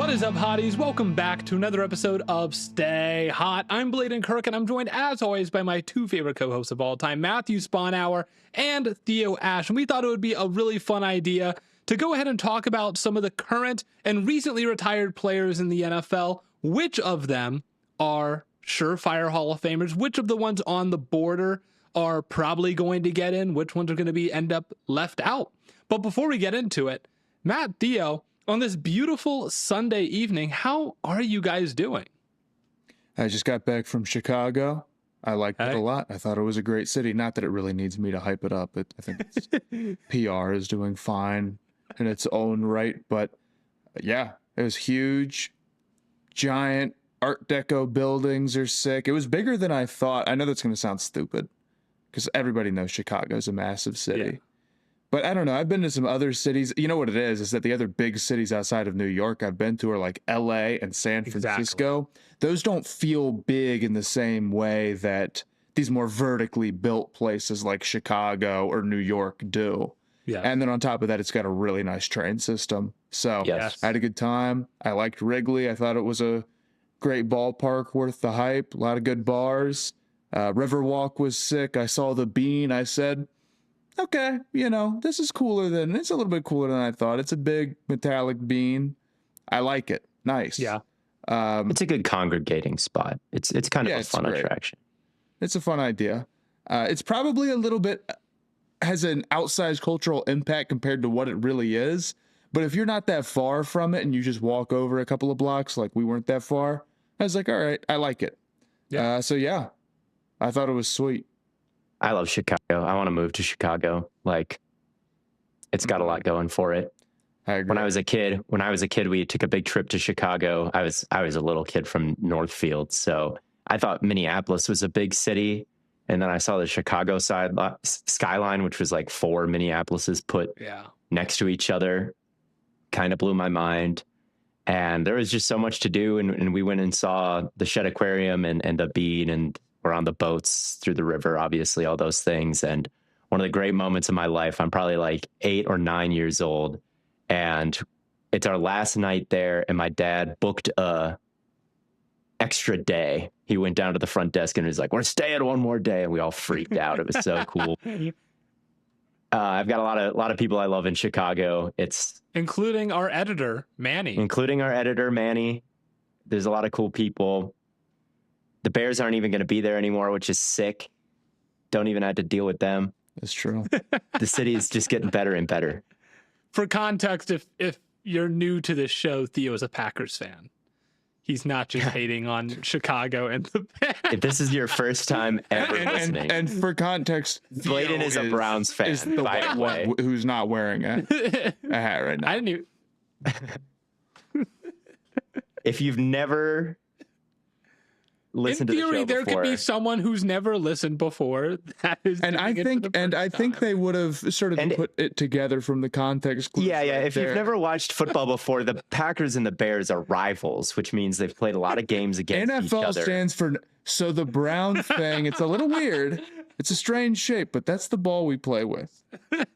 What is up, hotties? Welcome back to another episode of Stay Hot. I'm Blaiden Kirk, and I'm joined, as always, by my two favorite co-hosts of all time, Matthew Spawnhour and Theo Ash. And we thought it would be a really fun idea to go ahead and talk about some of the current and recently retired players in the NFL. Which of them are surefire Hall of Famers? Which of the ones on the border are probably going to get in? Which ones are going to end up left out? But before we get into it, Matt, Theo, on this beautiful Sunday evening, how are you guys doing? I just got back from Chicago. I liked it a lot. I thought it was a great city. Not that it really needs me to hype it up. I think it's, PR is doing fine in its own right. But yeah, it was huge. Giant Art Deco buildings are sick. It was bigger than I thought. I know that's going to sound stupid because everybody knows Chicago is a massive city. Yeah. But I don't know. I've been to some other cities. You know what it is that the other big cities outside of New York I've been to are like LA and San Francisco. Exactly. Those don't feel big in the same way that these more vertically built places like Chicago or New York do. Yeah. And then on top of that, it's got a really nice train system. So yes. I had a good time. I liked Wrigley. I thought it was a great ballpark worth the hype. A lot of good bars. Riverwalk was sick. I saw the Bean. I said, okay, this is it's a little bit cooler than I thought. It's a big metallic bean. I like it. Nice. Yeah. It's a good congregating spot. It's kind of a fun attraction. It's a fun idea. It's probably a little bit has an outsized cultural impact compared to what it really is. But if you're not that far from it and you just walk over a couple of blocks, like we weren't that far, I was like, all right, I like it. Yeah. I thought it was sweet. I love Chicago. I want to move to Chicago. Like, it's got a lot going for it. I agree. When I was a kid, we took a big trip to Chicago. I was a little kid from Northfield, so I thought Minneapolis was a big city. And then I saw the Chicago skyline, which was like 4 Minneapolises put next to each other. Kind of blew my mind. And there was just so much to do. And we went and saw the Shed Aquarium and the Bean, and we're on the boats through the river, obviously, all those things. And one of the great moments of my life, I'm probably like 8 or 9 years old, and it's our last night there, and my dad booked a extra day. He went down to the front desk and was like, we're staying one more day, and we all freaked out. It was so cool. I've got a lot of people I love in Chicago. It's including our editor, Manny. There's a lot of cool people. The Bears aren't even going to be there anymore, which is sick. Don't even have to deal with them. That's true. The city is just getting better and better. For context, if you're new to this show, Theo is a Packers fan. He's not just hating on Chicago and the Bears. If this is your first time ever listening. And for context, Blaiden is a Browns fan, is the one who's not wearing a hat right now. I didn't even... If you've never... listen in theory, to the show there before. could be someone who's never listened before. That is, I think they would have sort of put it together from the context. Yeah. If you've never watched football before, the Packers and the Bears are rivals, which means they've played a lot of games against each other. NFL stands for so the Brown thing. It's a little weird. It's a strange shape, but that's the ball we play with.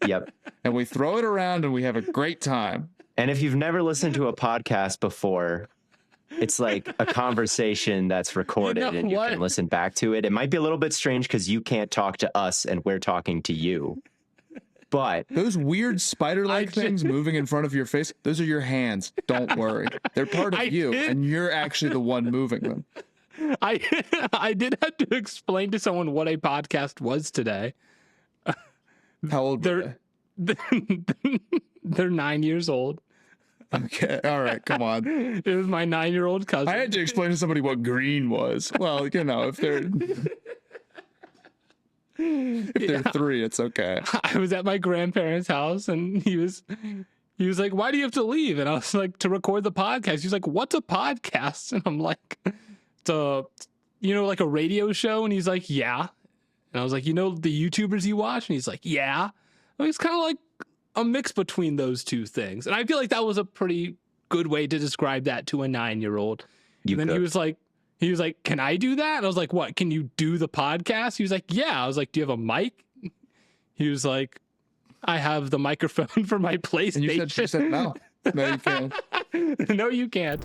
Yep. And we throw it around and we have a great time. And if you've never listened to a podcast before, it's like a conversation that's recorded and you can listen back to it. It might be a little bit strange because you can't talk to us and we're talking to you. But those weird spider-like things moving in front of your face, those are your hands. Don't worry. They're part of you, and you're actually the one moving them. I did have to explain to someone what a podcast was today. How old are they? They're 9 years old. Okay, all right, come on. It was my 9-year-old cousin. I had to explain to somebody what green was. Well, if they're 3, it's okay. I was at my grandparents' house, and he was like, "Why do you have to leave?" And I was like, "To record the podcast." He's like, "What's a podcast?" And I'm like, "It's a, like a radio show." And he's like, "Yeah." And I was like, "The YouTubers you watch?" And he's like, "Yeah." And it's kind of like a mix between those two things. And I feel like that was a pretty good way to describe that to a 9-year-old. And then he was like, "Can I do that?" And I was like, "What? Can you do the podcast?" He was like, "Yeah." I was like, "Do you have a mic?" He was like, "I have the microphone for my PlayStation." And you said no. No, you can't. No, you can't.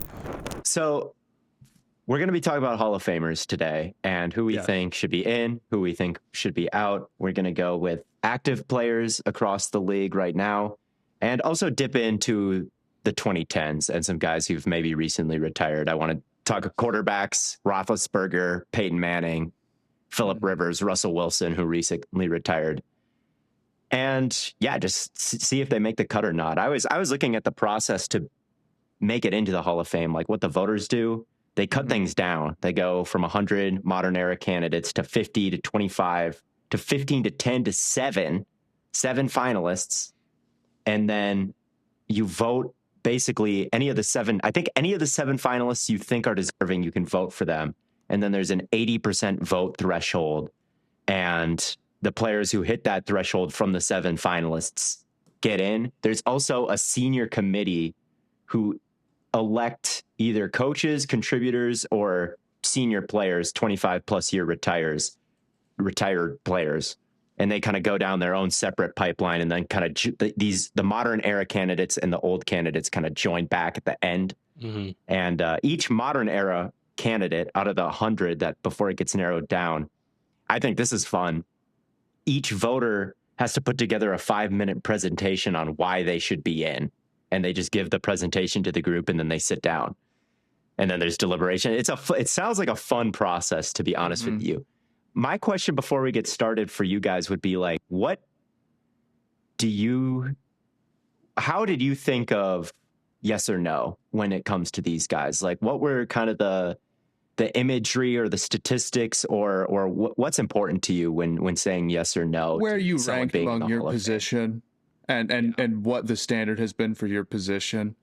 So we're going to be talking about Hall of Famers today and who we think should be in, who we think should be out. We're going to go with active players across the league right now and also dip into the 2010s and some guys who've maybe recently retired. I want to talk quarterbacks, Roethlisberger, Peyton Manning, Phillip Rivers, Russell Wilson, who recently retired. And yeah, just see if they make the cut or not. I was looking at the process to make it into the Hall of Fame, like what the voters do. They cut things down. They go from 100 modern era candidates to 50 to 25 to 15 to 10 to 7 finalists. And then you vote basically any of the 7. I think any of the 7 finalists you think are deserving, you can vote for them. And then there's an 80% vote threshold. And the players who hit that threshold from the 7 finalists get in. There's also a senior committee who elect either coaches, contributors, or senior players, 25 plus year retired players. And they kind of go down their own separate pipeline, and then kind of the modern era candidates and the old candidates kind of join back at the end. Mm-hmm. And each modern era candidate out of the 100 that before it gets narrowed down, I think this is fun. Each voter has to put together a 5-minute presentation on why they should be in. And they just give the presentation to the group, and then they sit down. And then there's deliberation. It sounds like a fun process, to be honest with you. My question before we get started for you guys would be like, how did you think of yes or no when it comes to these guys? Like, what were kind of the imagery or the statistics or what's important to you when saying yes or no? Where you rank among your position and what the standard has been for your position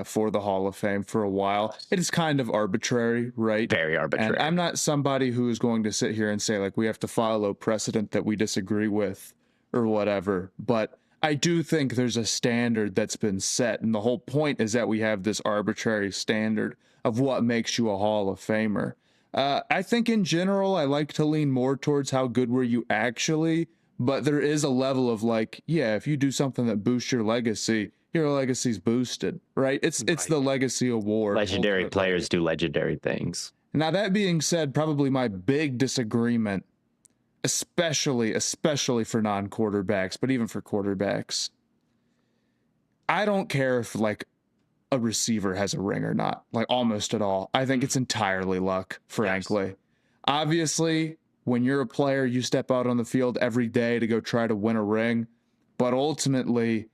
for the Hall of Fame for a while. It is kind of arbitrary, right? Very arbitrary. And I'm not somebody who is going to sit here and say, like, we have to follow precedent that we disagree with or whatever. But I do think there's a standard that's been set. And the whole point is that we have this arbitrary standard of what makes you a Hall of Famer. I think in general, I like to lean more towards how good were you actually. But there is a level of like, yeah, if you do something that boosts your legacy's boosted, right? It's the legacy award. Legendary players do legendary things. Now, that being said, probably my big disagreement, especially for non-quarterbacks, but even for quarterbacks, I don't care if like a receiver has a ring or not, like almost at all. I think it's entirely luck, frankly. Yes. Obviously, when you're a player, you step out on the field every day to go try to win a ring, but ultimately,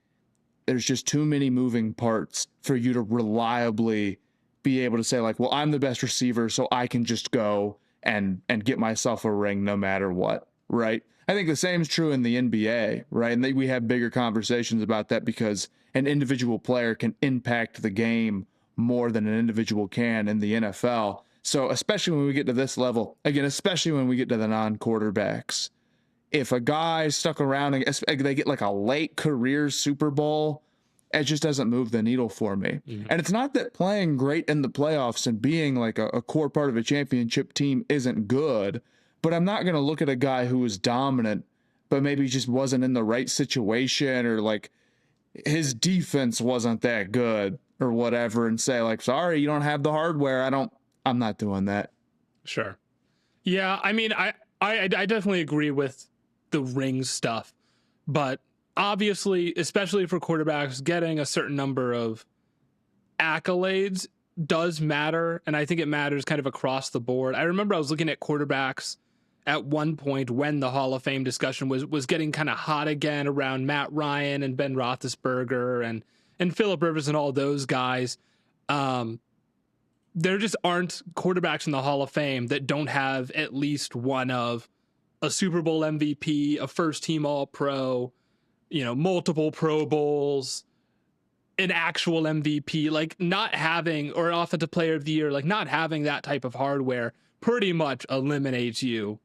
there's just too many moving parts for you to reliably be able to say like, well, I'm the best receiver, so I can just go and get myself a ring no matter what, right? I think the same is true in the NBA, right? And we have bigger conversations about that because an individual player can impact the game more than an individual can in the NFL. So especially when we get to this level, again, especially when we get to the non-quarterbacks, if a guy stuck around and they get like a late career Super Bowl, it just doesn't move the needle for me. Mm-hmm. And it's not that playing great in the playoffs and being like a core part of a championship team isn't good, but I'm not going to look at a guy who was dominant, but maybe just wasn't in the right situation or like his defense wasn't that good or whatever and say like, sorry, you don't have the hardware. I'm not doing that. Sure. Yeah. I mean, I definitely agree with the ring stuff, but obviously, especially for quarterbacks, getting a certain number of accolades does matter. And I think it matters kind of across the board. I remember I was looking at quarterbacks at one point when the Hall of Fame discussion was getting kind of hot again around Matt Ryan and Ben Roethlisberger and Phillip Rivers and all those guys. There just aren't quarterbacks in the Hall of Fame that don't have at least one of a Super Bowl MVP, a first team All-Pro, multiple Pro Bowls, an actual MVP, like not having, or Offensive Player of the Year, like not having that type of hardware pretty much eliminates you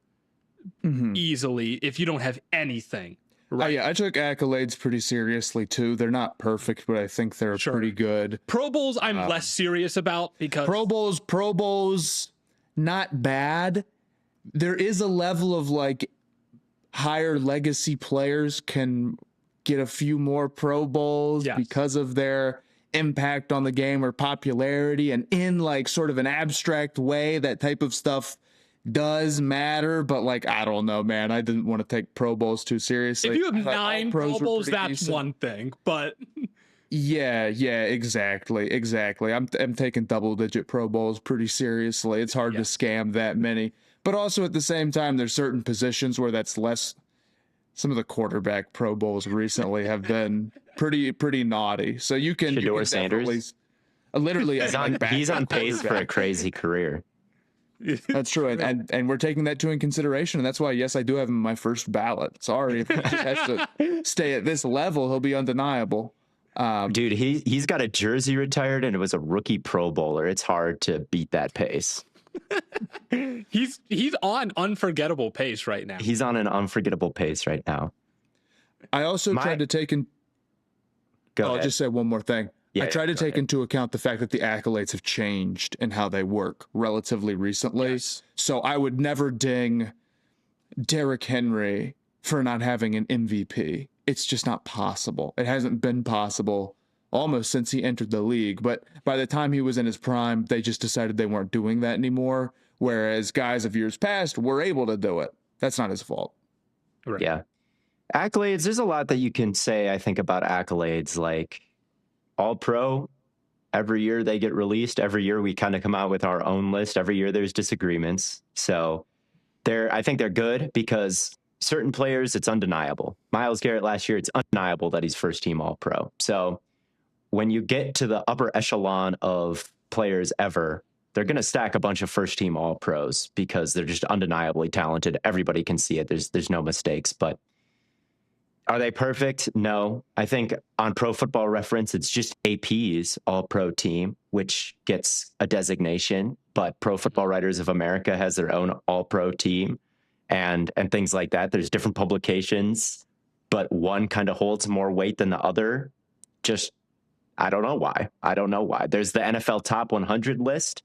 easily if you don't have anything. Right. Yeah, I took accolades pretty seriously too. They're not perfect, but I think they're pretty good. Pro Bowls, I'm less serious about because Pro Bowls, not bad. There is a level of like higher legacy players can get a few more Pro Bowls because of their impact on the game or popularity, and in like sort of an abstract way, that type of stuff does matter. But like, I don't know, man, I didn't want to take Pro Bowls too seriously. If you have I thought 9 All-Pros Pro were Bowls, pretty that's decent. one thing, but Yeah, exactly. I'm taking double-digit Pro Bowls pretty seriously. It's hard to scam that many. But also at the same time, there's certain positions where that's less. Some of the quarterback Pro Bowls recently have been pretty naughty. So you can Shador Sanders. Literally, He's on pace for a crazy career. That's true, and we're taking that into consideration, and that's why, yes, I do have him in my first ballot. Sorry, if he just has to stay at this level, he'll be undeniable. Dude, he's got a jersey retired, and it was a rookie Pro Bowler. It's hard to beat that pace. He's on unforgettable pace right now. He's on an unforgettable pace right now. I also tried to take in. I'll just say one more thing. I tried to take into account the fact that the accolades have changed and how they work relatively recently. Yes. So I would never ding Derrick Henry for not having an MVP. It's just not possible. It hasn't been possible almost since he entered the league. But by the time he was in his prime, they just decided they weren't doing that anymore. Whereas guys of years past were able to do it. That's not his fault. Right. Yeah. Accolades, there's a lot that you can say, I think, about accolades. Like All Pro, every year they get released. Every year we kind of come out with our own list. Every year there's disagreements. So I think they're good because certain players, it's undeniable. Myles Garrett last year, it's undeniable that he's first team All Pro. So when you get to the upper echelon of players ever, they're going to stack a bunch of first team All Pros because they're just undeniably talented. Everybody can see it. There's no mistakes. But are they perfect? No. I think on Pro Football Reference, it's just AP's All Pro team, which gets a designation. But Pro Football Writers of America has their own All Pro team and things like that. There's different publications, but one kind of holds more weight than the other. Just, I don't know why. There's the NFL Top 100 list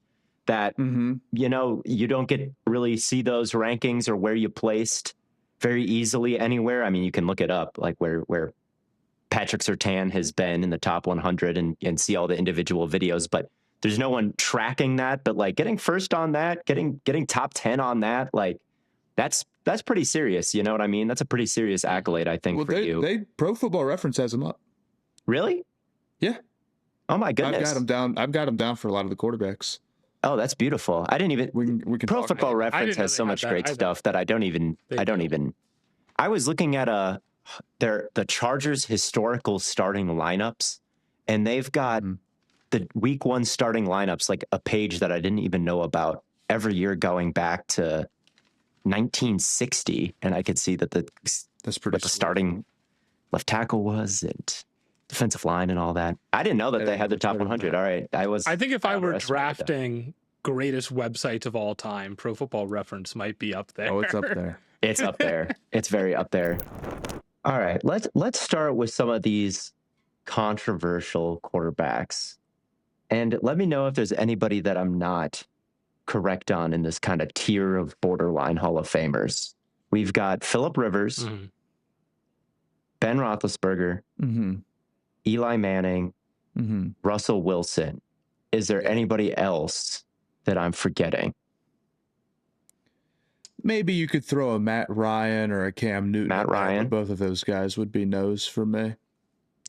that, you know, you don't get really see those rankings or where you placed very easily anywhere. I mean, you can look it up, like where Patrick Surtain has been in the top 100 and see all the individual videos, but there's no one tracking that. But like getting first on that, getting top 10 on that, like that's pretty serious. You know what I mean? That's a pretty serious accolade, I think, for you. Pro Football Reference has him up. Really? Yeah. Oh my goodness. I've got him down for a lot of the quarterbacks. Oh, that's beautiful. I didn't even. We can Pro Football Reference has so much great stuff that I don't even. I was looking at the Chargers historical starting lineups, and they've got the week 1 starting lineups, like a page that I didn't even know about every year going back to 1960, and I could see that what the starting left tackle was and defensive line and all that. I didn't know that they had the top 100. All right. I think if I were drafting greatest websites of all time, Pro Football Reference might be up there. Oh, it's up there. It's up there. It's very up there. All right. Let's start with some of these controversial quarterbacks. And let me know if there's anybody that I'm not correct on in this kind of tier of borderline Hall of Famers. We've got Phillip Rivers, Ben Roethlisberger, Eli Manning, Russell Wilson. Is there anybody else that I'm forgetting? Maybe you could throw a Matt Ryan or a Cam Newton. Matt Ryan. Both of those guys would be no's for me.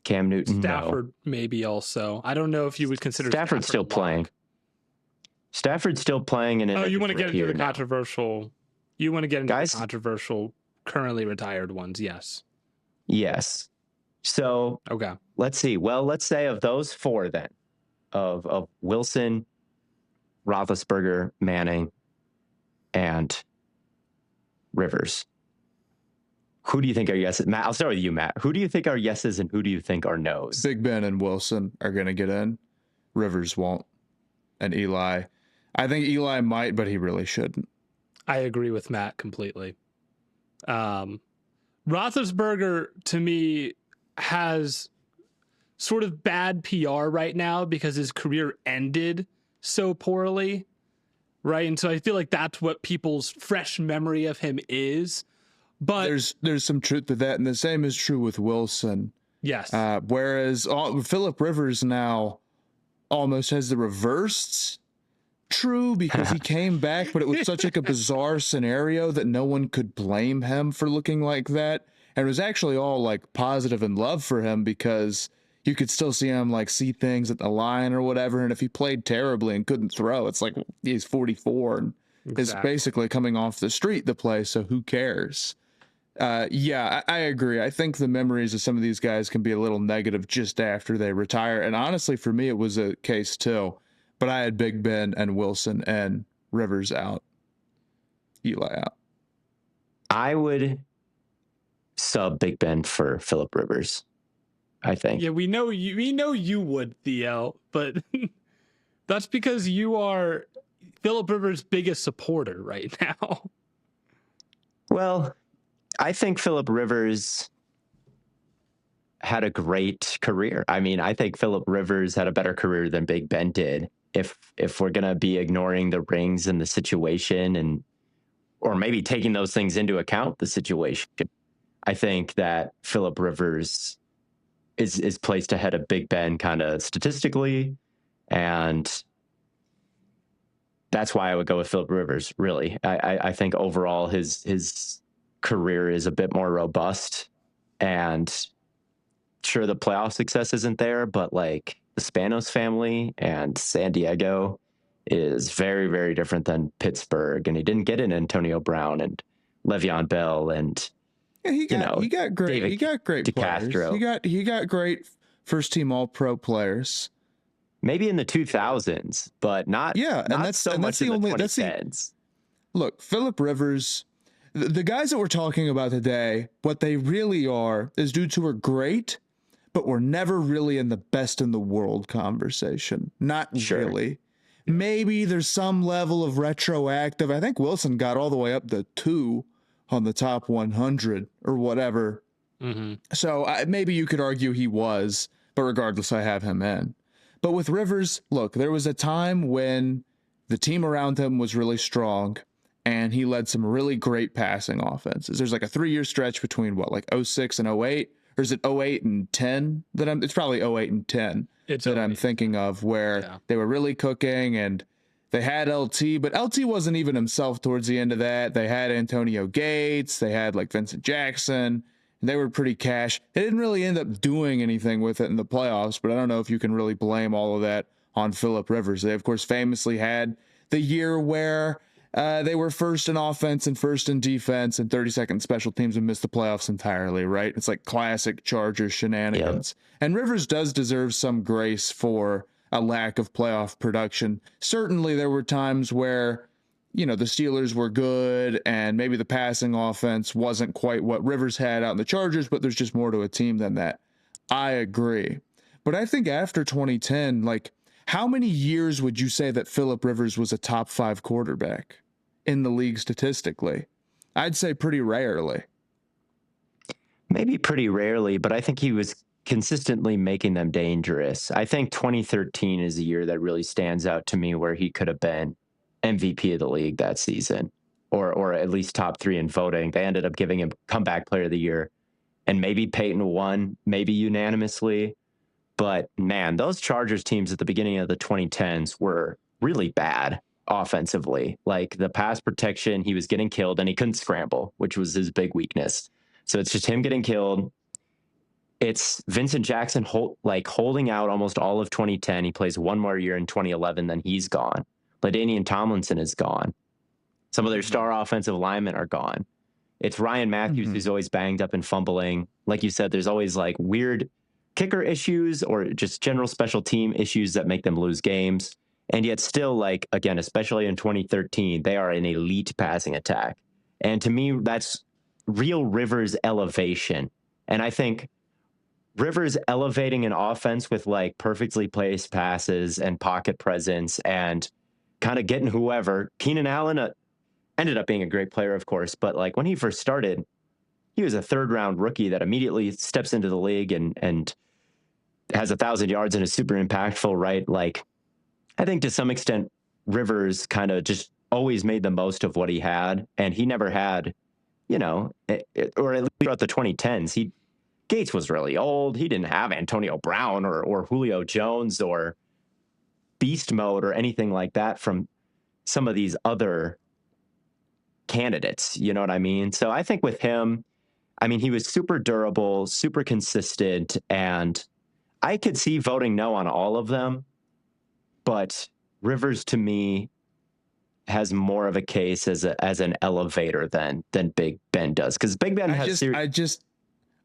Cam Newton, Stafford, maybe also. I don't know if you would consider Stafford still playing. Stafford's still playing. You want to get into the controversial. You want to get into the controversial, currently retired ones. Yes. Yes. So, okay. Let's see. Well, let's say of those 4 then, of Wilson, Roethlisberger, Manning, and Rivers. Who do you think are yeses? Matt, I'll start with you, Matt. Who do you think are yeses and who do you think are no's? Big Ben and Wilson are going to get in. Rivers won't. And Eli. I think Eli might, but he really shouldn't. I agree with Matt completely. Roethlisberger, to me, has sort of bad PR right now because his career ended so poorly, right? And so I feel like that's what people's fresh memory of him is. But there's some truth to that, and the same is true with Wilson. yes, Whereas Phillip Rivers now almost has the reversed true, because he came back, but it was such like a bizarre scenario that no one could blame him for looking like that. And it was actually all like positive and love for him, because you could still see him like see things at the line or whatever. And if he played terribly and couldn't throw, it's like he's 44 and is basically coming off the street to play. So who cares? Yeah, I agree. I think the memories of some of these guys can be a little negative just after they retire. And honestly, for me, it was a case too. But I had Big Ben and Wilson and Rivers out. Eli out. I would sub Big Ben for Phillip Rivers, I think. Yeah, we know you would, Theo, but that's because you are Phillip Rivers' biggest supporter right now. Well, I think Phillip Rivers had a great career. I mean, I think Phillip Rivers had a better career than Big Ben did. If we're gonna be ignoring the rings and the situation, and or maybe taking those things into account, the situation, I think that Phillip Rivers is placed ahead of Big Ben kind of statistically, and that's why I would go with Phillip Rivers. Really, I think overall his career is a bit more robust, and sure, the playoff success isn't there, but like the Spanos family and San Diego is very, very different than Pittsburgh, and he didn't get in Antonio Brown and Le'Veon Bell and he got great DeCastro. players. He got great first team All Pro players. Maybe in the 2000s, but not so much in the 2010s. Look, Phillip Rivers, the guys that we're talking about today, what they really are is dudes who are great, but we're never really in the best in the world conversation. Not really. Maybe there's some level of retroactive. I think Wilson got all the way up to 2 on the top 100 or whatever. Mm-hmm. So maybe you could argue he was, but regardless, I have him in. But with Rivers, look, there was a time when the team around him was really strong, and he led some really great passing offenses. There's like a 3-year stretch between like 06 and 08. Or is it 08 and 10 it's probably 08 and 10 I'm thinking of, where they were really cooking, and they had LT, but LT wasn't even himself towards the end of that. They had Antonio Gates, they had like Vincent Jackson, and they were pretty cash. They didn't really end up doing anything with it in the playoffs, but I don't know if you can really blame all of that on Phillip Rivers. They, of course, famously had the year where they were first in offense and first in defense and 32nd special teams and missed the playoffs entirely, right? It's like classic Chargers shenanigans. Yeah. And Rivers does deserve some grace for a lack of playoff production. Certainly there were times where, the Steelers were good and maybe the passing offense wasn't quite what Rivers had out in the Chargers, but there's just more to a team than that. I agree. But I think after 2010, like, how many years would you say that Phillip Rivers was a top 5 quarterback in the league statistically? I'd say pretty rarely. Maybe pretty rarely, but I think he was consistently making them dangerous. I think 2013 is a year that really stands out to me, where he could have been MVP of the league that season, or at least top 3 in voting. They ended up giving him comeback player of the year, and maybe Peyton won, maybe unanimously. But man, those Chargers teams at the beginning of the 2010s were really bad offensively. Like the pass protection, he was getting killed and he couldn't scramble, which was his big weakness. So it's just him getting killed. It's Vincent Jackson holding out almost all of 2010. He plays one more year in 2011, then he's gone. LaDainian Tomlinson is gone. Some of their star offensive linemen are gone. It's Ryan Matthews who's always banged up and fumbling. Like you said, there's always like weird kicker issues or just general special team issues that make them lose games. And yet still, like, again, especially in 2013, they are an elite passing attack. And to me, that's real Rivers elevation. And I think Rivers elevating an offense with like perfectly placed passes and pocket presence and kind of getting whoever. Keenan Allen ended up being a great player, of course, but like when he first started, he was a 3rd-round rookie that immediately steps into the league and has 1,000 yards and is super impactful, right? Like, I think to some extent, Rivers kind of just always made the most of what he had, and he never had, you know, or at least throughout the 2010s, Gates was really old. He didn't have Antonio Brown or Julio Jones or beast mode or anything like that from some of these other candidates. You know what I mean? So I think with him, I mean, he was super durable, super consistent, and I could see voting no on all of them, but Rivers to me has more of a case as an elevator than Big Ben does, because Big Ben has.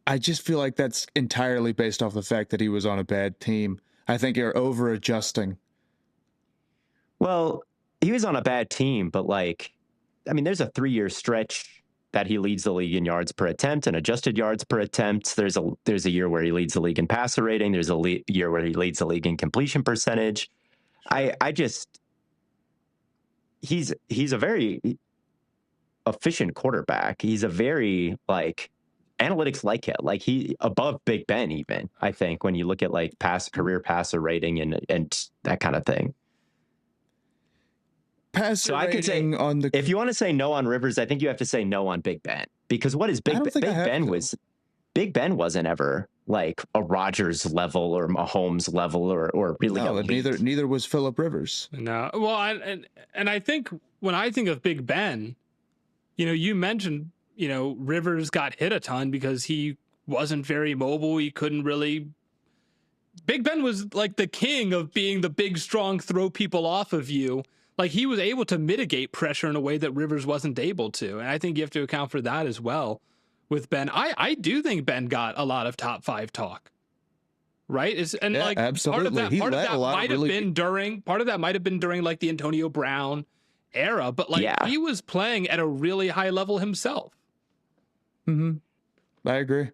I just feel like that's entirely based off the fact that he was on a bad team. I think you're over adjusting. Well, he was on a bad team, but like, I mean, there's a 3-year stretch that he leads the league in yards per attempt and adjusted yards per attempt. There's a year where he leads the league in passer rating. There's a year where he leads the league in completion percentage. He's a very efficient quarterback. He's a very like analytics like it. Like he above Big Ben even, I think, when you look at like career passer rating and that kind of thing. So I could say on the, if you want to say no on Rivers, I think you have to say no on Big Ben, because what is Big Ben wasn't ever like a Rodgers level or Mahomes level or really elite. Neither was Phillip Rivers. No, well, and I think when I think of Big Ben, you know, you mentioned, you know, Rivers got hit a ton because he wasn't very mobile. He couldn't really. Big Ben was like the king of being the big, strong, throw people off of you. Like he was able to mitigate pressure in a way that Rivers wasn't able to. And I think you have to account for that as well with Ben. I do think Ben got a lot of top 5 talk. Right? Absolutely. Part of that might have been during like the Antonio Brown era, but like he was playing at a really high level himself. I agree.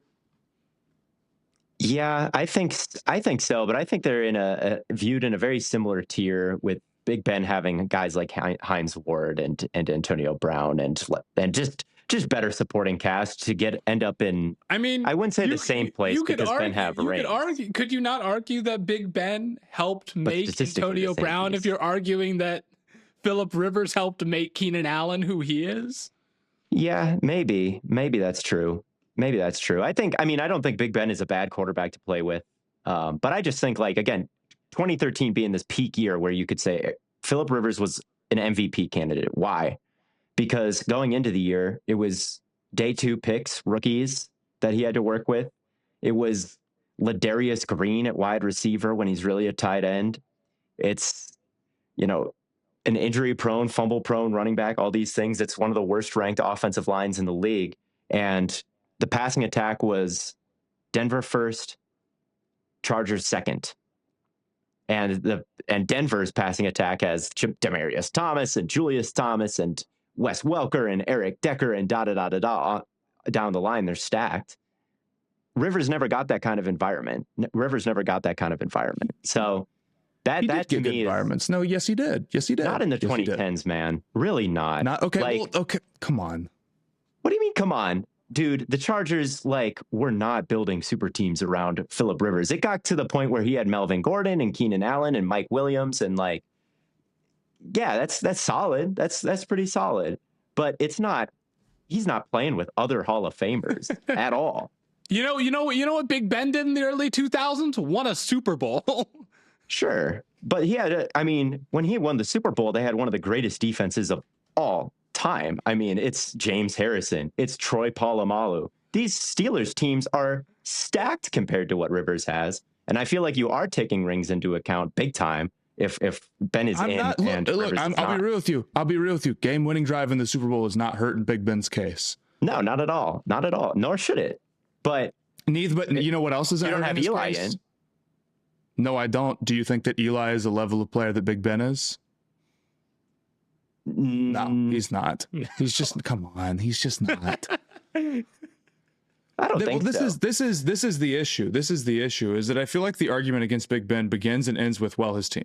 Yeah, I think so, but I think they're viewed in a very similar tier, with Big Ben having guys like Hines Ward and Antonio Brown and just better supporting cast to end up in. I mean, I wouldn't say the same place because Ben have range. Could you not argue that Big Ben helped make Antonio Brown if you're arguing that Phillip Rivers helped make Keenan Allen who he is? Yeah, maybe that's true. Maybe that's true. I don't think Big Ben is a bad quarterback to play with, but I just think, like, again, 2013 being this peak year where you could say Phillip Rivers was an MVP candidate. Why? Because going into the year, it was day 2 picks, rookies that he had to work with. It was Ladarius Green at wide receiver when he's really a tight end. It's, you know, an injury-prone, fumble-prone running back, all these things. It's one of the worst-ranked offensive lines in the league. And the passing attack was Denver first, Chargers second. And Denver's passing attack has Demaryius Thomas and Julius Thomas and Wes Welker and Eric Decker and down the line. They're stacked. Rivers never got that kind of environment. So that to me environments. No, yes he did. Not in the 2010s, man. Really not. Okay. Okay. Come on. What do you mean? Come on, dude. The Chargers were not building super teams around Phillip Rivers. It got to the point where he had Melvin Gordon and Keenan Allen and Mike Williams and that's solid. That's pretty solid. But it's not. He's not playing with other Hall of Famers at all. You know what Big Ben did in the early 2000s? Won a Super Bowl. Sure, but he had. When he won the Super Bowl, they had one of the greatest defenses of all time. I mean, it's James Harrison, it's Troy Polamalu. These Steelers teams are stacked compared to what Rivers has, and I feel like you are taking rings into account big time. If Ben is I'll be real with you. Game-winning drive in the Super Bowl is not hurting Big Ben's case. No, not at all. Nor should it. But you know what else is? You don't have Eli in. No, I don't. Do you think that Eli is a level of player that Big Ben is? No, he's not. He's just come on. He's just not. I don't think so. This is the issue. This is the issue, is that I feel like the argument against Big Ben begins and ends with, his team.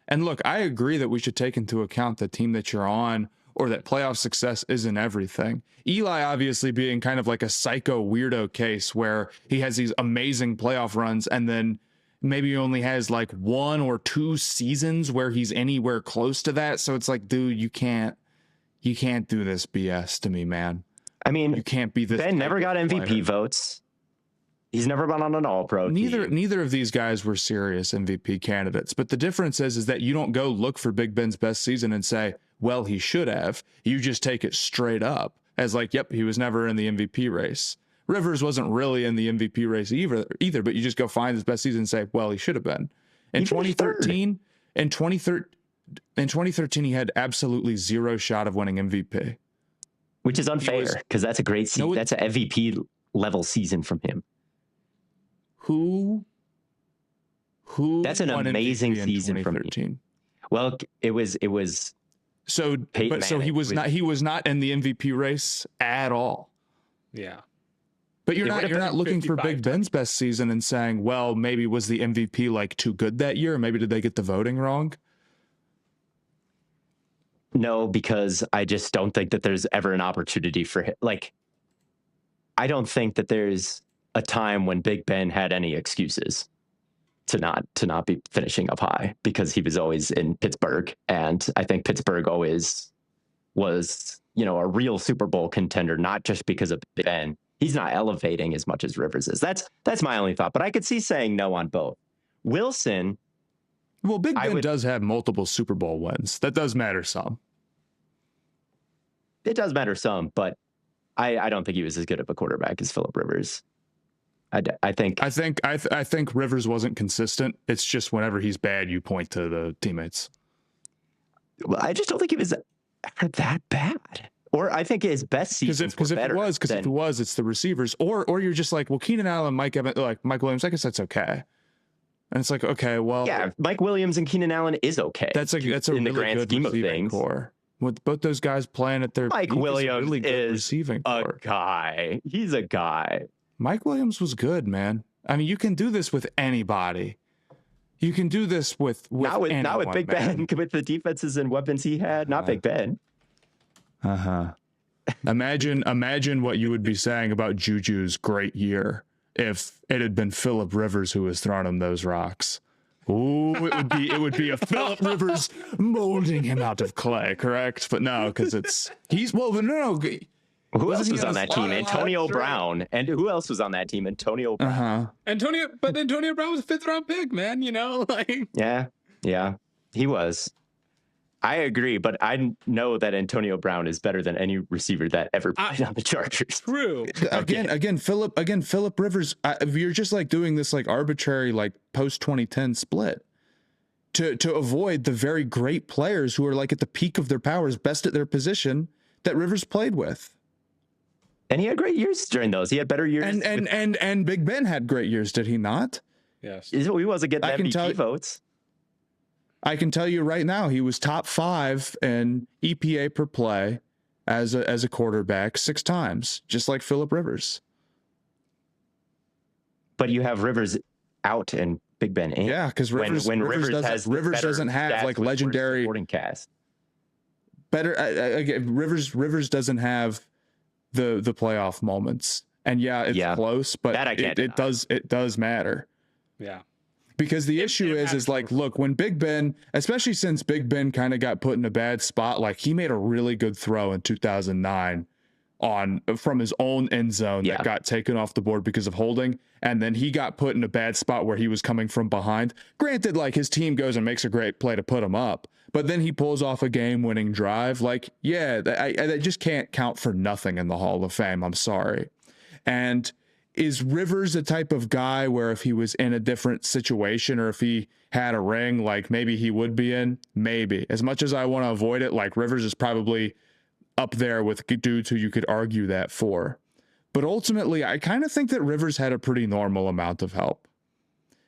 And look, I agree that we should take into account the team that you're on, or that playoff success isn't everything. Eli obviously being kind of like a psycho weirdo case where he has these amazing playoff runs and then maybe he only has like 1 or 2 seasons where he's anywhere close to that. So it's like, dude, you can't do this BS to me, man. I mean, you can't be this. Ben never got MVP player. votes. He's never been on an All-Pro team. Neither of these guys were serious MVP candidates. But the difference is that you don't go look for Big Ben's best season and say, well, he should have. You just take it straight up as like, yep, he was never in the MVP race. Rivers wasn't really in the MVP race either, but you just go find his best season and say, well, he should have been. In 2013, he had absolutely zero shot of winning MVP. Which is unfair because that's a great season. That's an MVP level season from him. Who That's an amazing season from him. Well, it was so Peyton so he was not in the MVP race at all. Yeah. But you're not looking for Big Ben's best season and saying, well, maybe was the MVP like too good that year? Or maybe did they get the voting wrong? No, because I just don't think that there's ever an opportunity for him. Like, I don't think that there's a time when Big Ben had any excuses to not be finishing up high because he was always in Pittsburgh. And I think Pittsburgh always was, a real Super Bowl contender, not just because of Big Ben. He's not elevating as much as Rivers is. That's my only thought, but I could see saying no on both. Wilson. Well, Big Ben does have multiple Super Bowl wins. That does matter some. It does matter some, but I don't think he was as good of a quarterback as Phillip Rivers. I think Rivers wasn't consistent. It's just whenever he's bad, you point to the teammates. Well, I just don't think he was ever that bad. Or I think his best seasons were better. If it was, it's the receivers. Or you're just like, well, Keenan Allen, Mike Williams, I guess that's okay. And it's like, okay, well, yeah, Mike Williams and Keenan Allen is okay. That's a in really the grand good scheme of receiving things. core. With both those guys playing at their Mike Williams really good is receiving core. Guy. He's a guy. Mike Williams was good, man. I mean, you can do this with anybody. You can do this with not with Big Ben. Ben with the defenses and weapons he had. Not Big Ben. Imagine what you would be saying about Juju's great year if it had been Phillip Rivers who was throwing him those rocks. Ooh, it would be a Phillip Rivers molding him out of clay, correct? But no, because Who else was on that team? Antonio Brown. And who else was on that team? Antonio Brown. Antonio Brown was a 5th round pick, man. Yeah, he was. I agree, but I know that Antonio Brown is better than any receiver that ever played on the Chargers. True. Again, Phillip Rivers. You're just like doing this like arbitrary like post 2010 split to avoid the very great players who are like at the peak of their powers, best at their position that Rivers played with. And he had great years during those. He had better years. And Big Ben had great years, did he not? Yes. He wasn't getting MVP votes. I can tell you right now, he was top 5 in EPA per play as a quarterback 6 times, just like Phillip Rivers. But you have Rivers out and Big Ben in. Yeah, because Rivers doesn't have like legendary supporting cast. Rivers doesn't have the playoff moments, and it's close, but it does matter. Yeah. Because the issue is like, look, when Big Ben, especially since Big Ben kind of got put in a bad spot, like he made a really good throw in 2009 from his own end zone that got taken off the board because of holding. And then he got put in a bad spot where he was coming from behind. Granted, like his team goes and makes a great play to put him up, but then he pulls off a game-winning drive. Like, that just can't count for nothing in the Hall of Fame. I'm sorry. And is Rivers the type of guy where if he was in a different situation or if he had a ring, like maybe he would be in? Maybe. As much as I want to avoid it, like Rivers is probably up there with dudes who you could argue that for. But ultimately, I kind of think that Rivers had a pretty normal amount of help.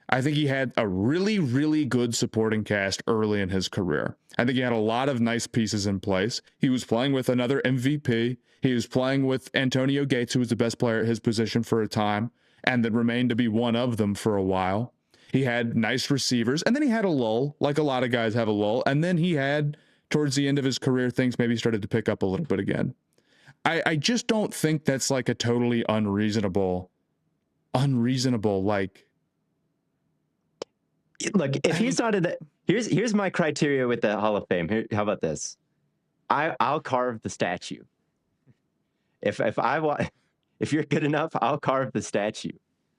I think he had a really, really good supporting cast early in his career. I think he had a lot of nice pieces in place. He was playing with another MVP. He was playing with Antonio Gates, who was the best player at his position for a time, and then remained to be one of them for a while. He had nice receivers, and then he had a lull, like a lot of guys have a lull. And then he had, towards the end of his career, things maybe started to pick up a little bit again. I just don't think that's like a totally unreasonable, like. Look, if he's not in the, here's my criteria with the Hall of Fame. How about this? I'll carve the statue. if you're good enough, I'll carve the statue.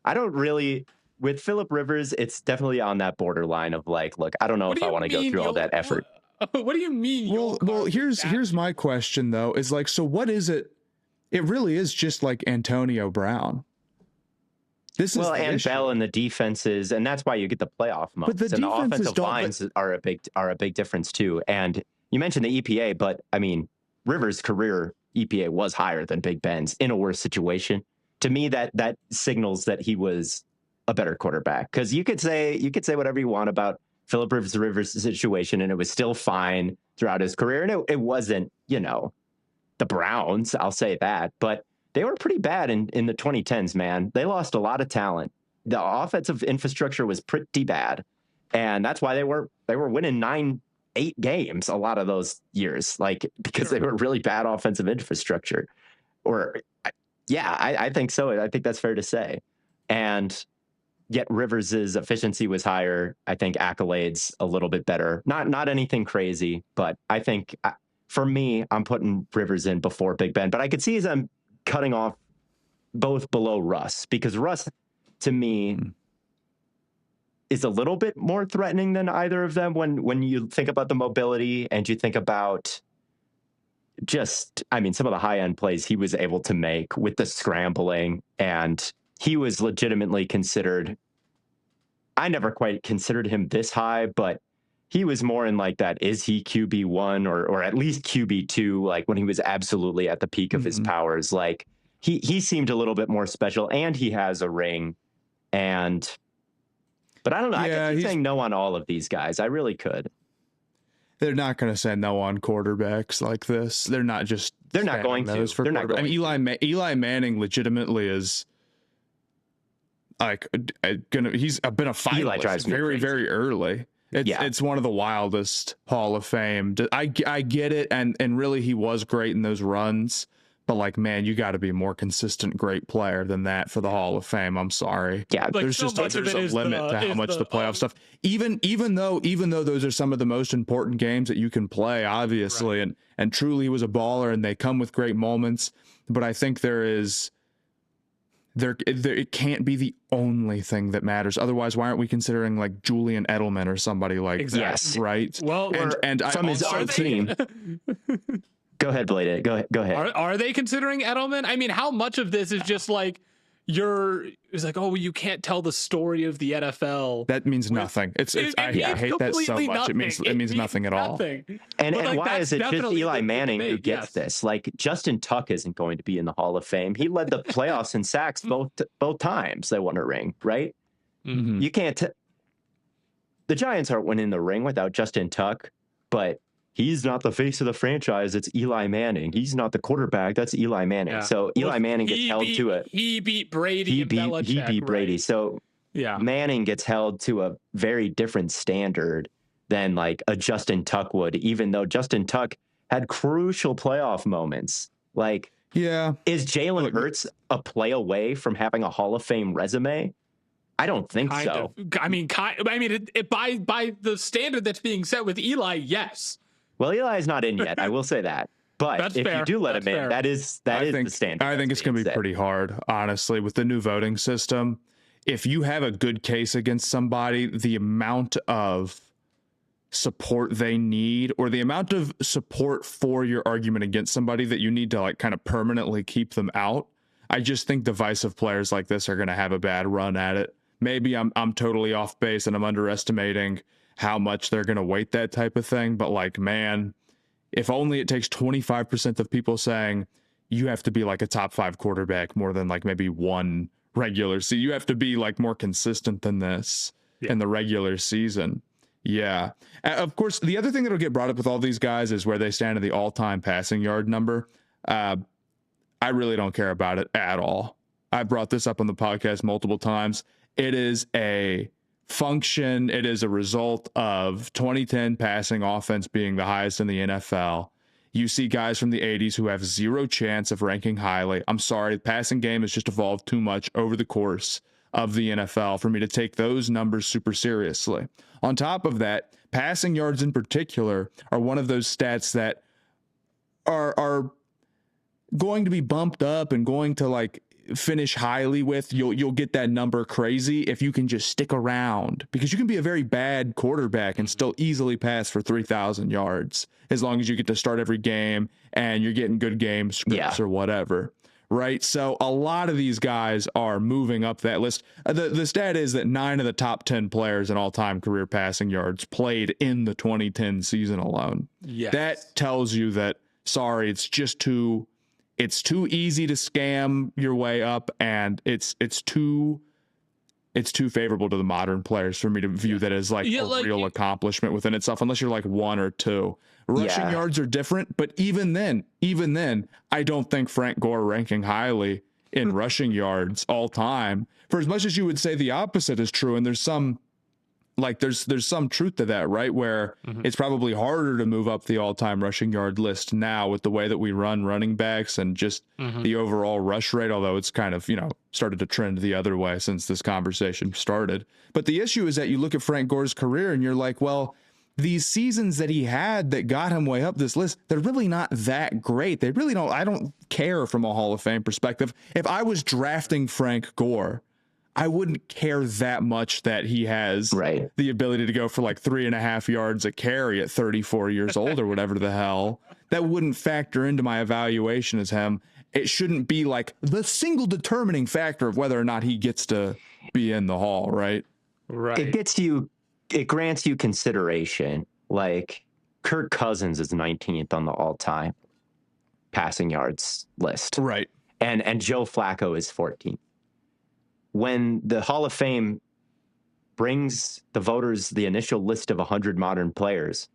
I don't really. With Phillip Rivers, it's definitely on that borderline of like, look, I don't know What if do I you want to go mean through all that effort. What do you mean? Well, here's my question though, is like, so what is it? It really is just like Antonio Brown. This is and issue. Bell and the defenses, and that's why you get the playoff moments. But the and the defenses offensive lines are a big difference too. And you mentioned the EPA, but I mean, Rivers' career EPA was higher than Big Ben's in a worse situation. To me, that signals that he was a better quarterback, because you could say whatever you want about Phillip Rivers' situation, and it was still fine throughout his career, and it wasn't, the Browns, I'll say that, but they were pretty bad in the 2010s, man. They lost a lot of talent. The offensive infrastructure was pretty bad, and that's why they were winning 9-8 games a lot of those years, like, because they were really bad offensive infrastructure. I think so. I think that's fair to say. And yet Rivers's efficiency was higher. I think accolades a little bit better. Not anything crazy, but I think for me, I'm putting Rivers in before Big Ben. But I could see as I'm cutting off both below Russ, because Russ, to me, is a little bit more threatening than either of them when you think about the mobility and you think about some of the high-end plays he was able to make with the scrambling, and he was legitimately considered. I never quite considered him this high, but he was more in like that. Is he QB1 or at least QB2? Like when he was absolutely at the peak of his powers, like he seemed a little bit more special, and he has a ring. But I don't know. Yeah, I could keep saying no on all of these guys. I really could. They're not going to say no on quarterbacks like this. They're not going to. They're not going to. Eli Manning legitimately is like he's been a finalist very, very early. It's one of the wildest Hall of Fame. I get it, and really he was great in those runs. But like, man, you got to be a more consistent great player than that for the Hall of Fame. I'm sorry. Yeah, like there's a limit to how much the playoff stuff. Even though those are some of the most important games that you can play, obviously, right. and truly he was a baller, and they come with great moments. But I think it can't be the only thing that matters. Otherwise, why aren't we considering like Julian Edelman or somebody like that, right? Well, and from his own team. Go ahead, Blaiden. Go ahead. Are they considering Edelman? I mean, how much of this is just like it's like, oh, you can't tell the story of the NFL. That means nothing. I hate that so much. Nothing. It means nothing at all. And like, why is it just Eli Manning who gets this? Like, Justin Tuck isn't going to be in the Hall of Fame. He led the playoffs in sacks both times they won a ring, right? Mm-hmm. You can't. The Giants aren't winning the ring without Justin Tuck, but he's not the face of the franchise. It's Eli Manning. He's not the quarterback. That's Eli Manning. Yeah. So Eli Manning gets held to it. He beat Brady. He beat Brady. Right? So Manning gets held to a very different standard than like a Justin Tuck would, even though Justin Tuck had crucial playoff moments. Like, is Jalen Hurts a play away from having a Hall of Fame resume? I don't think so. I mean, by the standard that's being set with Eli, yes. Well, Eli's not in yet. I will say that. But if you do let him in, that is the standard. I think it's going to be pretty hard, honestly, with the new voting system. If you have a good case against somebody, the amount of support they need, or the amount of support for your argument against somebody that you need to like kind of permanently keep them out, I just think divisive players like this are going to have a bad run at it. Maybe I'm totally off base and I'm underestimating how much they're going to weight that type of thing. But like, man, if only it takes 25% of people saying you have to be like a top 5 quarterback more than like maybe one regular season. You have to be like more consistent than this in the regular season. Yeah. Of course, the other thing that'll get brought up with all these guys is where they stand in the all-time passing yard number. I really don't care about it at all. I brought this up on the podcast multiple times. It is a function. It is a result of 2010 passing offense being the highest in the NFL. You see guys from the 80s who have zero chance of ranking highly. I'm sorry, the passing game has just evolved too much over the course of the NFL for me to take those numbers super seriously. On top of that, passing yards in particular are one of those stats that are going to be bumped up and going to like finish highly with, you'll get that number crazy if you can just stick around, because you can be a very bad quarterback and still easily pass for 3,000 yards as long as you get to start every game and you're getting good game scripts or whatever. Right. So a lot of these guys are moving up that list. The stat is that 9 of the top 10 players in all-time career passing yards played in the 2010 season alone. Yes. That tells you that, sorry, it's too easy to scam your way up, and it's too favorable to the modern players for me to view that as like a real accomplishment within itself, unless you're like 1 or 2. Rushing yards are different, but even then, I don't think Frank Gore ranking highly in rushing yards all time, for as much as you would say the opposite is true. And there's some truth to that, right? Where it's probably harder to move up the all-time rushing yard list now with the way that we run running backs and just the overall rush rate, although it's kind of, started to trend the other way since this conversation started. But the issue is that you look at Frank Gore's career and you're like, well, these seasons that he had that got him way up this list, they're really not that great. They really don't, I don't care from a Hall of Fame perspective. If I was drafting Frank Gore, I wouldn't care that much that he has the ability to go for like 3.5 yards a carry at 34 years old or whatever the hell. That wouldn't factor into my evaluation as him. It shouldn't be like the single determining factor of whether or not he gets to be in the Hall, right? Right. It grants you consideration. Like Kirk Cousins is 19th on the all-time passing yards list. Right. And Joe Flacco is 14th. When the Hall of Fame brings the voters the initial list of 100 modern players,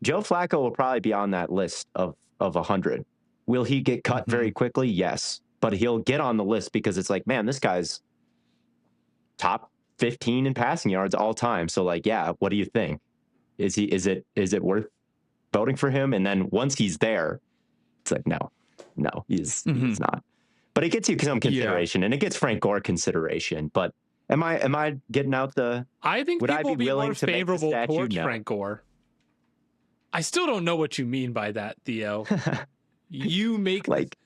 Joe Flacco will probably be on that list of 100. Will he get cut very quickly? Yes. But he'll get on the list because it's like, man, this guy's top 15 in passing yards all time. So like, yeah, what do you think? Is it worth voting for him? And then once he's there, it's like, no, he's not. But it gets you some consideration, and it gets Frank Gore consideration. But am I getting out the? I think would people I be will be willing more to make the favorable statue? towards No. Frank Gore. I still don't know what you mean by that, Theo. You make like,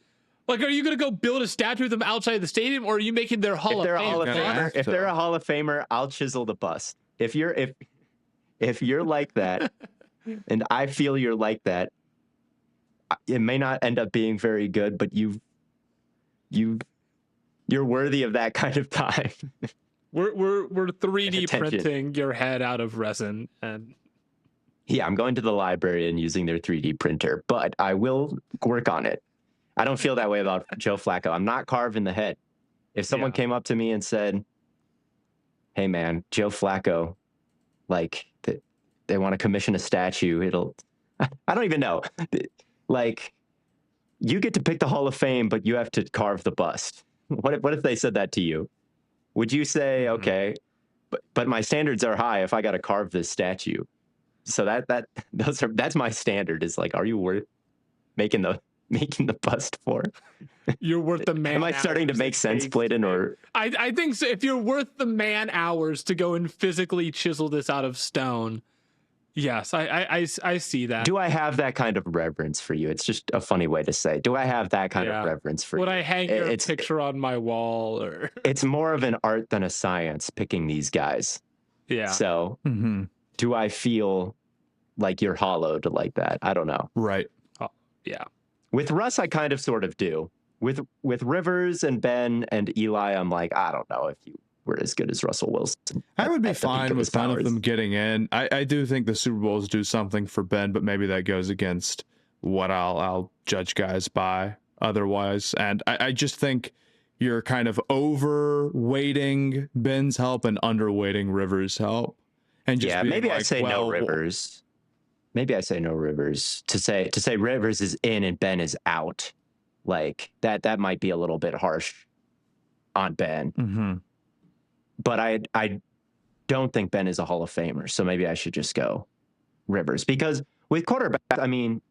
are you going to go build a statue of them outside the stadium, or are you making their Hall of Fame? If they're a Hall of Famer, I'll chisel the bust. If you're like that, and I feel you're like that, it may not end up being very good, but you're worthy of that kind of time. We're 3D Attention. printing your head out of resin, and Yeah, I'm going to the library and using their 3D printer, but I will work on it. I don't feel that way about Joe Flacco. I'm not carving the head. If someone came up to me and said, hey man, Joe Flacco, like they want to commission a statue, I don't even know. Like, you get to pick the Hall of Fame, but you have to carve the bust. What if they said that to you? Would you say, okay, but my standards are high if I got to carve this statue? So that's my standard, is like, are you worth making the bust for? you're worth the man. Am I starting to make sense, Blaiden? Or I think so. If you're worth the man hours to go and physically chisel this out of stone, yes, I see that. do I have that kind of reverence for you? It's just a funny way to say, do I have that kind of reverence for you? Would I hang your picture on my wall? Or It's more of an art than a science picking these guys. yeah. So do I feel like you're hollowed like that? I don't know. Right. Oh, yeah. With Russ, I kind of sort of do. With Rivers and Ben and Eli, I'm like, I don't know if you were as good as Russell Wilson. I would be at the peak fine his with none of powers. them getting in. I do think the Super Bowls do something for Ben, but maybe that goes against what I'll judge guys by otherwise. And I just think you're kind of overweighting Ben's help and underweighting Rivers' help. And just being maybe I like, say no Rivers. Maybe I say no Rivers. To say Rivers is in and Ben is out, like that might be a little bit harsh on Ben. But I don't think Ben is a Hall of Famer, so maybe I should just go Rivers. Because with quarterbacks, I mean,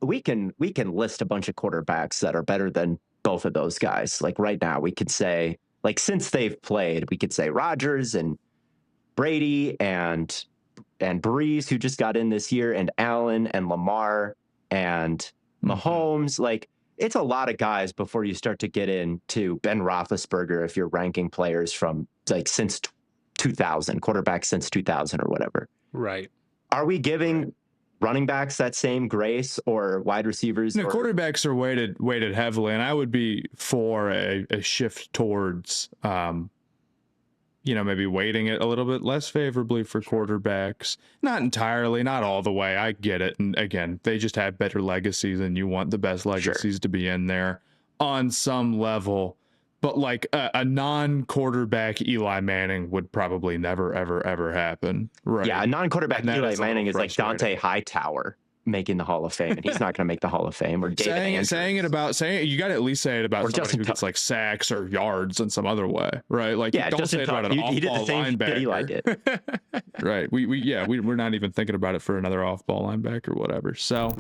we can list a bunch of quarterbacks that are better than both of those guys. Like right now, we could say, like, since they've played, we could say Rodgers and Brady and Breeze, who just got in this year, and Allen and Lamar and Mahomes. Like, it's a lot of guys before you start to get into Ben Roethlisberger if you're ranking players from like since 2000, quarterbacks since 2000 or whatever. Right. Are we giving running backs that same grace, or wide receivers? No, quarterbacks are weighted heavily, and I would be for a shift towards, maybe weighting it a little bit less favorably for quarterbacks. Not entirely, not all the way. I get it. And again, they just have better legacies, and you want the best legacies to be in there on some level. But like a non-quarterback Eli Manning would probably never, ever, ever happen. Right. Yeah, a non-quarterback Eli Manning is like Dante Hightower making the Hall of Fame, and he's not going to make the Hall of Fame. Or David saying you got to at least say it about somebody who gets like sacks or yards in some other way, right? Like, yeah, don't say it about an off-ball linebacker. That Eli did. Right. We're not even thinking about it for another off-ball linebacker or whatever. So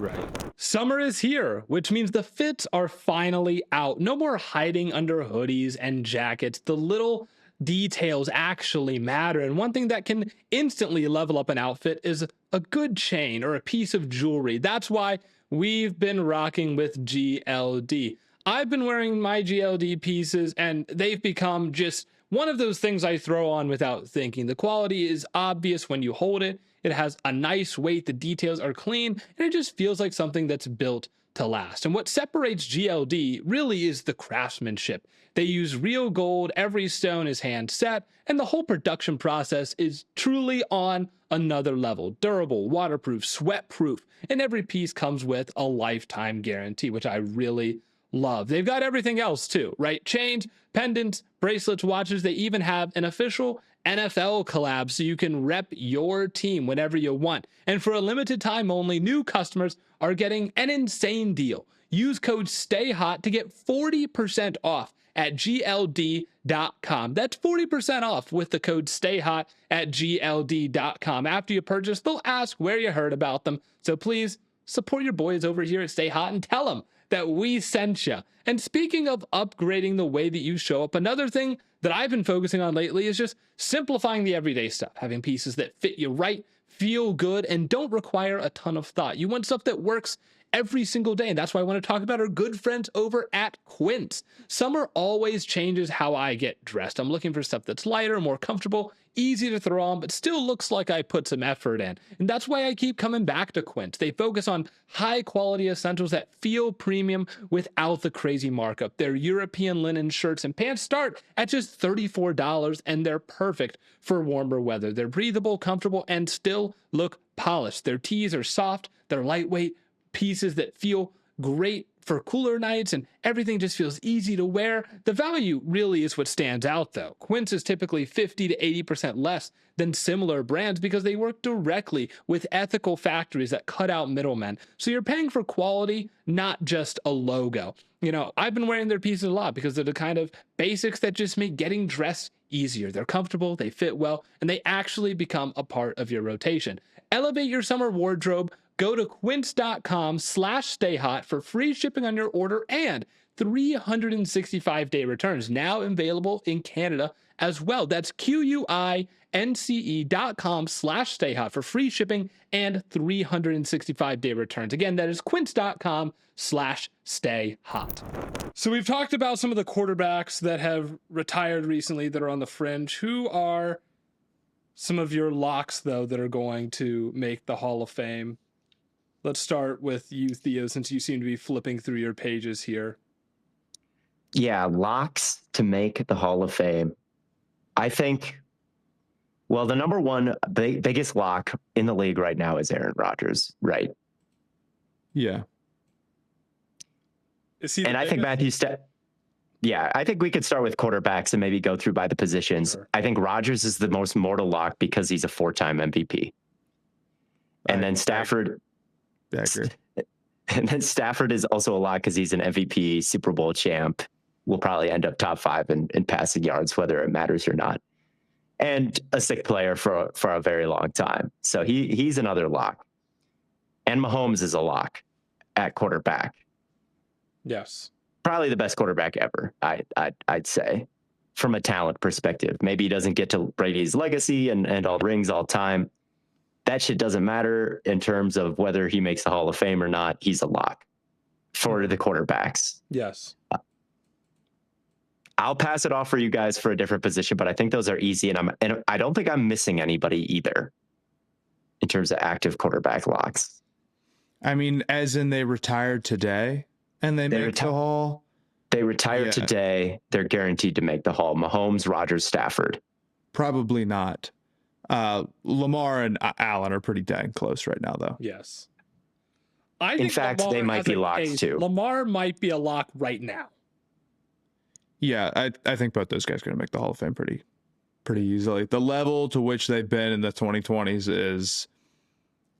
Summer is here, which means the fits are finally out. No more hiding under hoodies and jackets. The little details actually matter, and one thing that can instantly level up an outfit is a good chain or a piece of jewelry. That's why we've been rocking with GLD. I've been wearing my GLD pieces, and they've become just one of those things I throw on without thinking. The quality is obvious when you hold it. It has a nice weight, the details are clean, and it just feels like something that's built to last. And what separates GLD really is the craftsmanship. They use real gold, every stone is hand set, and the whole production process is truly on another level. Durable, waterproof, sweat-proof, and every piece comes with a lifetime guarantee, which I really love. They've got everything else too, right? Chains, pendants, bracelets, watches. They even have an official NFL collab so you can rep your team whenever you want. And for a limited time only, new customers are getting an insane deal. Use code STAYHOT to get 40% off at GLD.com. That's 40% off with the code STAYHOT at GLD.com. After you purchase, they'll ask where you heard about them. So please support your boys over here at Stay Hot and tell them that we sent you. And speaking of upgrading the way that you show up, another thing that I've been focusing on lately is just simplifying the everyday stuff, having pieces that fit you right, feel good, and don't require a ton of thought. You want stuff that works every single day, and that's why I want to talk about our good friends over at Quince. Summer always changes how I get dressed. I'm looking for stuff that's lighter, more comfortable, easy to throw on, but still looks like I put some effort in. And that's why I keep coming back to Quince. They focus on high quality essentials that feel premium without the crazy markup. Their European linen shirts and pants start at just $34, and they're perfect for warmer weather. They're breathable, comfortable, and still look polished. Their tees are soft, they're lightweight, pieces that feel great for cooler nights, and everything just feels easy to wear. The value really is what stands out though. Quince is typically 50 to 80% less than similar brands because they work directly with ethical factories that cut out middlemen. So you're paying for quality, not just a logo. You know, I've been wearing their pieces a lot because they're the kind of basics that just make getting dressed easier. They're comfortable, they fit well, and they actually become a part of your rotation. Elevate your summer wardrobe. Go to quince.com/stayhot for free shipping on your order and 365-day returns, now available in Canada as well. That's QUINCE.com/stayhot for free shipping and 365-day returns. Again, that is quince.com/stayhot. So we've talked about some of the quarterbacks that have retired recently that are on the fringe. Who are some of your locks, though, that are going to make the Hall of Fame? Let's start with you, Theo, since you seem to be flipping through your pages here. Yeah, locks to make the Hall of Fame. I think, well, the number one biggest lock in the league right now is Aaron Rodgers, right? Yeah. And I think Matthew I think we could start with quarterbacks and maybe go through by the positions. Sure. I think Rodgers is the most mortal lock because he's a 4-time MVP. And then Stafford... And then Stafford is also a lot because he's an MVP, Super Bowl champ. Will probably end up top 5 in passing yards, whether it matters or not. And a sick player for a very long time. So he's another lock. And Mahomes is a lock at quarterback. Yes. Probably the best quarterback ever, I'd say, from a talent perspective. Maybe he doesn't get to Brady's legacy and all the rings all time. That shit doesn't matter in terms of whether he makes the Hall of Fame or not. He's a lock. for the quarterbacks. Yes. I'll pass it off for you guys for a different position, but I think those are easy, and I don't think I'm missing anybody either in terms of active quarterback locks. I mean, as in they retired today and they make the Hall. They retired today. They're guaranteed to make the Hall. Mahomes, Rodgers, Stafford. Probably not. Lamar and Allen are pretty dang close right now, though. Yes. In fact, Lamar they might be locked too. Lamar might be a lock right now. Yeah, I think both those guys are going to make the Hall of Fame pretty easily. The level to which they've been in the 2020s is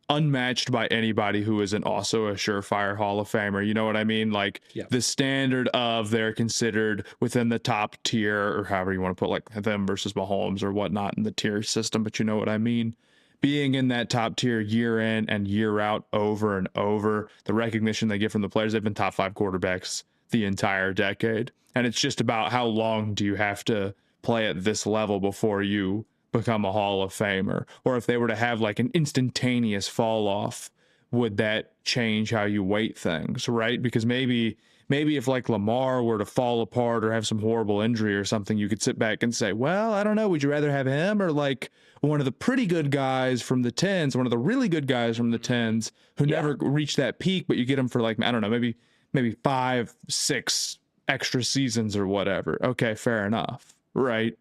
unmatched by anybody who isn't also a surefire Hall of Famer. You know what I mean? Like the standard of they're considered within the top tier, or however you want to put like them versus Mahomes or whatnot in the tier system, but you know what I mean? Being in that top tier year in and year out over and over, the recognition they get from the players, they've been top 5 quarterbacks the entire decade. And it's just about how long do you have to play at this level before you become a Hall of Famer? Or if they were to have like an instantaneous fall off, would that change how you weight things, right? Because maybe if like Lamar were to fall apart or have some horrible injury or something, you could sit back and say, well, I don't know, would you rather have him or like one of the pretty good guys from the 10s, one of the really good guys from the 10s who never reached that peak, but you get him for like, I don't know, maybe 5, 6 extra seasons or whatever. Okay, fair enough, right?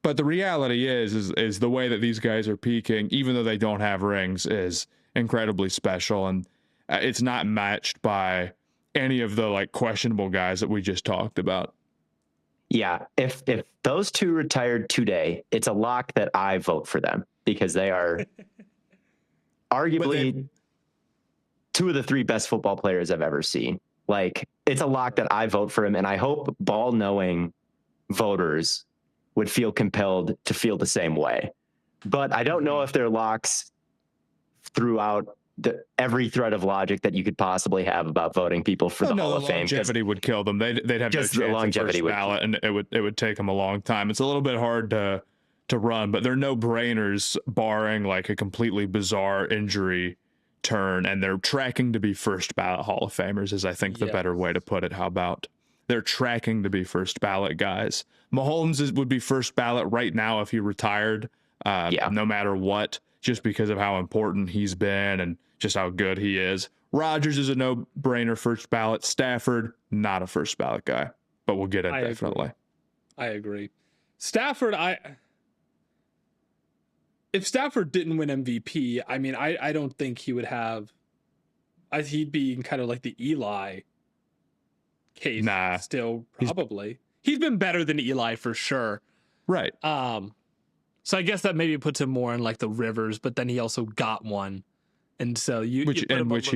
But the reality is the way that these guys are peaking, even though they don't have rings, is incredibly special, and it's not matched by any of the like questionable guys that we just talked about. Yeah, if those two retired today, it's a lock that I vote for them because they are arguably 2 of the 3 best football players I've ever seen. Like, it's a lock that I vote for him, and I hope ball-knowing voters would feel compelled to feel the same way. But I don't know if they're locks throughout every thread of logic that you could possibly have about voting people for the Hall of Fame. Longevity would kill them. They'd have just no the chance longevity at first ballot, and it would take them a long time. It's a little bit hard to run, but they're no brainers, barring like a completely bizarre injury turn, and they're tracking to be first ballot Hall of Famers is I think the better way to put it. How about they're tracking to be first ballot guys? Mahomes would be first ballot right now if he retired, no matter what, just because of how important he's been and just how good he is. Rodgers is a no-brainer first ballot. Stafford, not a first ballot guy, but we'll get it definitely. I agree. Stafford, if Stafford didn't win MVP, I mean, I don't think he would have. He'd be kind of like the Eli case. Nah, still probably. He's been better than Eli for sure. Right. So I guess that maybe puts him more in like the Rivers, but then he also got one, and so he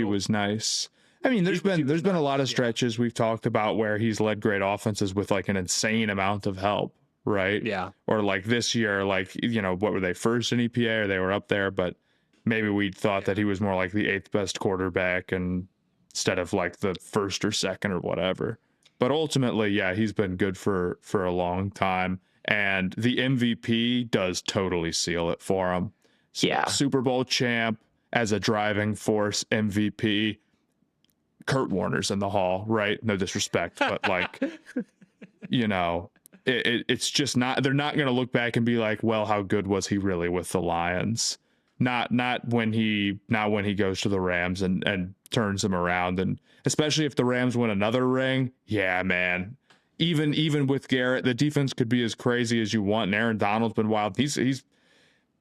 was nice. I mean, there's been a lot of stretches we've talked about where he's led great offenses with like an insane amount of help. Right. Yeah. Or like this year, like, you know, what were they, first in EPA, or they were up there, but maybe we thought that he was more like the 8th best quarterback and instead of like the first or second or whatever. But ultimately, yeah, he's been good for a long time. And the MVP does totally seal it for him. Yeah. Super Bowl champ as a driving force MVP. Kurt Warner's in the Hall, right? No disrespect, but like, you know, it's just not, they're not going to look back and be like, well, how good was he really with the Lions? Not when he goes to the Rams and turns them around. And especially if the Rams win another ring. Yeah, man. Even with Garrett, the defense could be as crazy as you want. And Aaron Donald's been wild. He's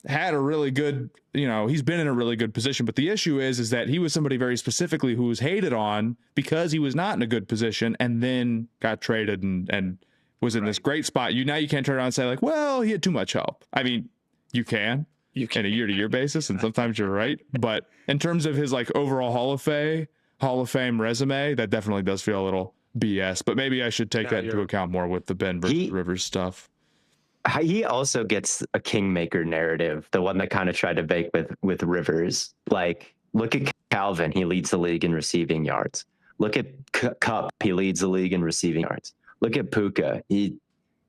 had a really good, you know, he's been in a really good position. But the issue is that he was somebody very specifically who was hated on because he was not in a good position and then got traded and was in this great spot. Now you can't turn around and say like, well, he had too much help. I mean, you can in a year-to-year basis, and sometimes you're right. But in terms of his like overall Hall of Fame resume, that definitely does feel a little BS. But maybe I should take that into account more with the Ben versus Rivers stuff. He also gets a kingmaker narrative, the one that kind of tried to bake with Rivers. Like, look at Calvin, he leads the league in receiving yards. Look at Kupp, he leads the league in receiving yards. Look at Puka, he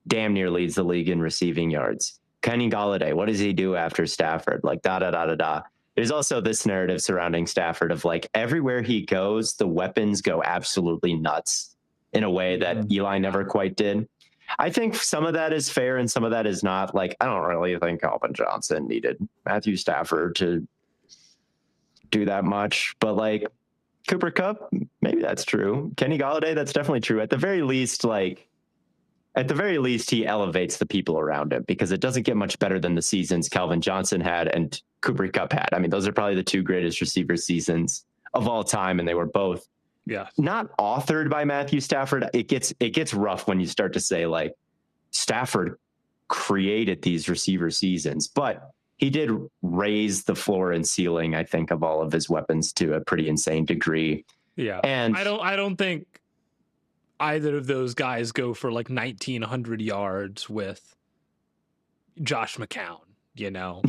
damn near leads the league in receiving yards. Kenny Golladay, what does he do after Stafford? Like, da-da-da-da-da. There's also this narrative surrounding Stafford of like everywhere he goes, the weapons go absolutely nuts in a way that Eli never quite did. I think some of that is fair and some of that is not. Like, I don't really think Calvin Johnson needed Matthew Stafford to do that much, but like Cooper Kupp, maybe that's true. Kenny Golladay, that's definitely true. At the very least, he elevates the people around him, because it doesn't get much better than the seasons Calvin Johnson had and Cooper Kupp had. I mean, those are probably the two greatest receiver seasons of all time, and they were both not authored by Matthew Stafford. It gets rough when you start to say like Stafford created these receiver seasons, but he did raise the floor and ceiling, I think, of all of his weapons to a pretty insane degree. Yeah. And I don't think either of those guys go for like 1,900 yards with Josh McCown, you know?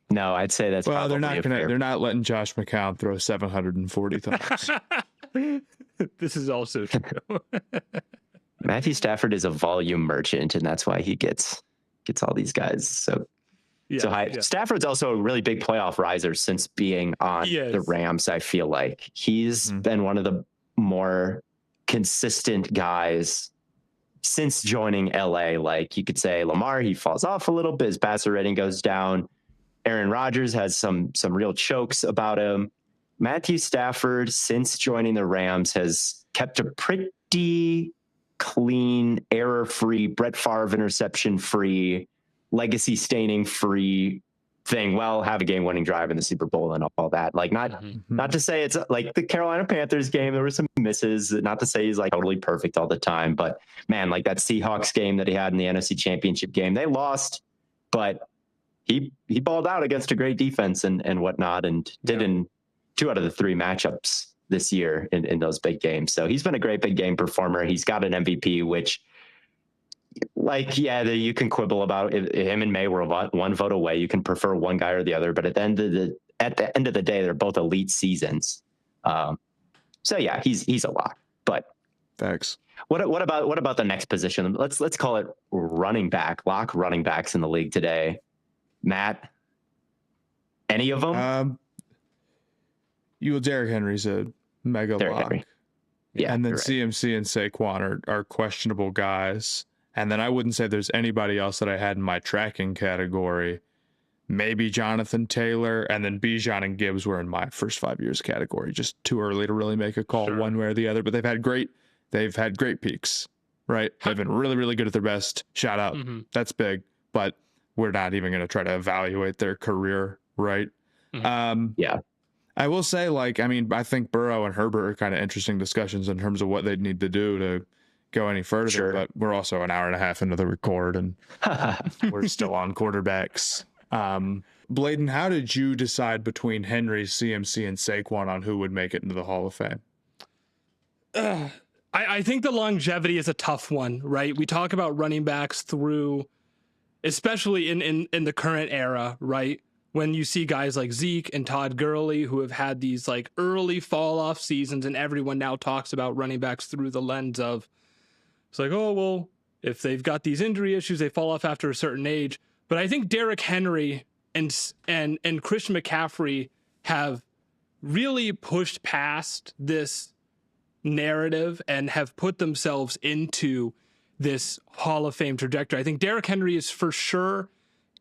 No, I'd say that's well, probably they're not letting Josh McCown throw 740 times. This is also true. Matthew Stafford is a volume merchant, and that's why he gets all these guys so high. Yeah. Stafford's also a really big playoff riser since being on the Rams. I feel like he's been one of the more consistent guys since joining LA. Like, you could say Lamar, he falls off a little bit, his passer rating goes down. Aaron Rodgers has some real chokes about him. Matthew Stafford, since joining the Rams, has kept a pretty clean, error-free, Brett Favre interception-free, legacy-staining-free thing. Well, have a game-winning drive in the Super Bowl and all that. Like, not to say it's like the Carolina Panthers game, there were some misses. Not to say he's like totally perfect all the time, but man, like that Seahawks game that he had in the NFC Championship game, they lost, but he balled out against a great defense and whatnot, and did in 2 out of the 3 matchups this year in those big games. So he's been a great big game performer. He's got an MVP, which, like, you can quibble about it. Him and May were one vote away. You can prefer one guy or the other, but at the end of the day, they're both elite seasons. So yeah, he's a lock. But thanks. What about the next position? Let's call it running back. Lock running backs in the league today. Matt, any of them? Derrick Henry's a mega lock. Henry. Yeah, and then CMC and Saquon are questionable guys. And then I wouldn't say there's anybody else that I had in my tracking category. Maybe Jonathan Taylor, and then Bijan and Gibbs were in my first 5 years category. Just too early to really make a call one way or the other. But they've had great peaks, right? They've been really, really good at their best. Shout out. That's big. But we're not even going to try to evaluate their career, right? I will say, I think Burrow and Herbert are kind of interesting discussions in terms of what they'd need to do to go any further. But we're also an hour and a half into the record, and we're still on quarterbacks. Blaiden, how did you decide between Henry, CMC, and Saquon on who would make it into the Hall of Fame? I think the longevity is a tough one, right? We talk about running backs through, especially in the current era, right? When you see guys like Zeke and Todd Gurley, who have had these like early fall off seasons, and everyone now talks about running backs through the lens of, it's like, oh, well, if they've got these injury issues, they fall off after a certain age. But I think Derrick Henry and Christian McCaffrey have really pushed past this narrative and have put themselves into this Hall of Fame trajectory. I think Derrick Henry is for sure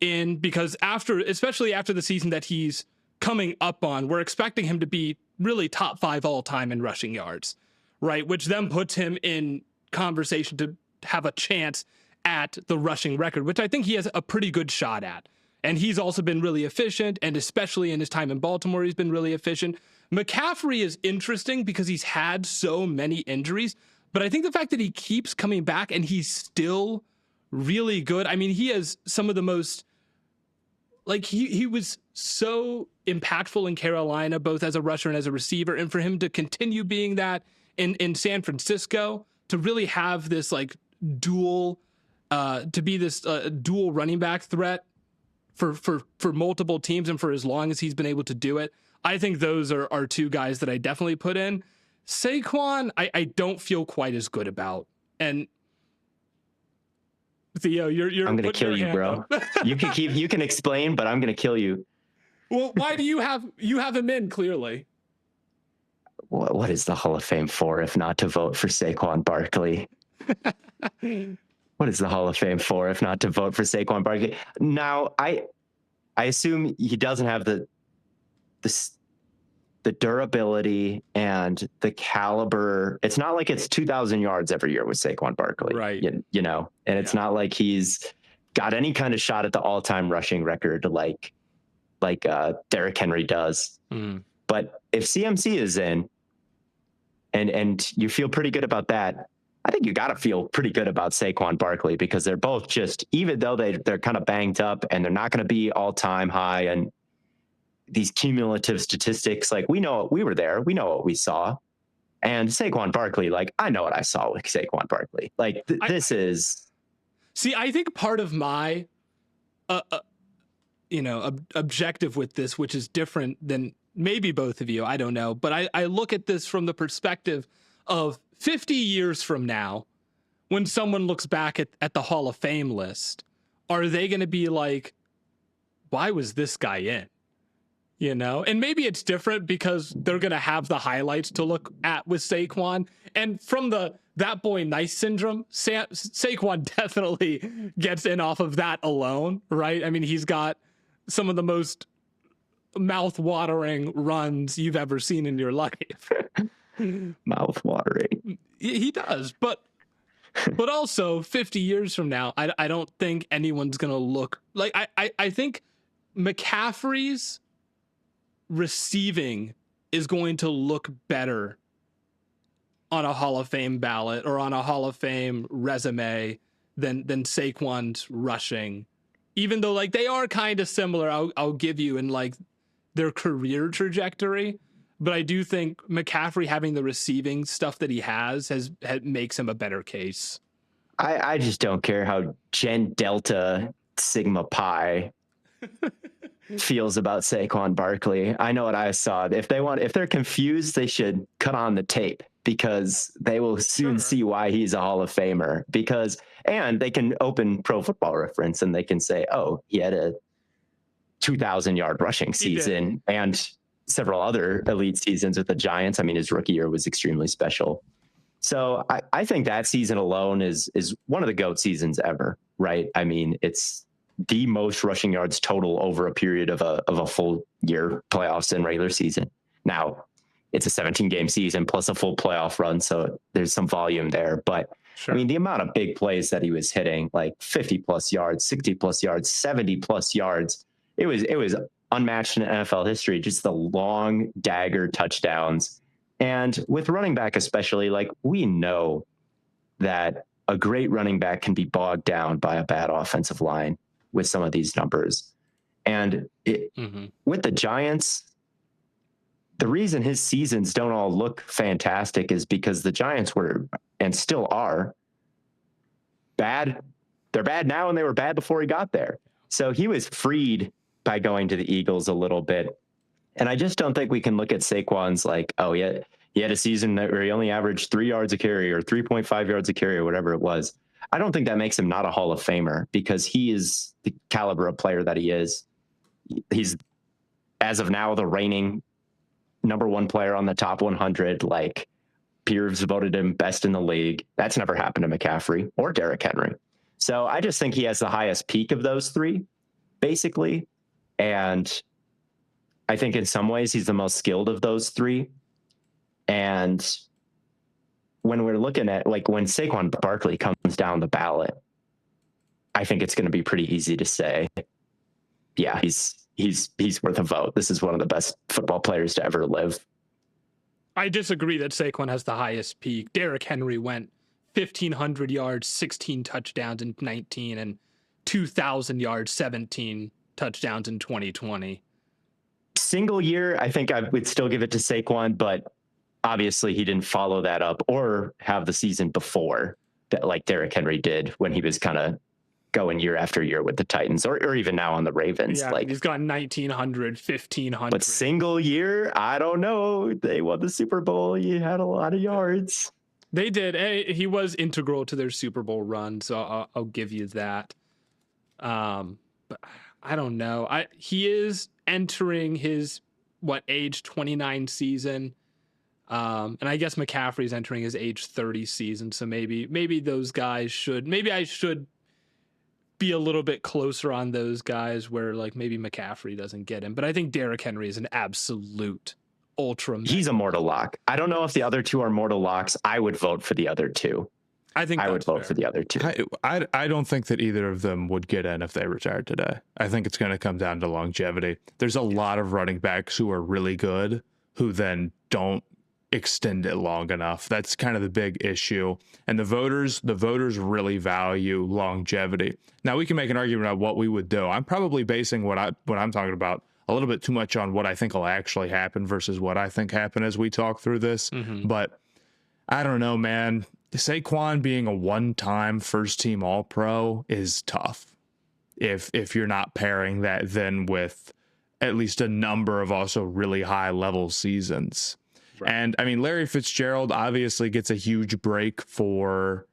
because especially after the season that he's coming up on, we're expecting him to be really top 5 all time in rushing yards, right? Which then puts him in conversation to have a chance at the rushing record, which I think he has a pretty good shot at. And he's also been really efficient, and especially in his time in Baltimore, he's been really efficient. McCaffrey is interesting because he's had so many injuries, but I think the fact that he keeps coming back and he's still really good. I mean, he has some of the most, he was so impactful in Carolina, both as a rusher and as a receiver. And for him to continue being that in San Francisco, to really have this dual running back threat for multiple teams and for as long as he's been able to do it. I think those are 2 guys that I definitely put in. Saquon, I don't feel quite as good about. And Theo, you're I'm gonna kill you, bro. You can explain, but I'm gonna kill you. Well, why do you have him in clearly? What is the Hall of Fame for if not to vote for Saquon Barkley? What is the Hall of Fame for if not to vote for Saquon Barkley? Now, I assume he doesn't have the durability and the caliber. It's not like it's 2,000 yards every year with Saquon Barkley, right? You know, and it's not like he's got any kind of shot at the all-time rushing record like Derrick Henry does. But if CMC is in, and you feel pretty good about that, I think you got to feel pretty good about Saquon Barkley, because they're both just, even though they're kind of banged up and they're not going to be all-time high and these cumulative statistics, like we were there, we know what we saw. And Saquon Barkley, like I know what I saw with Saquon Barkley. Like this is. See, I think part of my, objective with this, which is different than maybe both of you, I don't know, but I look at this from the perspective of 50 years from now, when someone looks back at the Hall of Fame list, are they going to be like, why was this guy in? You know, and maybe it's different because they're going to have the highlights to look at with Saquon. And from that boy nice syndrome, Saquon definitely gets in off of that alone, right? I mean, he's got some of the most mouth-watering runs you've ever seen in your life. Mouth-watering. He does, but also 50 years from now, I don't think anyone's going to look like, I think McCaffrey's receiving is going to look better on a Hall of Fame ballot or on a Hall of Fame resume than Saquon's rushing, even though like they are kind of similar. I'll give you in like their career trajectory, but I do think McCaffrey having the receiving stuff that he has makes him a better case. I just don't care how Gen Delta Sigma Pi feels about Saquon Barkley. I know what I saw. If they're confused, they should cut on the tape, because they will soon see why he's a Hall of Famer. And they can open Pro Football Reference and they can say, oh, he had a 2,000 yard rushing season and several other elite seasons with the Giants. I mean, his rookie year was extremely special. So I think that season alone is one of the GOAT seasons ever, right? I mean, it's the most rushing yards total over a period of a full year, playoffs and regular season. Now, it's a 17-game season plus a full playoff run, so there's some volume there. But I mean, the amount of big plays that he was hitting, like 50 plus yards, 60 plus yards, 70 plus yards, it was unmatched in NFL history. Just the long dagger touchdowns. And with running back especially, like we know that a great running back can be bogged down by a bad offensive line with some of these numbers. And with the Giants, the reason his seasons don't all look fantastic is because the Giants were, and still are, bad. They're bad now, and they were bad before he got there. So he was freed by going to the Eagles a little bit. And I just don't think we can look at Saquon's like, oh, yeah, he had a season where he only averaged 3 yards a carry or 3.5 yards a carry or whatever it was. I don't think that makes him not a Hall of Famer, because he is the caliber of player that he is. He's, as of now, the reigning number one player on the top 100. Like, peers voted him best in the league. That's never happened to McCaffrey or Derrick Henry. So I just think he has the highest peak of those three, basically. And I think in some ways he's the most skilled of those three. And when we're looking at, like, when Saquon Barkley comes down the ballot, I think it's going to be pretty easy to say, yeah, he's worth a vote. This is one of the best football players to ever live. I disagree that Saquon has the highest peak. Derrick Henry went 1,500 yards, 16 touchdowns in 19, and 2,000 yards, 17 touchdowns in 2020. Single year, I think I would still give it to Saquon, but obviously he didn't follow that up or have the season before that like Derrick Henry did when he was kind of going year after year with the Titans, or even now on the Ravens. Yeah, like he's got 1,900, 1,500. But single year, I don't know. They won the Super Bowl. He had a lot of yards. They did. He was integral to their Super Bowl run, so I'll give you that. But I don't know. He is entering his age 29 season. And I guess McCaffrey's entering his age 30 season. So maybe those guys maybe I should be a little bit closer on those guys where like maybe McCaffrey doesn't get him. But I think Derrick Henry is an absolute ultra. He's a mortal lock. I don't know if the other two are mortal locks. I would vote for the other two. I think I would vote for the other two. I don't think that either of them would get in if they retired today. I think it's going to come down to longevity. There's a lot of running backs who are really good who then don't extend it long enough. That's kind of the big issue. And the voters really value longevity. Now we can make an argument about what we would do. I'm probably basing what I'm talking about a little bit too much on what I think will actually happen versus what I think happened as we talk through this. Mm-hmm. But I don't know, man. Saquon being a one-time first-team All-Pro is tough. If you're not pairing that then with at least a number of also really high-level seasons. Right. And I mean, Larry Fitzgerald obviously gets a huge break for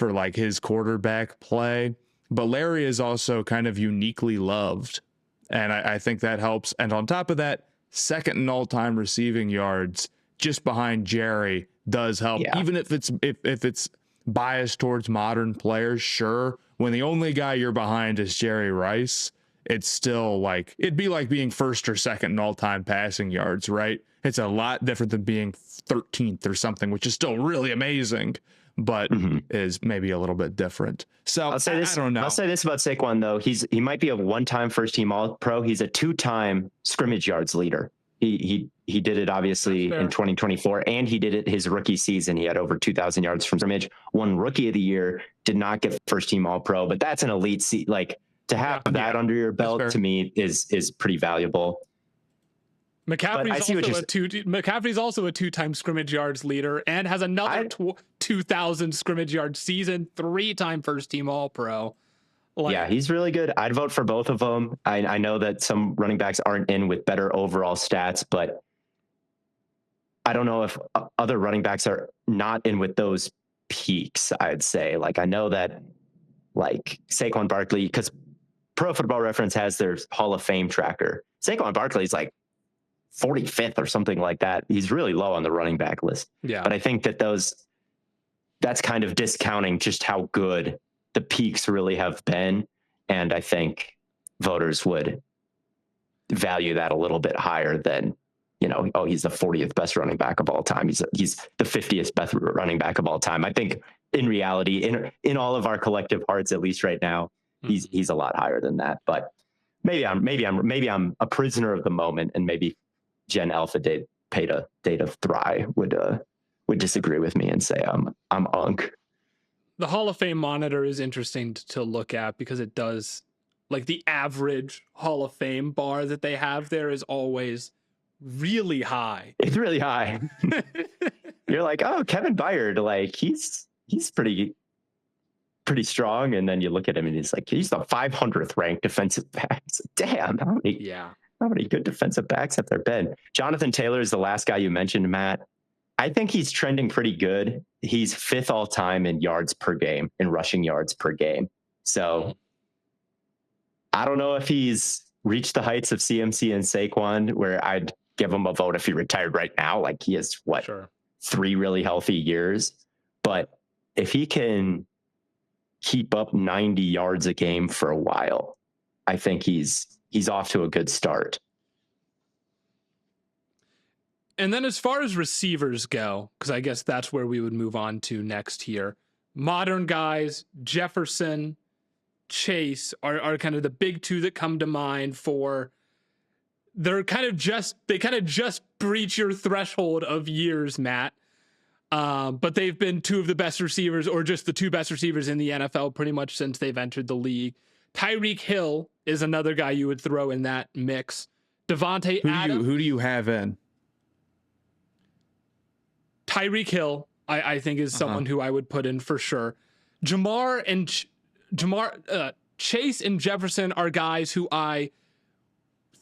like his quarterback play, but Larry is also kind of uniquely loved. And I think that helps. And on top of that, second in all-time receiving yards, just behind Jerry, does help. Yeah. Even if it's biased towards modern players, sure. When the only guy you're behind is Jerry Rice, it's still like it'd be like being first or second in all-time passing yards, right? It's a lot different than being 13th or something, which is still really amazing, but is maybe a little bit different. So I'll say this, I don't know. I'll say this about Saquon though. He might be a one-time first-team All-Pro. He's a two-time scrimmage yards leader. He did it obviously in 2024, and he did it his rookie season. He had over 2,000 yards from scrimmage. Won Rookie of the Year. Did not get first-team All-Pro, but that's an elite seat. Like to have that under your belt to me is pretty valuable. McCaffrey's also a two-time scrimmage yards leader and has another 2,000 scrimmage yard season, 3-time first-team All-Pro. Yeah, he's really good. I'd vote for both of them. I know that some running backs aren't in with better overall stats, but I don't know if other running backs are not in with those peaks, I'd say. Like, I know that, like, Saquon Barkley, because Pro Football Reference has their Hall of Fame tracker. Saquon Barkley's like 45th or something like that. He's really low on the running back list. Yeah. But I think that that's kind of discounting just how good the peaks really have been. And I think voters would value that a little bit higher than, he's the 40th best running back of all time. He's the 50th best running back of all time. I think in reality, in all of our collective hearts, at least right now, he's a lot higher than that. But maybe I'm a prisoner of the moment, and maybe Gen Alpha Data Thry would disagree with me and say I'm unk. The Hall of Fame monitor is interesting to look at because it does, like, the average Hall of Fame bar that they have there is always really high. It's really high. You're like, oh, Kevin Byard, like he's pretty strong, and then you look at him and he's like, he's the 500th ranked defensive back. Damn, how many good defensive backs have there been? Jonathan Taylor is the last guy you mentioned, Matt. I think he's trending pretty good. He's 5th all time in yards per game, in rushing yards per game. So I don't know if he's reached the heights of CMC and Saquon, where I'd give him a vote if he retired right now. Like, he has 3 really healthy years. But if he can keep up 90 yards a game for a while, I think he's off to a good start. And then as far as receivers go, because I guess that's where we would move on to next here. Modern guys, Jefferson, Chase are kind of the big two that come to mind for they kind of just breach your threshold of years, Matt. But they've been two of the best receivers, or just the two best receivers in the NFL pretty much since they've entered the league. Tyreek Hill is another guy you would throw in that mix. Devontae Adams. Who do you have in? Tyreek Hill, I think, is someone who I would put in for sure. Chase and Jefferson are guys who I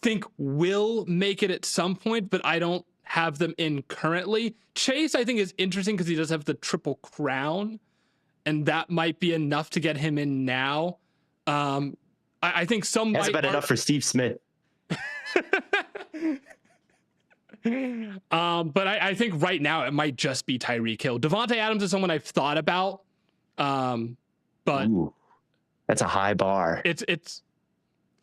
think will make it at some point, but I don't have them in currently. Chase, I think, is interesting because he does have the triple crown, and that might be enough to get him in now. I think some hasn't been enough for Steve Smith. But I think right now it might just be Tyreek Hill. Devontae Adams is someone I've thought about. But Ooh, that's a high bar.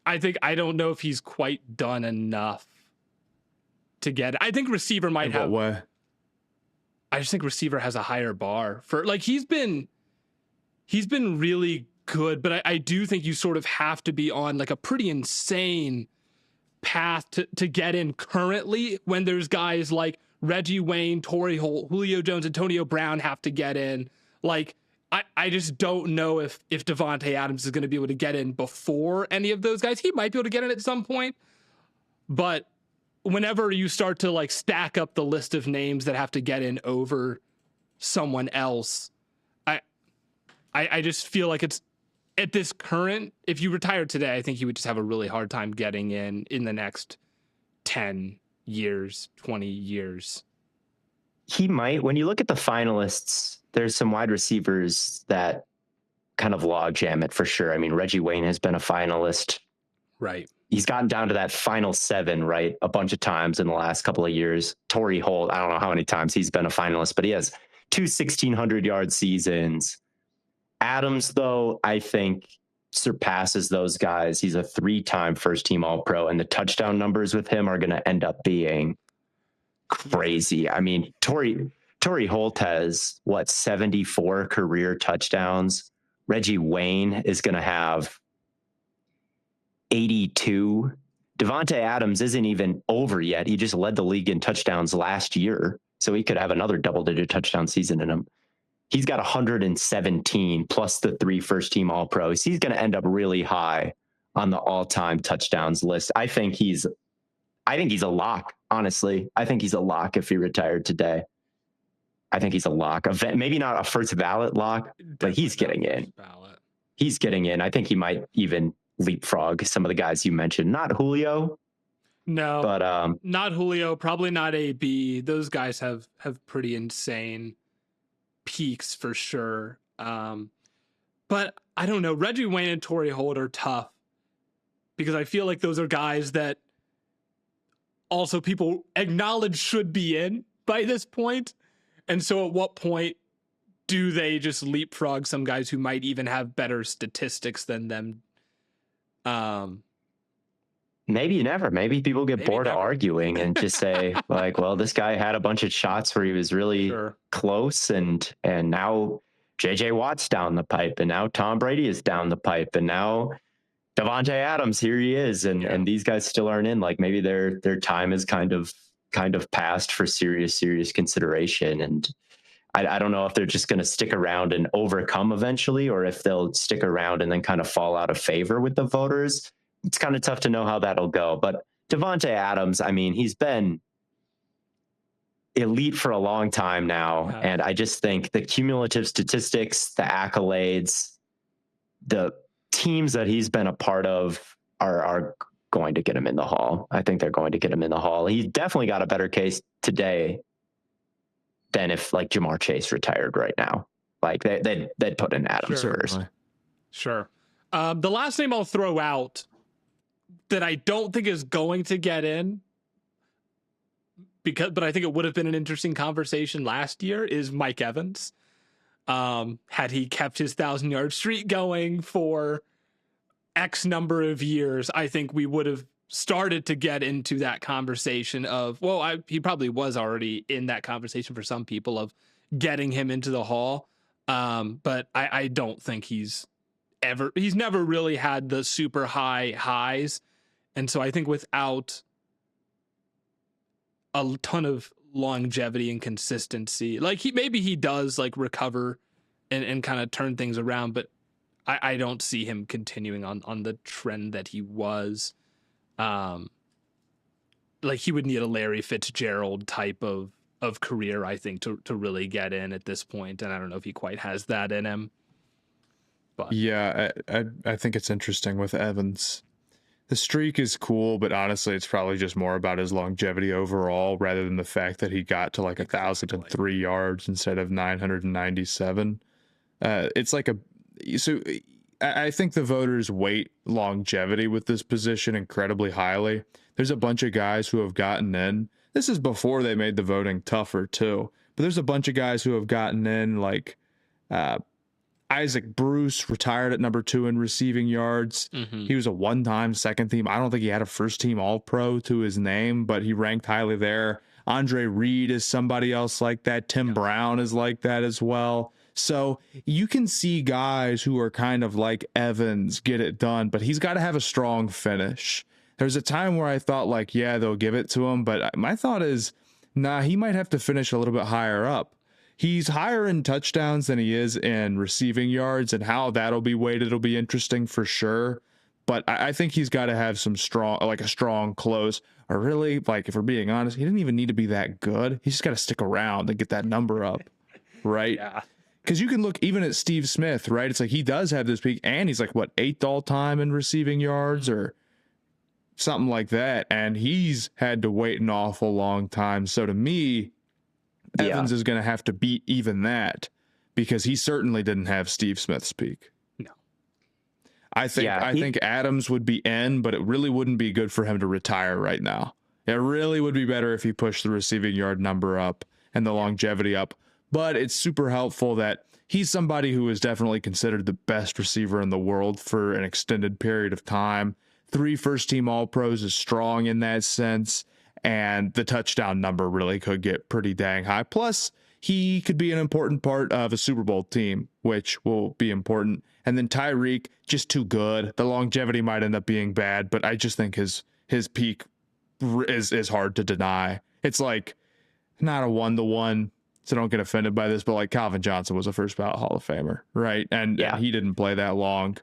I don't know if he's quite done enough to get it. I think receiver might have. What way? I just think receiver has a higher bar for, like, he's been really good, but I do think you sort of have to be on like a pretty insane path to get in currently, when there's guys like Reggie Wayne, Torrey Holt, Julio Jones, Antonio Brown have to get in. Like, I just don't know if Devontae Adams is going to be able to get in before any of those guys. He might be able to get in at some point, but whenever you start to like stack up the list of names that have to get in over someone else, I just feel like it's, at this current, if you retired today, I think you would just have a really hard time getting in the next 10 years, 20 years. He might. When you look at the finalists, there's some wide receivers that kind of log jam it for sure. I mean, Reggie Wayne has been a finalist. Right. He's gotten down to that final 7, right, a bunch of times in the last couple of years. Torrey Holt, I don't know how many times he's been a finalist, but he has 2 1,600-yard seasons. Adams, though, I think surpasses those guys. He's a 3-time first-team All-Pro, and the touchdown numbers with him are going to end up being crazy. I mean, Torrey Holt has, 74 career touchdowns. Reggie Wayne is going to have 82. Devontae Adams isn't even over yet. He just led the league in touchdowns last year, so he could have another double-digit touchdown season in him. He's got 117 plus the 3 first-team All-Pros. He's going to end up really high on the all-time touchdowns list. I think he's a lock, honestly. I think he's a lock if he retired today. I think he's a lock. Maybe not a first ballot lock, but he's getting in. He's getting in. I think he might even leapfrog some of the guys you mentioned. Not Julio. No, but not Julio. Probably not AB. Those guys have pretty insane peaks for sure. But I don't know. Reggie Wayne and Torrey Holt are tough because I feel like those are guys that also people acknowledge should be in by this point. And so at what point do they just leapfrog some guys who might even have better statistics than them? Maybe never. Maybe people get bored of arguing and just say, like, well, this guy had a bunch of shots where he was really close, and now JJ Watt's down the pipe, and now Tom Brady is down the pipe, and now Devontae Adams, here he is, and these guys still aren't in. Like, maybe their time is kind of passed for serious consideration. And I don't know if they're just going to stick around and overcome eventually, or if they'll stick around and then kind of fall out of favor with the voters. It's kind of tough to know how that'll go. But Devontae Adams, I mean, he's been elite for a long time now. Yeah. And I just think the cumulative statistics, the accolades, the teams that he's been a part of are going to get him in the Hall. I think they're going to get him in the Hall. He definitely got a better case today than if, like, Jamar Chase retired right now. Like, they'd put in Adams first. Sure. The last name I'll throw out that I don't think is going to get in, but I think it would have been an interesting conversation last year, is Mike Evans. Had he kept his 1,000-yard streak going for X number of years, I think we would have started to get into that conversation of, he probably was already in that conversation for some people of getting him into the Hall. But I don't think he's never really had the super high highs. And so I think without a ton of longevity and consistency, like maybe he does like recover and kind of turn things around, but I don't see him continuing on the trend that he was. Like, he would need a Larry Fitzgerald type of career, I think, to really get in at this point. And I don't know if he quite has that in him. But yeah, I think it's interesting with Evans. The streak is cool, but honestly, it's probably just more about his longevity overall rather than the fact that he got to like 1,003 yards instead of 997. It's like so I think the voters weight longevity with this position incredibly highly. There's a bunch of guys who have gotten in. This is before they made the voting tougher too. But there's a bunch of guys who have gotten in, like Isaac Bruce retired at number 2 in receiving yards. He was a one-time second team. I don't think he had a first team All-Pro to his name, but he ranked highly there. Andre Reed is somebody else like that. Tim Brown is like that as well. So you can see guys who are kind of like Evans get it done, but he's got to have a strong finish. There's a time where I thought like, yeah, they'll give it to him. But my thought is, nah, he might have to finish a little bit higher up. He's higher in touchdowns than he is in receiving yards, and how that'll be weighted will be interesting for sure. But I think he's got to have some a strong close. Or really, like, if we're being honest, he didn't even need to be that good. He's just got to stick around and get that number up, right? Yeah. Because you can look even at Steve Smith, right? It's like he does have this peak, and he's like, what, 8th all time in receiving yards or something like that. And he's had to wait an awful long time. So to me, Evans is going to have to beat even that, because he certainly didn't have Steve Smith's peak. No. I think Adams would be in, but it really wouldn't be good for him to retire right now. It really would be better if he pushed the receiving yard number up and the longevity up. But it's super helpful that he's somebody who is definitely considered the best receiver in the world for an extended period of time. 3 first-team All-Pros is strong in that sense, and the touchdown number really could get pretty dang high. Plus, he could be an important part of a Super Bowl team, which will be important. And then Tyreek, just too good. The longevity might end up being bad, but I just think his peak is hard to deny. It's like not a 1-to-1, so don't get offended by this, but like Calvin Johnson was a first ballot Hall of Famer, right? And he didn't play that long.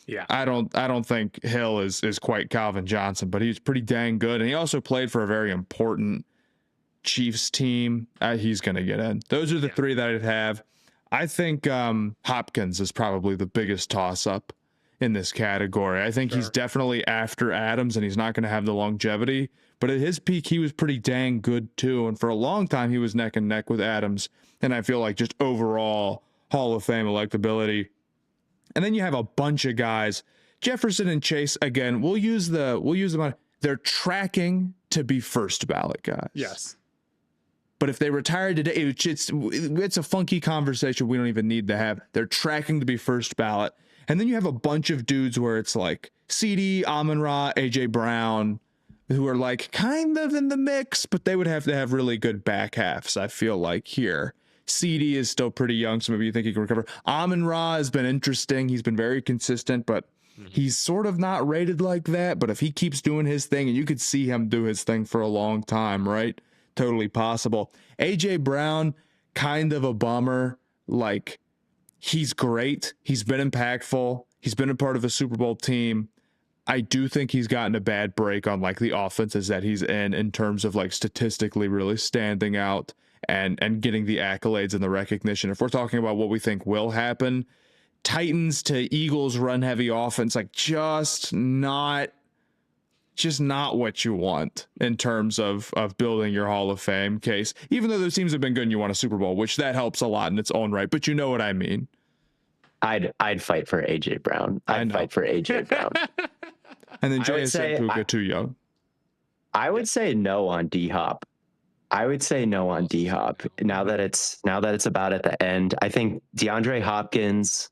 Yeah. I don't think Hill is quite Calvin Johnson, but he's pretty dang good. And he also played for a very important Chiefs team. He's going to get in. Those are the 3 that I'd have. I think Hopkins is probably the biggest toss-up in this category. I think he's definitely after Adams, and he's not going to have the longevity. But at his peak, he was pretty dang good too. And for a long time, he was neck and neck with Adams. And I feel like just overall Hall of Fame electability. And then you have a bunch of guys. Jefferson and Chase, again, we'll use them on. They're tracking to be first ballot guys. Yes. But if they retired today, it's a funky conversation we don't even need to have. They're tracking to be first ballot. And then you have a bunch of dudes where it's like CD, Amon-Ra, AJ Brown, who are like kind of in the mix, but they would have to have really good back halves, I feel like, here. CD is still pretty young, so maybe you think he can recover. Amon-Ra has been interesting. He's been very consistent, but he's sort of not rated like that. But if he keeps doing his thing, and you could see him do his thing for a long time, right? Totally possible. AJ Brown, kind of a bummer. Like, he's great. He's been impactful. He's been a part of a Super Bowl team. I do think he's gotten a bad break on like the offenses that he's in terms of like statistically really standing out and getting the accolades and the recognition. If we're talking about what we think will happen, Titans to Eagles run heavy offense, like just not what you want in terms of building your Hall of Fame case, even though those teams have been good and you want a Super Bowl, which that helps a lot in its own right. But you know what I mean? I'd fight for AJ Brown. I'd fight for AJ Brown. And then JSN Puka too young. I would say no on D-Hop. Now that it's about at the end, I think DeAndre Hopkins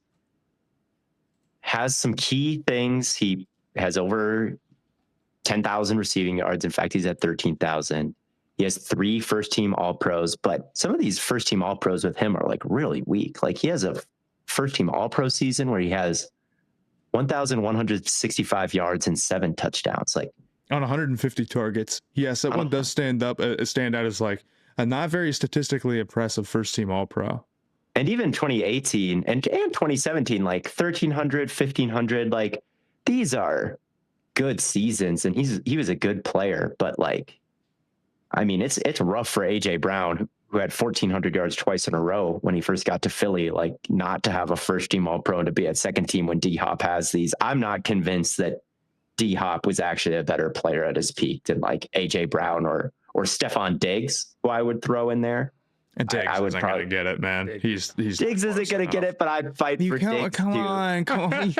has some key things. He has over 10,000 receiving yards. In fact, he's at 13,000. He has 3 first-team All-Pros, but some of these first-team All-Pros with him are like really weak. Like he has a first-team All-Pro season where he has 1,165 yards and 7 touchdowns. Like on 150 targets. Yes, that one does stand out as like a not very statistically impressive first-team All-Pro. And even 2018 and 2017, like 1,300, 1,500, like these are good seasons, and he was a good player. But like, I mean, it's rough for AJ Brown, who had 1,400 yards twice in a row when he first got to Philly, like not to have a first-team All-Pro and to be at second team when D-Hop has these. I'm not convinced that D-Hop was actually a better player at his peak than like AJ Brown or Stephon Diggs, who I would throw in there. And Diggs I would isn't probably gonna get it, man. He's Diggs isn't gonna get it, but I'd fight for Diggs come too. on.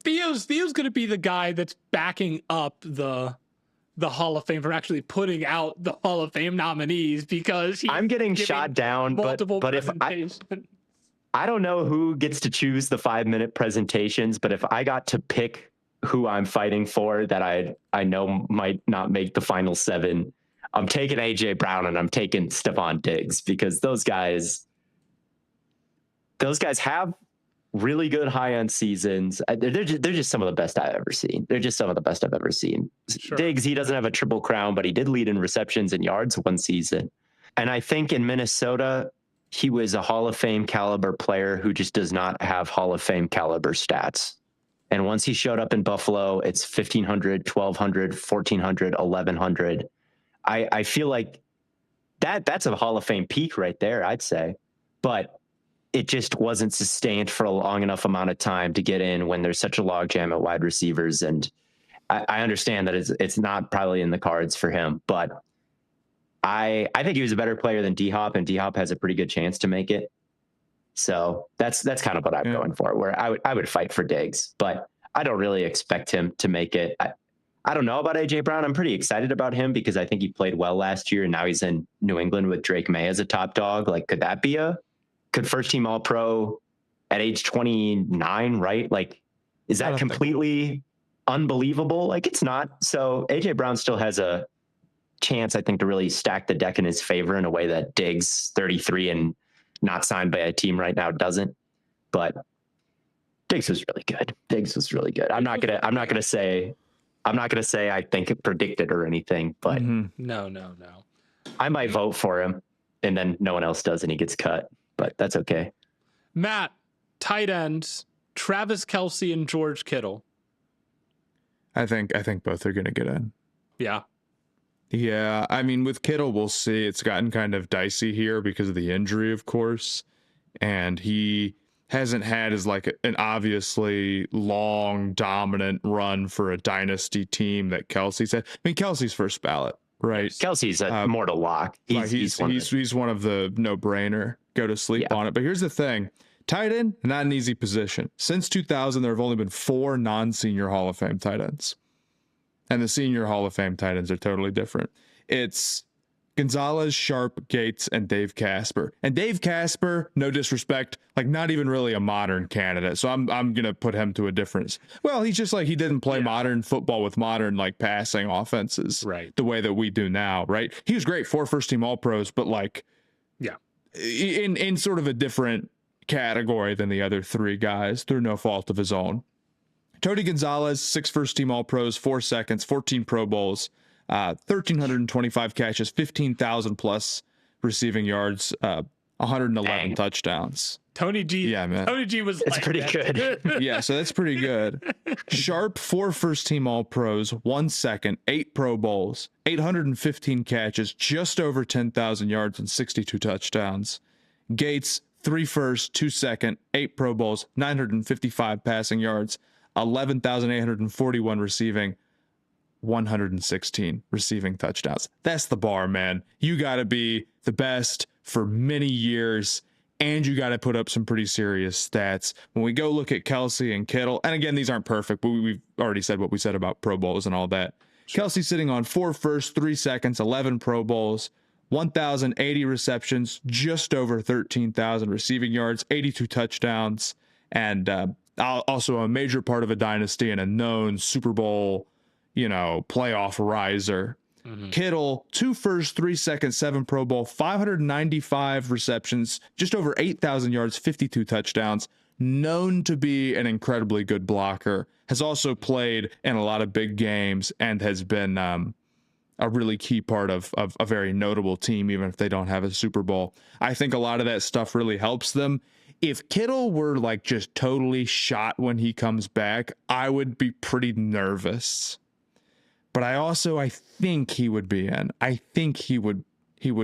Theo's going to be the guy that's backing up the Hall of Fame for actually putting out the Hall of Fame nominees, because I'm getting shot down, but if I don't know who gets to choose the 5-minute presentations, but if I got to pick who I'm fighting for that I know might not make the final 7, I'm taking AJ Brown and I'm taking Stephon Diggs, because those guys have really good high-end seasons. They're just some of the best I've ever seen. They're just some of the best I've ever seen. Sure. Diggs, he doesn't have a triple crown, but he did lead in receptions and yards one season. And I think in Minnesota, he was a Hall of Fame caliber player who just does not have Hall of Fame caliber stats. And once he showed up in Buffalo, it's 1,500, 1,200, 1,400, 1,100. I feel like that's a Hall of Fame peak right there, I'd say. But it just wasn't sustained for a long enough amount of time to get in when there's such a logjam at wide receivers. And I understand that it's not probably in the cards for him, but I think he was a better player than D-Hop, and D-Hop has a pretty good chance to make it. So that's kind of what I'm going for, where I would fight for Diggs, but I don't really expect him to make it. I don't know about AJ Brown. I'm pretty excited about him because I think he played well last year, and now he's in New England with Drake May as a top dog. Like, could first team All Pro at age 29, right? Like, is that completely unbelievable? Like, it's not. So AJ Brown still has a chance, I think, to really stack the deck in his favor in a way that Diggs, 33 and not signed by a team right now, doesn't. But Diggs was really good. I'm not gonna say I think it predicted or anything, but no. I might vote for him, and then no one else does, and he gets cut. But that's okay. Matt, tight ends, Travis Kelce and George Kittle. I think both are gonna get in. Yeah, I mean, with Kittle, we'll see. It's gotten kind of dicey here because of the injury, of course, and he hasn't had as like an obviously long dominant run for a dynasty team that Kelce's had. I mean, Kelce's first ballot, right? Kelce's a mortal lock. He's one of the no-brainer. Go to sleep on it. But here's the thing. Tight end, not an easy position. Since 2000, there have only been 4 non-senior Hall of Fame tight ends. And the senior Hall of Fame tight ends are totally different. It's Gonzalez, Sharp, Gates, and Dave Casper. And Dave Casper, no disrespect, like not even really a modern candidate. So I'm gonna put him to a difference. Well, he's just like, he didn't play modern football with modern like passing offenses, right? The way that we do now, right? He was great, 4 first-team All-Pros, but like, in sort of a different category than the other 3 guys through no fault of his own. Tony Gonzalez, 6 first-team All-Pros, 4 seconds, 14 Pro Bowls, 1,325 catches, 15,000 plus receiving yards, 111 touchdowns. Tony G. Yeah, man. Tony G was it's pretty good. Yeah, so that's pretty good. Sharp, 4 first-team All-Pros, 1 second, 8 Pro Bowls, 815 catches, just over 10,000 yards and 62 touchdowns. Gates, 3 first, 2 second, 8 Pro Bowls, 955 passing yards, 11,841 receiving, 116 receiving touchdowns. That's the bar, man. You got to be the best for many years, and you got to put up some pretty serious stats. When we go look at Kelce and Kittle, and again, these aren't perfect, but we've already said what we said about Pro Bowls and all that. Sure. Kelce sitting on 4 first, 3 seconds, 11 Pro Bowls, 1,080 receptions, just over 13,000 receiving yards, 82 touchdowns, and also a major part of a dynasty and a known Super Bowl, playoff riser. Kittle, 2 first, 3 seconds, 7 Pro Bowl, 595 receptions, just over 8,000 yards, 52 touchdowns, known to be an incredibly good blocker, has also played in a lot of big games and has been a really key part of a very notable team, even if they don't have a Super Bowl. I think a lot of that stuff really helps them. If Kittle were like just totally shot when he comes back, I would be pretty nervous. But I think he would be in. I think he would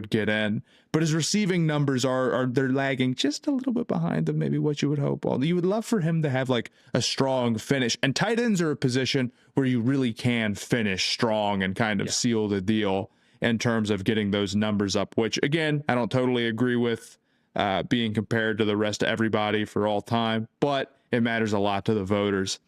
get in. But his receiving numbers they're lagging just a little bit behind of maybe what you would hope. Well, you would love for him to have like a strong finish. And tight ends are a position where you really can finish strong and kind of seal the deal. in terms of getting those numbers up, which again, I don't totally agree with being compared to the rest of everybody for all time, but it matters a lot to the voters.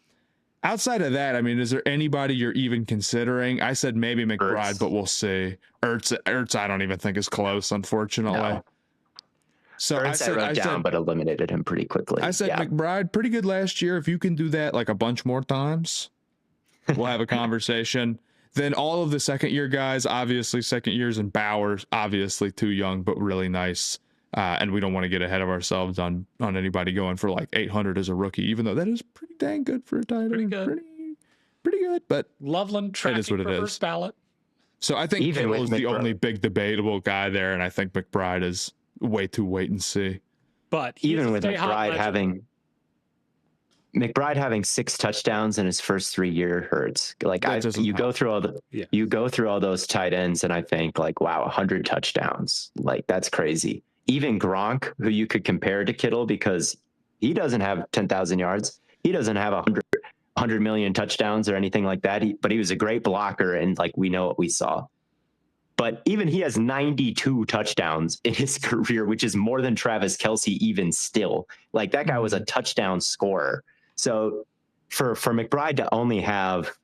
Outside of that, I mean, is there anybody you're even considering? I said maybe McBride, but we'll see. Ertz, I don't even think is close, unfortunately. No. So Ertz I wrote down, but eliminated him pretty quickly. I said McBride, pretty good last year. If you can do that like a bunch more times, we'll have a conversation. Then all of the second-year guys, obviously second years, and Bowers, obviously too young, but really nice. And we don't want to get ahead of ourselves on anybody going for like 800 as a rookie, even though that is pretty dang good for a tight end. Pretty good. But Loveland tracking for first ballot. So I think Kittle is the only big debatable guy there, and I think McBride is way too wait and see. But even with McBride having 6 touchdowns in his first 3 year hurts. Like you go through all those tight ends, and I think like, wow, 100 touchdowns, like that's crazy. Even Gronk, who you could compare to Kittle because he doesn't have 10,000 yards, he doesn't have 100 million touchdowns or anything like that. But he was a great blocker, and like we know what we saw. But even he has 92 touchdowns in his career, which is more than Travis Kelce even still. Like that guy was a touchdown scorer. So for McBride to only have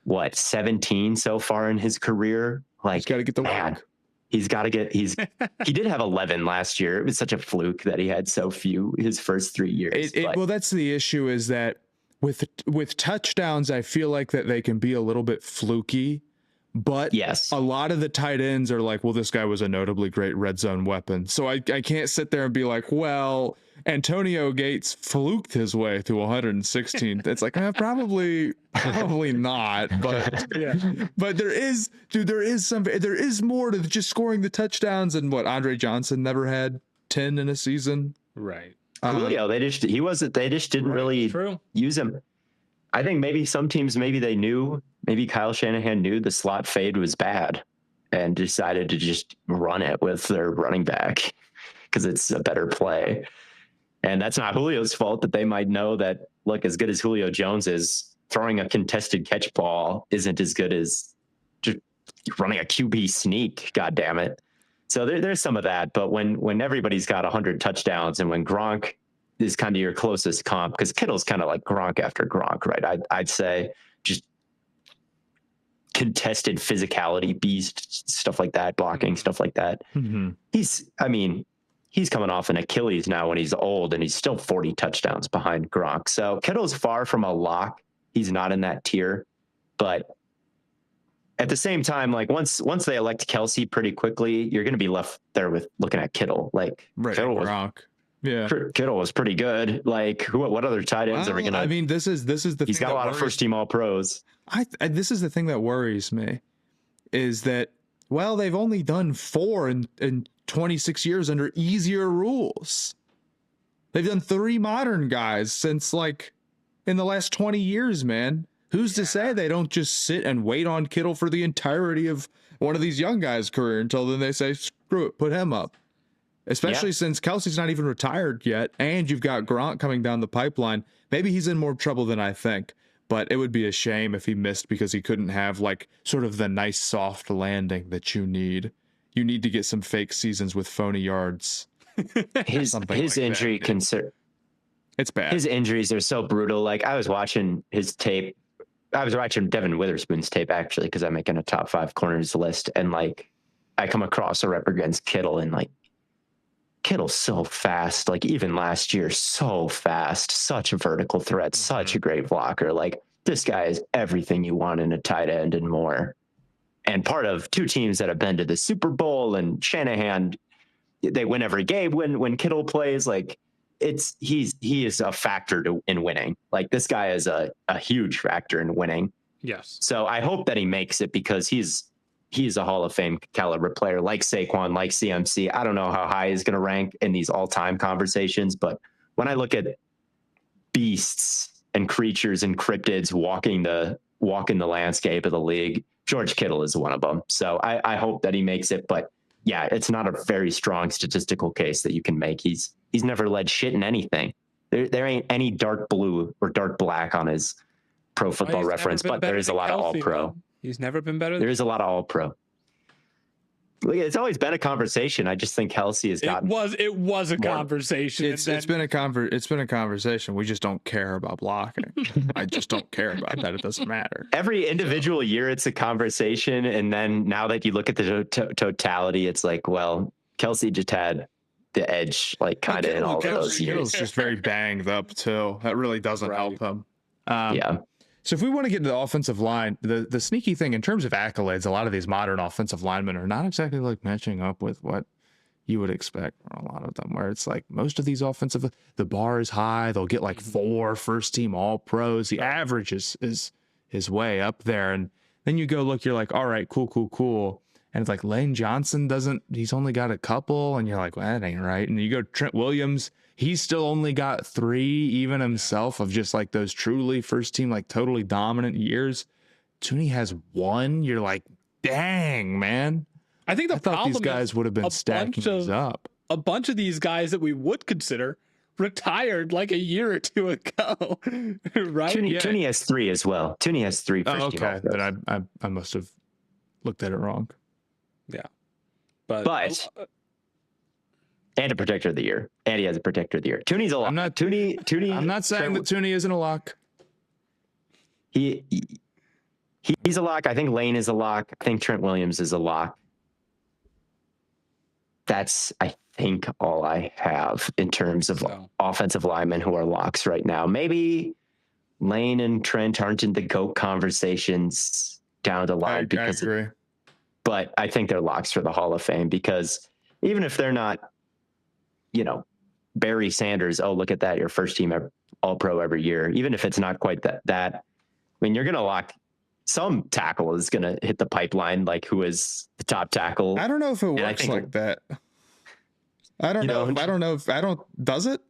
17 so far in his career, like he's got to get the win. He did have 11 last year. It was such a fluke that he had so few his first 3 years. Well, that's the issue, is that with touchdowns, I feel like that they can be a little bit fluky. But yes, a lot of the tight ends are like, well, this guy was a notably great red zone weapon. So I can't sit there and be like, well, Antonio Gates fluked his way to 116. It's like, probably not. But but there is more to just scoring the touchdowns. And what, Andre Johnson never had 10 in a season. Right. Julio, they just didn't really use him. I think maybe some teams, maybe Kyle Shanahan knew the slot fade was bad and decided to just run it with their running back because it's a better play. And that's not Julio's fault that they might know that, look, as good as Julio Jones is, throwing a contested catch ball isn't as good as just running a QB sneak, God damn it. So there's some of that. But when everybody's got 100 touchdowns and when Gronk is kind of your closest comp, because Kittle's kind of like Gronk after Gronk, right? I'd say just contested physicality beast, stuff like that, blocking, stuff like that. Mm-hmm. He's coming off an Achilles now when he's old, and he's still 40 touchdowns behind Gronk. So Kittle's far from a lock. He's not in that tier, but at the same time, like once they elect Kelce pretty quickly, you're going to be left there with looking at Kittle. Like Gronk. Yeah, Kittle was pretty good. Like, what other tight ends are we gonna? I mean, this is the. He's got a lot of first team All Pros. This is the thing that worries me, is that they've only done 4 in 26 years under easier rules. They've done 3 modern guys since like in the last 20 years, man. Who's to say they don't just sit and wait on Kittle for the entirety of one of these young guys' career until then they say, screw it, put him up. Especially since Kelsey's not even retired yet, and you've got Gronk coming down the pipeline. Maybe he's in more trouble than I think, but it would be a shame if he missed because he couldn't have like sort of the nice soft landing that you need. You need to get some fake seasons with phony yards. His injury concern. It's bad. His injuries are so brutal. Like I was watching his tape. I was watching Devin Witherspoon's tape actually because I'm making a top 5 corners list, and like I come across a rep against Kittle, and like Kittle's so fast, like even last year, so fast, such a vertical threat, such a great blocker. Like this guy is everything you want in a tight end and more. And part of 2 teams that have been to the Super Bowl, and Shanahan, they win every game when Kittle plays. Like he is a factor in winning. Like this guy is a huge factor in winning. Yes. So I hope that he makes it because he's a Hall of Fame caliber player like Saquon, like CMC. I don't know how high he's going to rank in these all-time conversations, but when I look at beasts and creatures and cryptids walking the landscape of the league, George Kittle is one of them. So I hope that he makes it, but yeah, it's not a very strong statistical case that you can make. He's never led shit in anything. There ain't any dark blue or dark black on his Pro Football Reference, but there is a lot of All-Pro. He's never been better. There is a lot of All-Pro. It's always been a conversation. I just think Kelsey has gotten. It was a conversation. It's been a conversation. We just don't care about blocking. I just don't care about that. It doesn't matter. Every individual year, it's a conversation, and then now that you look at the totality, it's like, well, Kelsey just had the edge, like kind of in all those years. Kittle's just very banged up too. That really doesn't help him. Yeah. So if we want to get to the offensive line, the sneaky thing in terms of accolades, a lot of these modern offensive linemen are not exactly like matching up with what you would expect from a lot of them, where it's like most of these offensive, the bar is high. They'll get like 4 first-team All-Pros. The average is way up there. And then you go look, you're like, all right, cool. And it's like Lane Johnson he's only got a couple. And you're like, well, that ain't right. And you go Trent Williams, he's still only got 3 even himself of just like those truly first team, like totally dominant years. Tooney has 1. You're like, dang, man. I think I thought these guys would have been stacking these up. A bunch of these guys that we would consider retired like a year or 2 ago, right? Tooney has 3 as well. Tooney has 3 first team. Okay, then I must have looked at it wrong. Yeah, but and a protector of the year, and he has a protector of the year. Tooney's a lock. I'm not saying that Tooney isn't a lock. He's a lock. I think Lane is a lock. I think Trent Williams is a lock. That's, I think, all I have in terms of offensive linemen who are locks right now. Maybe Lane and Trent aren't in the GOAT conversations down the line I agree. But I think they're locks for the Hall of Fame, because even if they're not, Barry Sanders, oh, look at that, your first team All-Pro every year, even if it's not quite that, I mean, you're going to lock some tackle is going to hit the pipeline, like who is the top tackle. I don't know if it works like that. I don't know. Does it?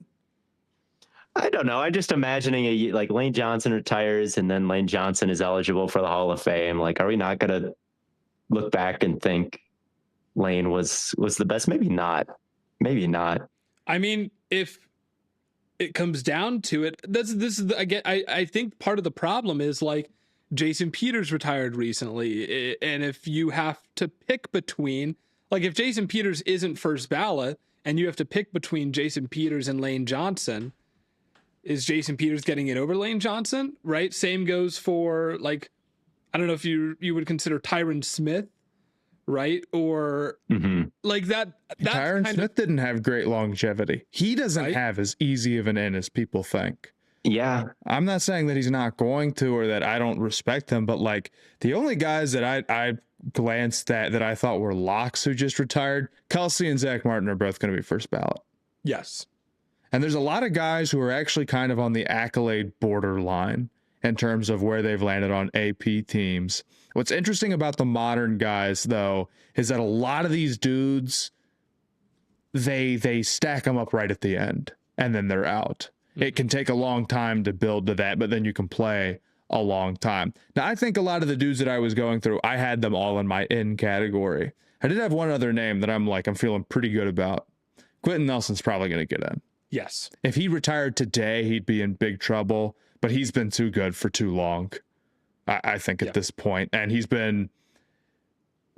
I don't know. I'm just imagining like Lane Johnson retires and then Lane Johnson is eligible for the Hall of Fame. Like, are we not going to look back and think Lane was the best? Maybe not. I mean, if it comes down to it, I think part of the problem is like Jason Peters retired recently. And if you have to pick between, like if Jason Peters isn't first ballot and you have to pick between Jason Peters and Lane Johnson, is Jason Peters getting it over Lane Johnson? Right. Same goes for like, I don't know if you would consider Tyron Smith, right? Or like that. Tyron Smith didn't have great longevity. He doesn't have as easy of an in as people think. Yeah. I'm not saying that he's not going to or that I don't respect him, but like the only guys that I glanced at that I thought were locks who just retired, Kelsey and Zach Martin are both going to be first ballot. Yes. And there's a lot of guys who are actually kind of on the accolade borderline in terms of where they've landed on AP teams. What's interesting about the modern guys, though, is that a lot of these dudes, they stack them up right at the end, and then they're out. It can take a long time to build to that, but then you can play a long time. Now, I think a lot of the dudes that I was going through, I had them all in my in category. I did have one other name that I'm feeling pretty good about. Quentin Nelson's probably going to get in. Yes. If he retired today, he'd be in big trouble, but he's been too good for too long, I think, at this point. And he's been,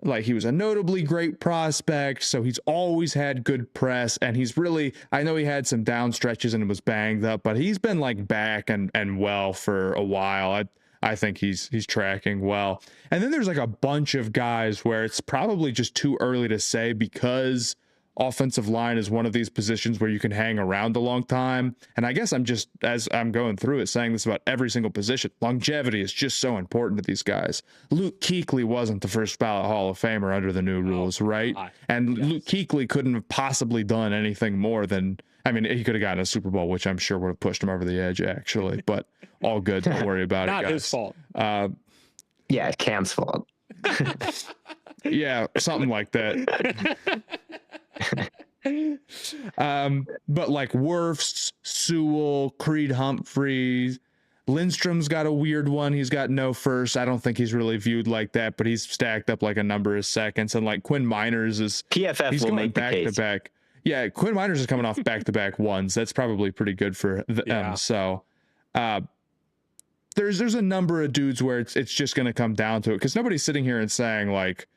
like, he was a notably great prospect, so he's always had good press, and he's really, I know he had some down stretches and was banged up, but he's been, like, back and well for a while. I think he's tracking well. And then there's, like, a bunch of guys where it's probably just too early to say, because offensive line is one of these positions where you can hang around a long time. And I guess I'm just, as I'm going through it, saying this about every single position. Longevity is just so important to these guys. Luke Kuechly wasn't the first ballot Hall of Famer under the new rules, right? And Luke Kuechly couldn't have possibly done anything more than, I mean, he could have gotten a Super Bowl, which I'm sure would have pushed him over the edge, actually. But all good. Don't worry about it, guys. Not his fault. Yeah, Cam's fault. Yeah, something like that. But like Wirfs, Sewell, Creed Humphreys, Lindstrom's got a weird one. He's got no first. I don't think he's really viewed like that, but he's stacked up like a number of seconds. And like Quinn Miners is PFF he's will going make the back case. to back. Yeah, Quinn Miners is coming off back-to-back ones. That's probably pretty good for them. So there's a number of dudes where it's just going to come down to it, because nobody's sitting here and saying like,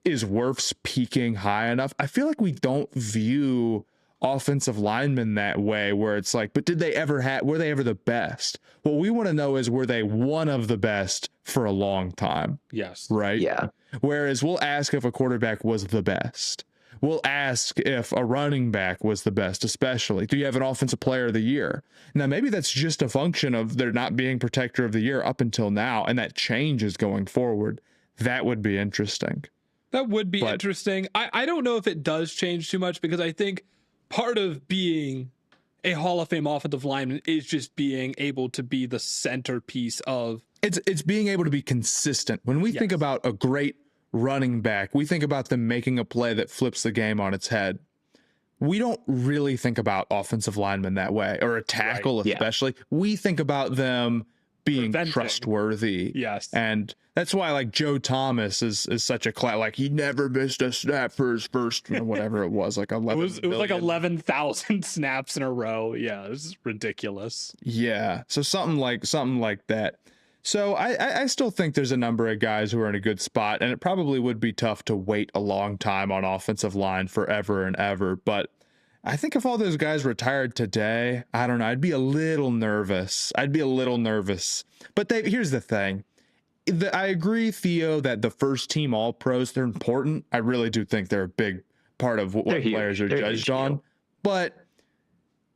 is Wirfs peaking high enough? I feel like we don't view offensive linemen that way, where it's like, but were they ever the best? What we want to know is, were they one of the best for a long time? Yes. Right? Yeah. Whereas we'll ask if a quarterback was the best. We'll ask if a running back was the best, especially. Do you have an offensive player of the year? Now, maybe that's just a function of there not being protector of the year up until now, and that changes going forward. That would be interesting. That would be interesting. I don't know if it does change too much, because I think part of being a Hall of Fame offensive lineman is just being able to be the centerpiece of... It's being able to be consistent. When we think about a great running back, we think about them making a play that flips the game on its head. We don't really think about offensive linemen that way, or a tackle especially. We think about them being trustworthy. Yes. And that's why, like, Joe Thomas is such a like, he never missed a snap for his first, whatever it was, like 11 it was like 11,000 snaps in a row. Yeah, this is ridiculous. Yeah. So something like that. So I still think there's a number of guys who are in a good spot, and it probably would be tough to wait a long time on offensive line forever and ever. But I think if all those guys retired today, I don't know, I'd be a little nervous. But here's the thing. I agree, Theo, that the first team All-Pros, they're important. I really do think they're a big part of what players are judged on. But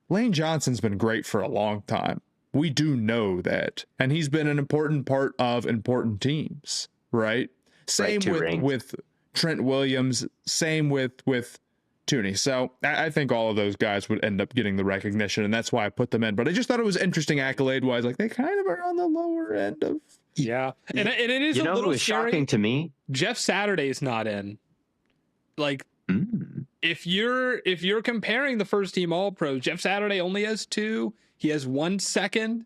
Lane Johnson's been great for a long time. We do know that. And he's been an important part of important teams, right? Same with Trent Williams, same with Tooney. So I think all of those guys would end up getting the recognition, and that's why I put them in. But I just thought it was interesting accolade-wise. Like, they kind of are on the lower end of... Yeah. And it is a little it was scary. Shocking to me. Jeff Saturday's not in. Like, if you're comparing the first team All-Pros, Jeff Saturday only has 2. He has 1 second.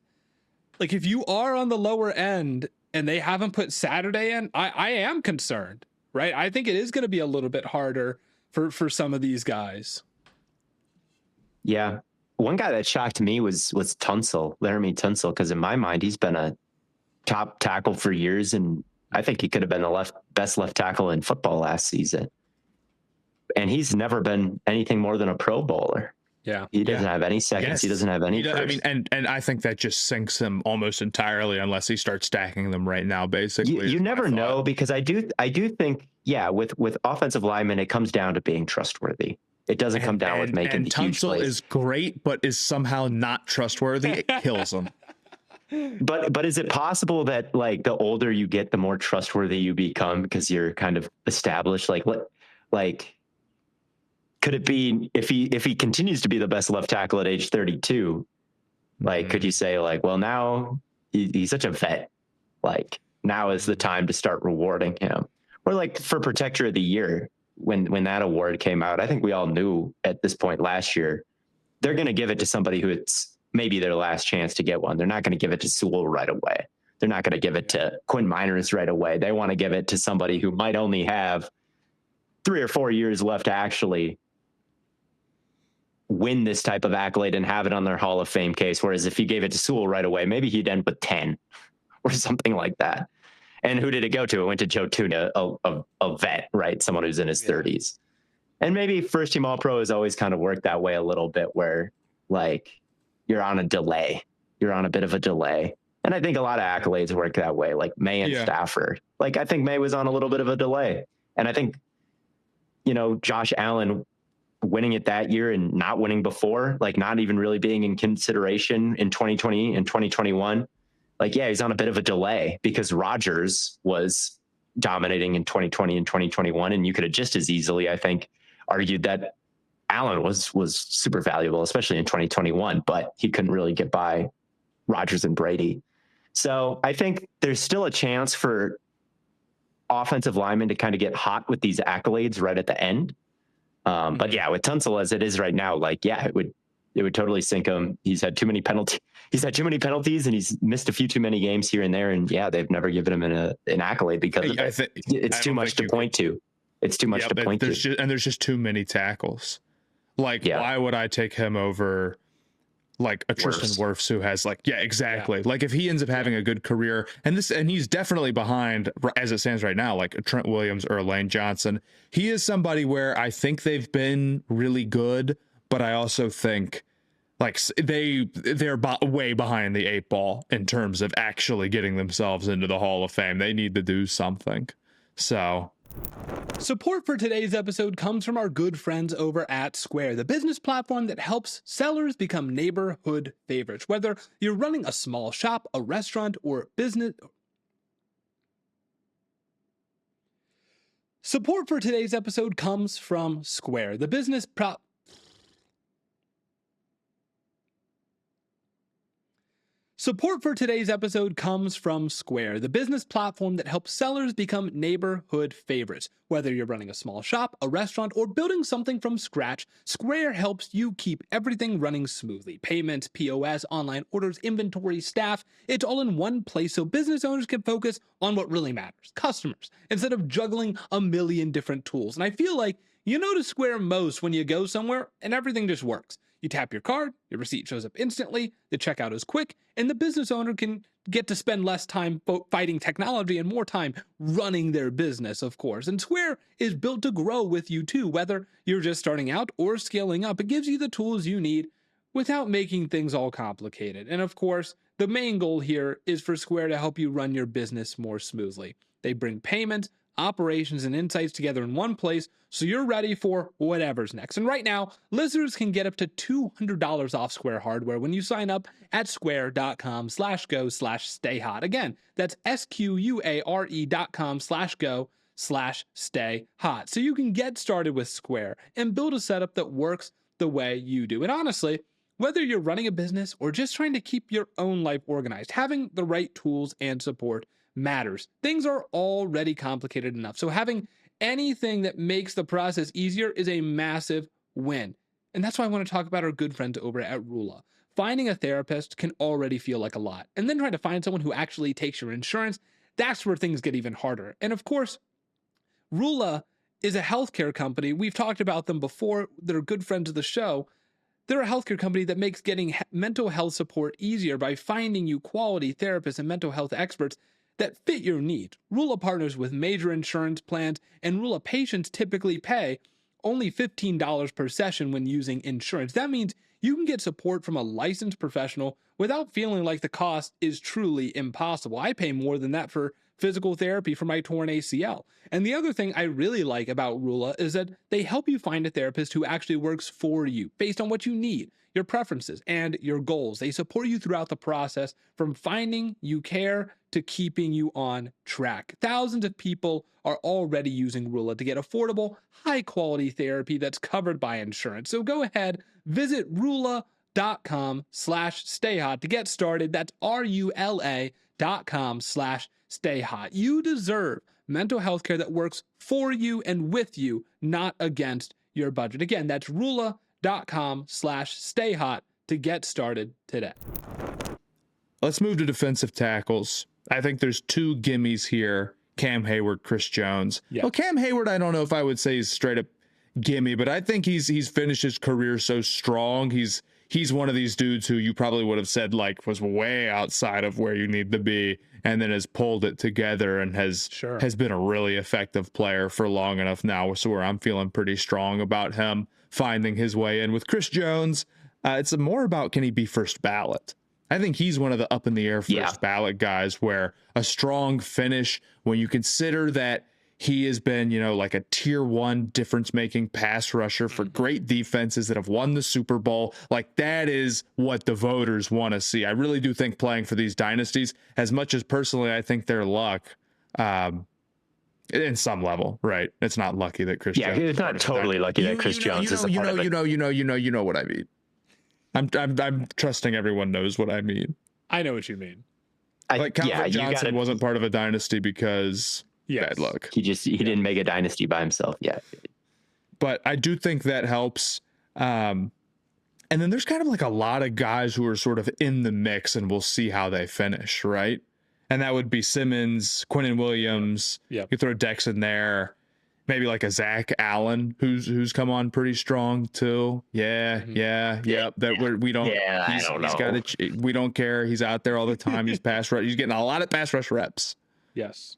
Like, if you are on the lower end and they haven't put Saturday in, I am concerned, right? I think it is going to be a little bit harder for some of these guys. Yeah. One guy that shocked me was Tunsil, Laramie Tunsil, because in my mind, he's been a top tackle for years, and I think he could have been the best left tackle in football last season. And he's never been anything more than a Pro Bowler. Yeah. He doesn't have any seconds. Yes. He doesn't have any first. I mean, and I think that just sinks him almost entirely unless he starts stacking them right now, basically. You never know, because I do think, with offensive linemen, it comes down to being trustworthy. It doesn't come down with making the huge plays. Tunsil is great, but is somehow not trustworthy. It kills him. But is it possible that, like, the older you get, the more trustworthy you become because you're kind of established? Like, could it be if he continues to be the best left tackle at age 32? Like, could you say, like, well, now he's such a vet, like, now is the time to start rewarding him? Or, like, for Protector of the Year, when that award came out, I think we all knew at this point last year they're going to give it to somebody who it's maybe their last chance to get one. They're not going to give it to Sewell right away. They're not going to give it to Quinn Miners right away. They want to give it to somebody who might only have 3 or 4 years left to actually win this type of accolade and have it on their Hall of Fame case. Whereas if you gave it to Sewell right away, maybe he'd end with 10 or something like that. And who did it go to? It went to Joe Tuna, a vet, right? Someone who's in his 30s. And maybe first team All-Pro has always kind of worked that way a little bit, where, like, you're on a delay. You're on a bit of a delay. And I think a lot of accolades work that way, like May and Stafford. Like, I think May was on a little bit of a delay. And I think, Josh Allen winning it that year and not winning before, like, not even really being in consideration in 2020 and 2021. Like, he's on a bit of a delay because Rodgers was dominating in 2020 and 2021. And you could have just as easily, I think, argued that Allen was super valuable, especially in 2021, but he couldn't really get by Rodgers and Brady. So I think there's still a chance for offensive linemen to kind of get hot with these accolades right at the end. But with Tunsil as it is right now, like, it would totally sink him. He's had too many penalties. And he's missed a few too many games here and there. And they've never given him an accolade because it's too much to point to. It's too much to point to. And there's just too many tackles. Like, why would I take him over like a Tristan Wirfs who has like, yeah, exactly. Yeah. Like if he ends up having a good career, and he's definitely behind as it stands right now, like Trent Williams or Lane Johnson. He is somebody where I think they've been really good, but I also think like they're way behind the 8 ball in terms of actually getting themselves into the Hall of Fame. They need to do something. So support for today's episode comes from our good friends over at Square, the business platform that helps sellers become neighborhood favorites. Whether you're running a small shop, a restaurant, or business. Support for today's episode comes from Square, the business Support for today's episode comes from Square, the business platform that helps sellers become neighborhood favorites. Whether you're running a small shop, a restaurant, or building something from scratch, Square helps you keep everything running smoothly. Payments, POS, online orders, inventory, staff, it's all in one place so business owners can focus on what really matters, customers, instead of juggling a million different tools. And I feel like you notice Square most when you go somewhere and everything just works. You tap your card, your receipt shows up instantly, the checkout is quick, and the business owner can get to spend less time fighting technology and more time running their business, of course. And Square is built to grow with you too, whether you're just starting out or scaling up. It gives you the tools you need without making things all complicated. And of course, the main goal here is for Square to help you run your business more smoothly. They bring payments, operations, and insights together in one place so you're ready for whatever's next. And right now, listeners can get up to $200 off Square hardware when you sign up at square.com/go/stayhot. Again, that's square.com/go/stayhot. So you can get started with Square and build a setup that works the way you do. And honestly, whether you're running a business or just trying to keep your own life organized, having the right tools and support matters. Things are already complicated enough, so having anything that makes the process easier is a massive win. And that's why I want to talk about our good friends over at Rula. Finding a therapist can already feel like a lot, and then trying to find someone who actually takes your insurance, that's where things get even harder. And of course, Rula is a healthcare company. We've talked about them before. They're good friends of the show. They're a healthcare company that makes getting mental health support easier by finding you quality therapists and mental health experts that fit your needs. Rula partners with major insurance plans, and Rula patients typically pay only $15 per session when using insurance. That means you can get support from a licensed professional without feeling like the cost is truly impossible. I pay more than that for physical therapy for my torn ACL. And the other thing I really like about Rula is that they help you find a therapist who actually works for you based on what you need, your preferences, and your goals. They support you throughout the process from finding you care to keeping you on track. Thousands of people are already using Rula to get affordable, high-quality therapy that's covered by insurance. So go ahead, visit rula.com/stayhot to get started. That's RULA.com/stayhot. You deserve mental health care that works for you and with you, not against your budget. Again, that's rula.com/stayhot to get started today. let's move to defensive tackles. I think there's two gimmies here. Cam Hayward, Chris Jones. Yeah. Well, Cam Hayward, I don't know if I would say he's straight up gimme, but I think he's finished his career so strong. He's one of these dudes who you probably would have said like was way outside of where you need to be, and then has pulled it together and has been a really effective player for long enough now. So where I'm feeling pretty strong about him finding his way in. With Chris Jones, it's more about, can he be first ballot? I think he's one of the up in the air first ballot guys, where a strong finish, when you consider that he has been, like a tier 1 difference making pass rusher for great defenses that have won the Super Bowl. Like, that is what the voters want to see. I really do think playing for these dynasties, as much as personally I think they're luck, in some level, right? It's not lucky that Chris Jones. Yeah, it's not totally lucky that Chris Jones is a part of it. You know what I mean. I'm trusting everyone knows what I mean. I know what you mean. Like Calvin Johnson wasn't part of a dynasty because bad luck. He didn't make a dynasty by himself. Yeah. But I do think that helps. And then there's kind of like a lot of guys who are sort of in the mix, and we'll see how they finish, right? And that would be Simmons, Quinnen Williams. Yeah. You throw Dex in there. maybe like a Zach Allen who's come on pretty strong too. Yeah. We don't. Yeah, I don't He's got know. we don't care. He's out there all the time. He's he's getting a lot of pass rush reps. Yes.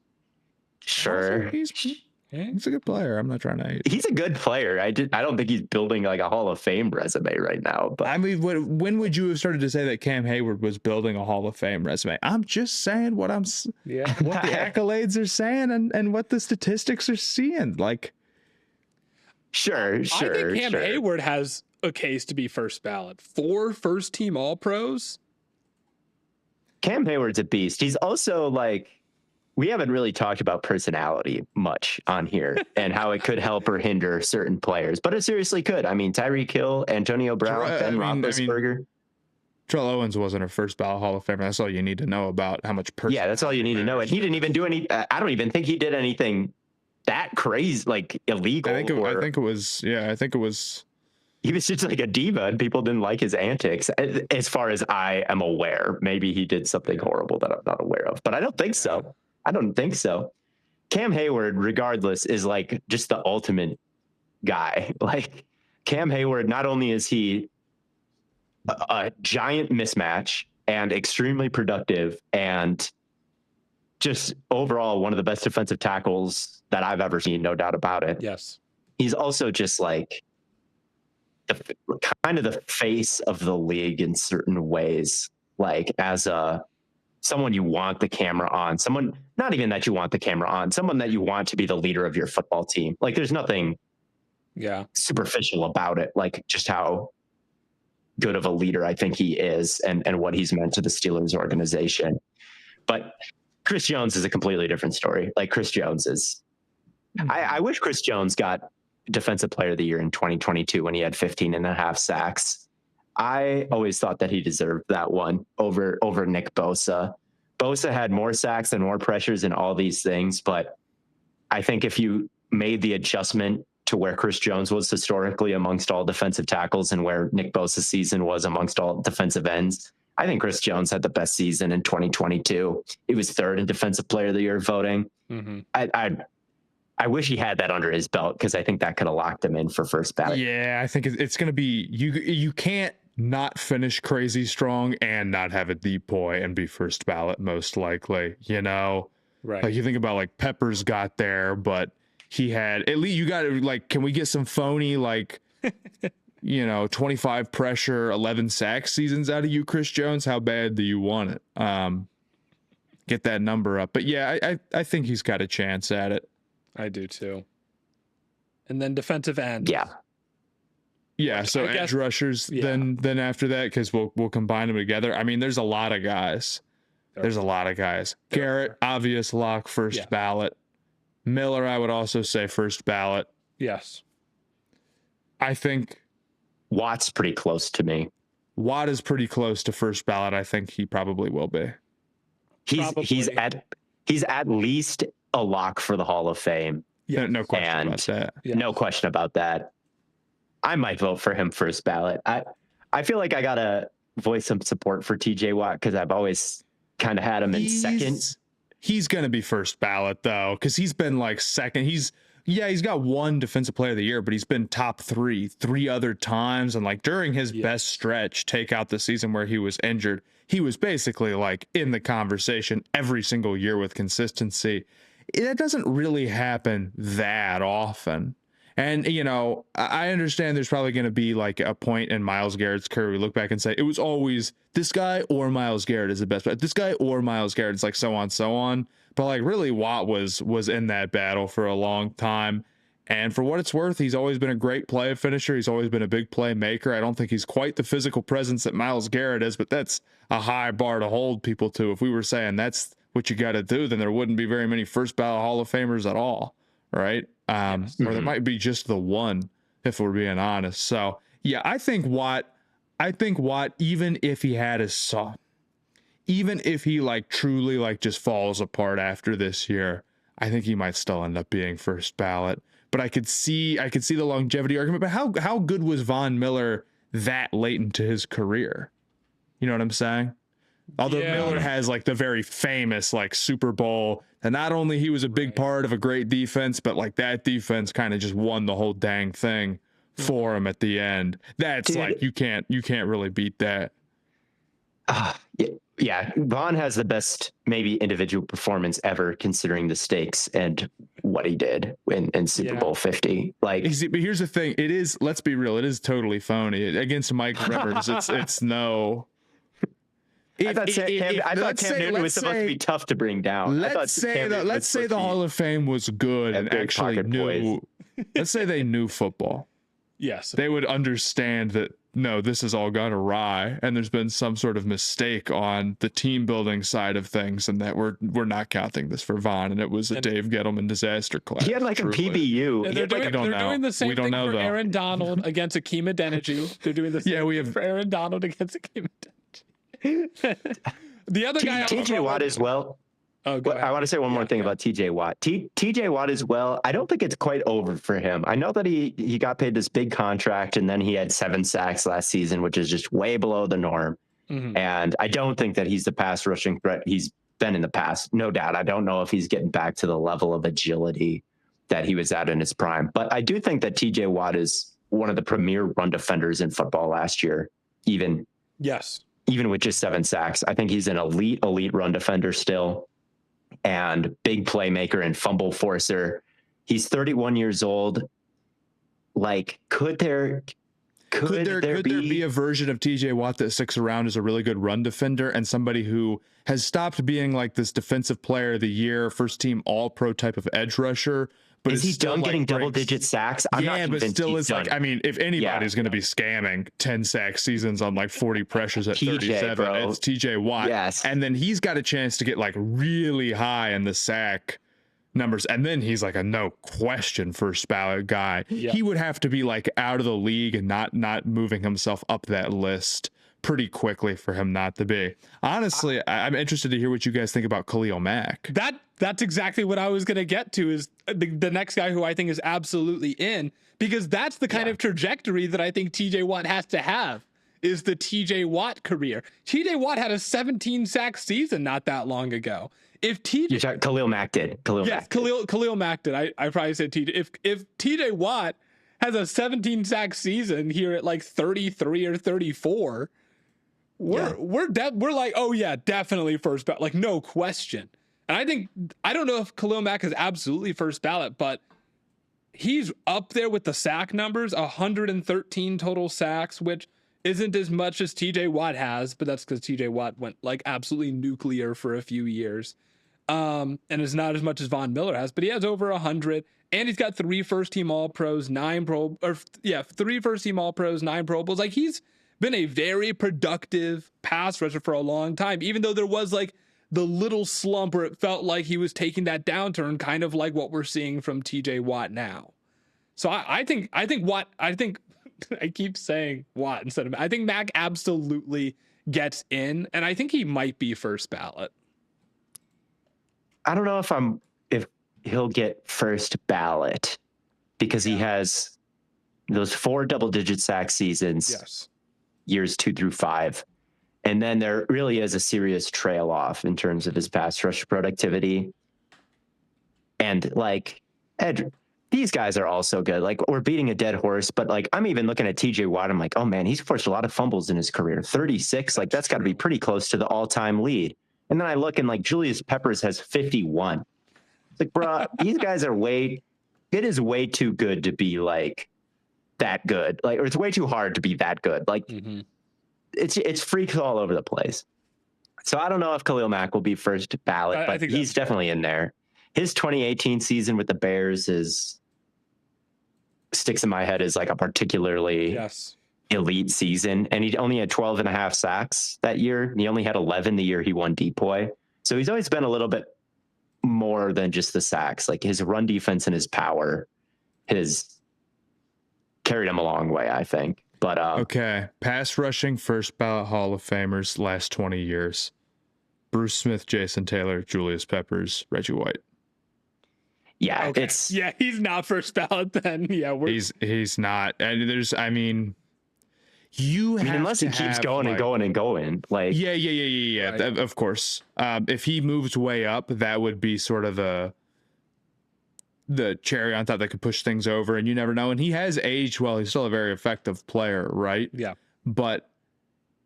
Sure. He's a good player. I'm not trying to hate. He's a good player. I don't think he's building like a Hall of Fame resume right now. But I mean, when would you have started to say that Cam Hayward was building a Hall of Fame resume? I'm just saying what what the accolades are saying and what the statistics are seeing. Like, sure. I think Cam Hayward has a case to be first ballot. 4 first-team All-Pros. Cam Hayward's a beast. He's also like, we haven't really talked about personality much on here and how it could help or hinder certain players, but it seriously could. I mean, Tyreek Hill, Antonio Brown, Ben Roethlisberger. Terrell Owens wasn't a first ballot Hall of Famer. That's all you need to know about how much personality. Yeah, that's all you need to know. And he didn't even do any. I don't even think he did anything that crazy, like illegal. I think it was. He was just like a diva, and people didn't like his antics. As far as I am aware, maybe he did something horrible that I'm not aware of, but I don't think so. Cam Hayward, regardless, is like just the ultimate guy. Like Cam Hayward, not only is he a giant mismatch and extremely productive and just overall one of the best defensive tackles that I've ever seen, no doubt about it. Yes. He's also just like kind of the face of the league in certain ways, like as someone you want the camera on, someone, not even that you want the camera on, someone that you want to be the leader of your football team. Like there's nothing superficial about it, like just how good of a leader I think he is and what he's meant to the Steelers organization. But Chris Jones is a completely different story. Like Chris Jones is, I wish Chris Jones got Defensive Player of the Year in 2022 when he had 15.5 sacks. I always thought that he deserved that one over Nick Bosa. Bosa had more sacks and more pressures and all these things, but I think if you made the adjustment to where Chris Jones was historically amongst all defensive tackles and where Nick Bosa's season was amongst all defensive ends, I think Chris Jones had the best season in 2022. He was 3rd in Defensive Player of the Year voting. Mm-hmm. I wish he had that under his belt because I think that could have locked him in for first ballot. Yeah, I think it's going to be, you can't not finish crazy strong and not have a depoy and be first ballot most likely, you know? Right. Like you think about like Peppers got there, but he had, at least you got to like, can we get some phony, like, 25 pressure, 11 sack seasons out of you, Chris Jones? How bad do you want it? Get that number up. But yeah, I think he's got a chance at it. I do too. And then defensive end. Yeah, so edge rushers, then after that, because we'll combine them together. I mean, there's a lot of guys. Garrett, obvious lock, first ballot. Miller, I would also say first ballot. Yes. I think Watt's pretty close to me. Watt is pretty close to first ballot. I think he probably will be. He's at least a lock for the Hall of Fame. Yeah, no question about that. Yeah. No question about that. I might vote for him first ballot. I feel like I gotta voice some support for TJ Watt because I've always kind of had him in second. He's gonna be first ballot though, because he's been like second. He's got 1 Defensive Player of the Year, but he's been top 3 other times. And like during his best stretch, take out the season where he was injured, he was basically like in the conversation every single year with consistency. That doesn't really happen that often. And, I understand there's probably going to be like a point in Myles Garrett's career we look back and say it was always this guy or Myles Garrett is the best, but this guy or Myles Garrett. It's like so on. But like really Watt was in that battle for a long time. And for what it's worth, he's always been a great play finisher. He's always been a big play maker. I don't think he's quite the physical presence that Myles Garrett is, but that's a high bar to hold people to. If we were saying that's what you got to do, then there wouldn't be very many first ballot Hall of Famers at all. Right. Or there might be just the one, if we're being honest. So yeah, I think Watt, even if he had his saw, even if he like truly like just falls apart after this year, I think he might still end up being first ballot. But I could see the longevity argument. But how good was Von Miller that late into his career? You know what I'm saying? Although Yeah. Miller has like the very famous like Super Bowl, and not only he was a big part of a great defense, but like that defense kind of just won the whole dang thing for him at the end. That's Dude. like you can't really beat that. Yeah, Vaughn has the best maybe individual performance ever, considering the stakes and what he did in Super Bowl 50. Like, but here's the thing: it is. Let's be real. It is totally phony against Mike Rivers. It's no. I thought Cam Newton was supposed to be tough to bring down. Let's say the Hall of Fame was good and actually knew. Let's say they knew football. Yes, they would understand that. No, this has all gone awry, and there's been some sort of mistake on the team building side of things, and that we're not counting this for Vaughn, and it was a Dave Gettleman disaster class. He had like truly. A PBU. And they're doing the same thing for Aaron Donald against Akeem Adeniji. They're doing the same for Aaron Donald against Akeem Adeniji. The other guy, TJ Watt as well. Oh, I want to say one more thing about TJ Watt. TJ Watt as well. I don't think it's quite over for him. I know that he got paid this big contract, and then he had 7 sacks last season, which is just way below the norm. Mm-hmm. And I don't think that he's the pass rushing threat he's been in the past. No doubt. I don't know if he's getting back to the level of agility that he was at in his prime. But I do think that TJ Watt is one of the premier run defenders in football last year, even with just 7 sacks. I think he's an elite run defender still. And big playmaker and fumble forcer. He's 31 years old. Like, could there be a version of TJ Watt that sticks around as a really good run defender and somebody who has stopped being like this defensive player of the year, first team all pro type of edge rusher? But is he done getting double-digit sacks? I'm not convinced. But still, it's like, I mean, if anybody's going to be scamming 10 sack seasons on like 40 pressures at 37, it's TJ Watt. Yes. And then he's got a chance to get like really high in the sack numbers. And then he's like a no question first ballot guy. Yeah. He would have to be like out of the league and not moving himself up that list pretty quickly for him not to be. Honestly, I'm interested to hear what you guys think about Khalil Mack. That's exactly what I was going to get to, is the next guy who I think is absolutely in, because that's the kind of trajectory that I think TJ Watt has to have, is the TJ Watt career. TJ Watt had a 17 sack season not that long ago. If Khalil Mack did. Khalil Mack did. I probably said TJ. If TJ Watt has a 17 sack season here at like 33 or 34, we're like, oh yeah, definitely first ballot, like no question. And I don't know if Khalil Mack is absolutely first ballot, but he's up there with the sack numbers, 113 total sacks, which isn't as much as TJ Watt has, but that's because TJ Watt went like absolutely nuclear for a few years. And is not as much as Von Miller has, but he has over 100, and he's got 3 first-team All-Pros, 3 first-team All-Pros, 9 Pro Bowls. Like, he's been a very productive pass rusher for a long time, even though there was like the little slump where it felt like he was taking that downturn, kind of like what we're seeing from TJ Watt now. So I think Watt, I keep saying Watt instead of, I think Mack absolutely gets in, and I think he might be first ballot. I don't know if he'll get first ballot, because he has those 4 double-digit sack seasons, years 2 through 5. And then there really is a serious trail off in terms of his pass rush productivity. And like, these guys are also good. Like, we're beating a dead horse, but like, I'm even looking at TJ Watt. I'm like, oh man, he's forced a lot of fumbles in his career. 36, like that's got to be pretty close to the all-time lead. And then I look and like Julius Peppers has 51. It's like, bro, these guys are it is way too good to be like that good. Like, or it's way too hard to be that good. Like, it's freaks all over the place. So I don't know if Khalil Mack will be first ballot, but he's definitely in there. His 2018 season with the Bears sticks in my head as like a particularly elite season. And he only had 12 and a half sacks that year. He only had 11 the year he won DPOY. So he's always been a little bit more than just the sacks. Like, his run defense and his power has carried him a long way, I think. But okay, pass rushing first ballot Hall of Famers last 20 years: Bruce Smith, Jason Taylor, Julius Peppers, Reggie White. Yeah, he's not first ballot then. Yeah, he's not. And You I mean, have unless to he keeps have, going like, and going and going. Like, yeah. Right. Of course. If he moves way up, that would be sort of the cherry on top that could push things over, and you never know. And he has aged well. He's still a very effective player, right? Yeah. But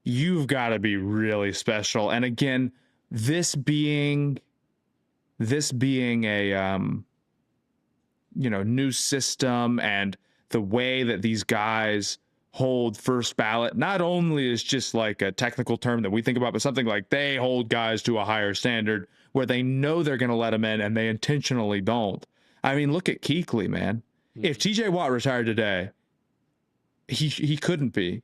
you've got to be really special. And again, this being a new system, and the way that these guys hold first ballot not only is just like a technical term that we think about, but something like they hold guys to a higher standard where they know they're going to let them in and they intentionally don't. I mean, look at Kuechly, man. If TJ Watt retired today, he couldn't be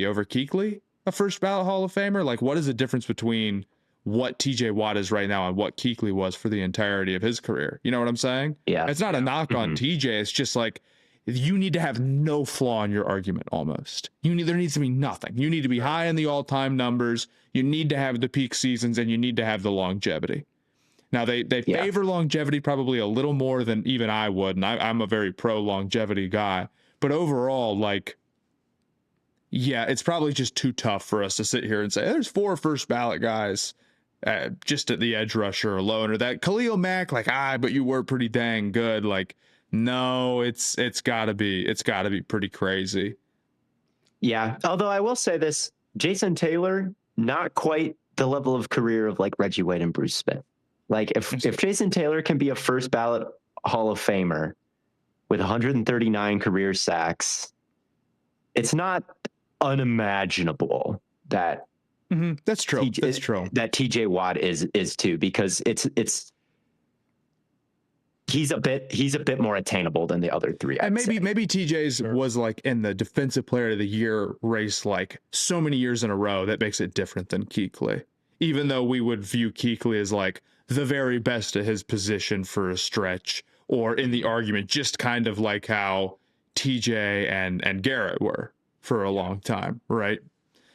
over Kuechly a first ballot Hall of Famer. Like, what is the difference between what TJ Watt is right now and what Kuechly was for the entirety of his career? You know what I'm saying? yeah. It's not a knock on TJ. It's just like, you need to have no flaw in your argument almost. There needs to be nothing. You need to be high in the all-time numbers. You need to have the peak seasons, and you need to have the longevity. Now, they favor longevity probably a little more than even I would, and I'm a very pro-longevity guy. But overall, like, yeah, it's probably just too tough for us to sit here and say, there's 4 first ballot guys just at the edge rusher alone, or that Khalil Mack, like, but you were pretty dang good. Like, no, it's gotta be pretty crazy. Yeah. Although I will say this, Jason Taylor, not quite the level of career of like Reggie White and Bruce Smith. Like, if Jason Taylor can be a first ballot Hall of Famer with 139 career sacks, it's not unimaginable that that's true. That's true. That TJ Watt is too, because he's a bit more attainable than the other 3. And maybe TJ's was like in the defensive player of the year race like so many years in a row that makes it different than Kuechly. Even though we would view Kuechly as like the very best at his position for a stretch, or in the argument, just kind of like how TJ and Garrett were for a long time, right?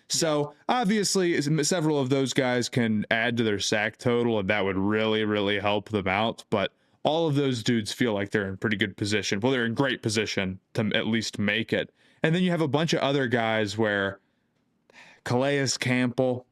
So obviously several of those guys can add to their sack total, and that would really, really help them out. But all of those dudes feel like they're in pretty good position. Well, they're in great position to at least make it. And then you have a bunch of other guys where Calais Campbell,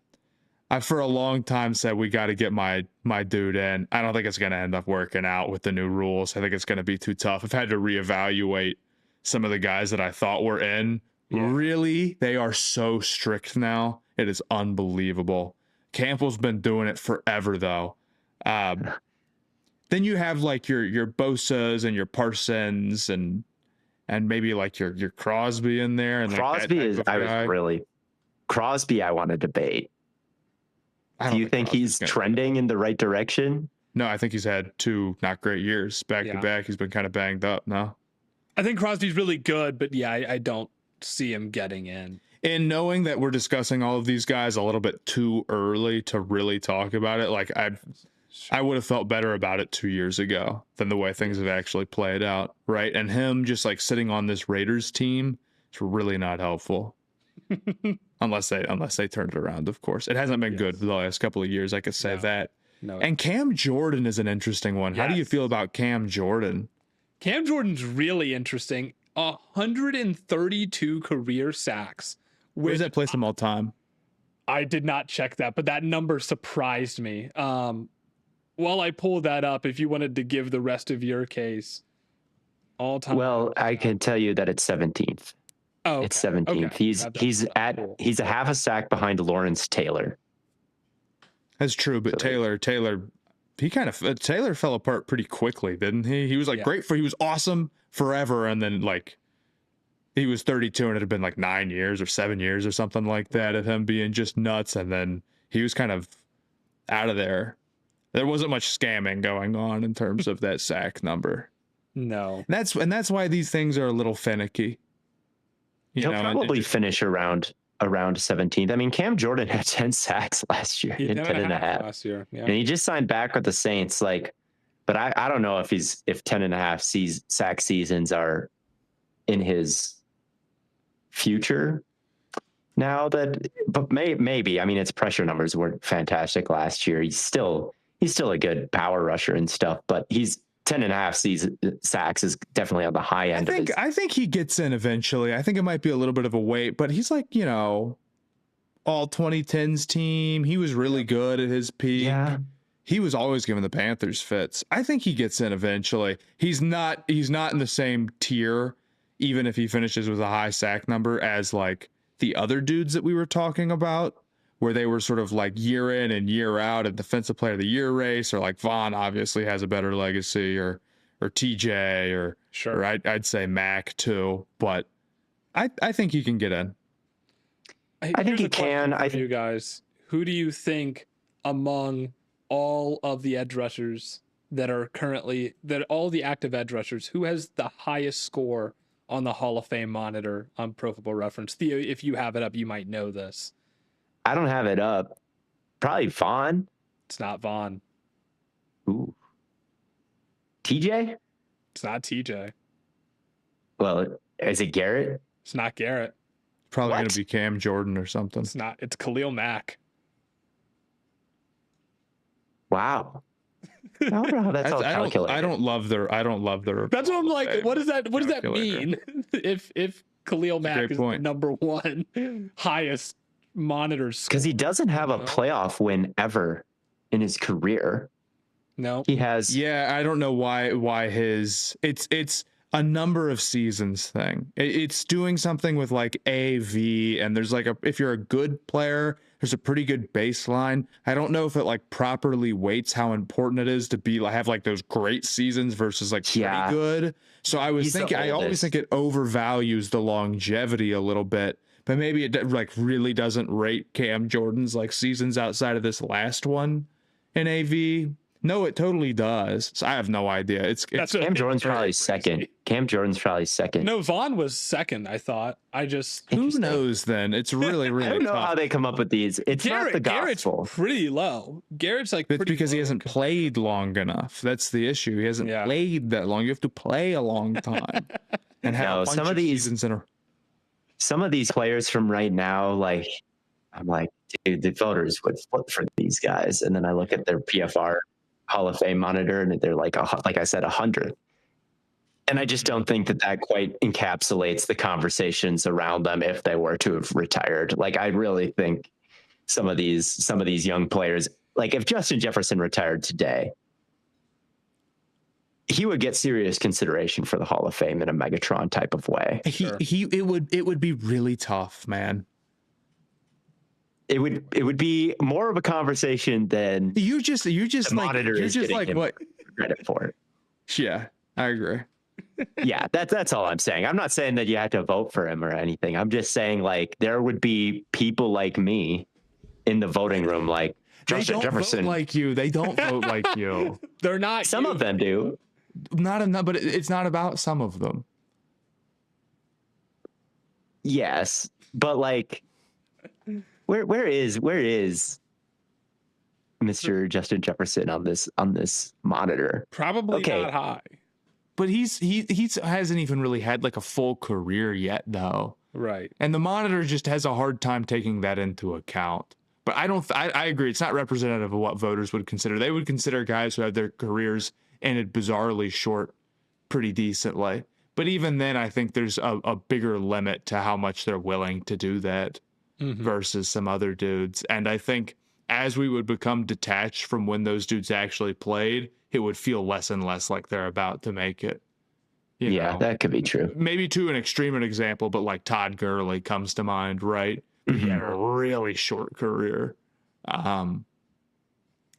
I for a long time said we got to get my dude in. I don't think it's going to end up working out with the new rules. I think it's going to be too tough. I've had to reevaluate some of the guys that I thought were in. Yeah. Really, they are so strict now. It is unbelievable. Campbell's been doing it forever, though. Then you have like your Bosas and your Parsons and maybe like your Crosby in there. And Crosby like Crosby, I want to debate. Do you think he's trending in the right direction? No, I think he's had 2 not great years back to back. He's been kind of banged up. No, I think Crosby's really good, but yeah, I don't see him getting in. And knowing that we're discussing all of these guys a little bit too early to really talk about it, like I would have felt better about it 2 years ago than the way things have actually played out, right? And him just like sitting on this Raiders team, it's really not helpful. unless they turned it around, of course. It hasn't been good for the last couple of years, I could say that. No. And Cam Jordan is an interesting one. How do you feel about Cam Jordan? Cam Jordan's really interesting. 132 career sacks. Where does that place him all time? I did not check that, but that number surprised me. While I pull that up, if you wanted to give the rest of your case, all time. Well, I can tell you that it's 17th. Oh, okay. It's 17th. Okay. He's a half a sack behind Lawrence Taylor. That's true, but Taylor fell apart pretty quickly, didn't he? He was like he was awesome forever, and then like he was 32 and it had been like 9 years or 7 years or something like that of him being just nuts, and then he was kind of out of there. There wasn't much scamming going on in terms of that sack number. No. That's why these things are a little finicky. He'll probably finish around 17th. I mean, Cam Jordan had 10 sacks last year, 10 and a half last year. Yeah. And he just signed back with the Saints. Like, but I don't know if 10 and a half sack seasons are in his future now, but maybe. I mean, its pressure numbers weren't fantastic last year. He's still a good power rusher and stuff, but he's 10.5 sacks is definitely on the high end of his. I think he gets in eventually. I think it might be a little bit of a wait, but he's like, you know, all 2010s team. He was really good at his peak. Yeah. He was always giving the Panthers fits. I think he gets in eventually. He's not in the same tier, even if he finishes with a high sack number, as like the other dudes that we were talking about, where they were sort of like year in and year out at defensive player of the year race, or like Vaughn obviously has a better legacy, or TJ, or Sure. or I'd say Mac too, but I think he can get in. I think he can. I think you guys, who do you think among all of the edge rushers that are currently, that all the active edge rushers, who has the highest score on the Hall of Fame monitor on Pro Football Reference? Theo, if you have it up, you might know this. I don't have it up. Probably Vaughn. It's not Vaughn. Ooh. TJ? It's not TJ. Well, is it Garrett? It's not Garrett. Probably going What? to be Cam Jordan or something. It's not. It's Khalil Mack. Wow. I don't know how that's all calculated. I don't love their. That's what I'm like. What does that calculator. mean? If Khalil Mack is point. the number one highest monitor score? Because he doesn't have a playoff win ever in his career. No. He has. Yeah, I don't know why his it's a number of seasons thing. It's doing something with like AV, and there's like if you're a good player, there's a pretty good baseline. I don't know if it like properly weights how important it is to be have like those great seasons versus like pretty good. So I was thinking, I always think it overvalues the longevity a little bit, but maybe it like really doesn't rate Cam Jordan's like seasons outside of this last one in AV. No, it totally does. So I have no idea. It's Cam Jordan's probably second. Cam Jordan's probably second. No, Vaughn was second, I thought. Who knows then? It's really, really I don't know tough. how they come up with these. It's not the gospel. Garrett's pretty low. Garrett's like It's pretty because he low. hasn't played long enough. That's the issue. He hasn't played that long. You have to play a long time. And have a bunch of seasons in a... Some of these players from right now, like, I'm like, dude, the voters would flip for these guys. And then I look at their PFR Hall of Fame monitor, and they're like I said, 100. And I just don't think that quite encapsulates the conversations around them if they were to have retired. Like, I really think some of these young players, like if Justin Jefferson retired today, he would get serious consideration for the Hall of Fame in a Megatron type of way. It would be really tough, man. It would be more of a conversation than you just the like monitor you're is just getting like him what credit for it. Yeah, I agree. Yeah, that's all I'm saying. I'm not saying that you have to vote for him or anything. I'm just saying, like, there would be people like me in the voting room, like Justin Jefferson. Vote like you. They don't vote like you. They're not. Some of them do. Not enough, but it's not about some of them. Yes, but like, where is Mr. Justin Jefferson on this monitor? Probably not high. But he hasn't even really had like a full career yet, though. Right. And the monitor just has a hard time taking that into account. But I agree. It's not representative of what voters would consider. They would consider guys who have their careers ended bizarrely short pretty decently. But even then, I think there's a bigger limit to how much they're willing to do that versus some other dudes. And I think as we would become detached from when those dudes actually played, it would feel less and less like they're about to make it. You know? That could be true. Maybe to an extreme example, but like Todd Gurley comes to mind, right? He had a really short career. And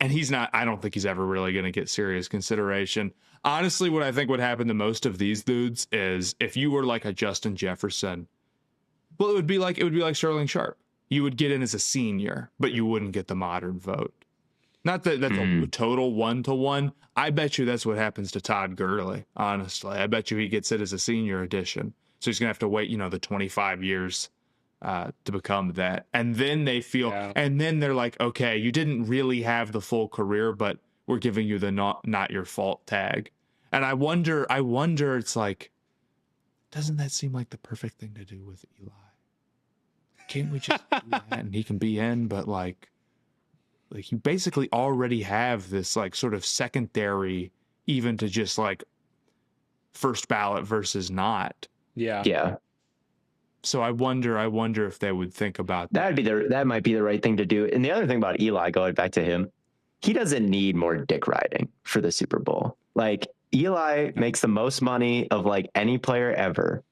I don't think he's ever really going to get serious consideration. Honestly, what I think would happen to most of these dudes is if you were like a Justin Jefferson, well, it would be like Sterling Sharp. You would get in as a senior, but you wouldn't get the modern vote. Not that that's a total 1-to-1. I bet you that's what happens to Todd Gurley, honestly. I bet you he gets it as a senior edition. So he's going to have to wait, the 25 years to become that. And then they feel, and then they're like, okay, you didn't really have the full career, but we're giving you the not your fault tag. And I wonder, it's like, doesn't that seem like the perfect thing to do with Eli? Can't we just do that and he can be in, but like you basically already have this like sort of secondary even to just like first ballot versus not. Yeah. Yeah. So I wonder if they would think about that. That might be the right thing to do. And the other thing about Eli, going back to him, he doesn't need more dick riding for the Super Bowl. Like, Eli makes the most money of like any player ever.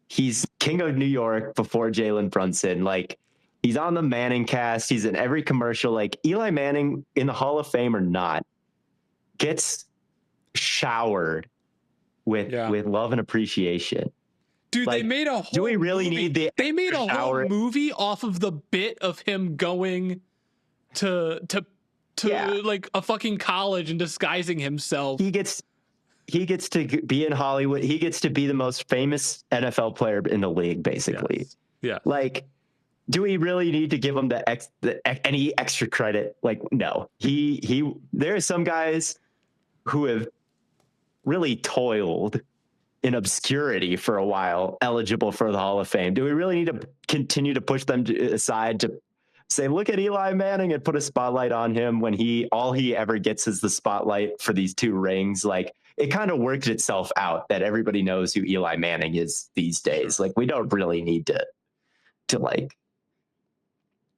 He's king of New York before Jalen Brunson. Like, he's on the Manning cast. He's in every commercial. Like, Eli Manning, in the Hall of Fame or not, gets showered with love and appreciation. Dude, Like, they made a whole do we really movie. need the They made a shower? whole movie off of the bit of him going to like a fucking college and disguising himself. He gets to be in Hollywood. He gets to be the most famous NFL player in the league, basically. Yes. Yeah. Like, do we really need to give him any extra credit? Like, no. There are some guys who have really toiled in obscurity for a while, eligible for the Hall of Fame. Do we really need to continue to push them aside to say, look at Eli Manning, and put a spotlight on him when all he ever gets is the spotlight for these 2 rings? Like, it kind of worked itself out that everybody knows who Eli Manning is these days. Like, we don't really need to like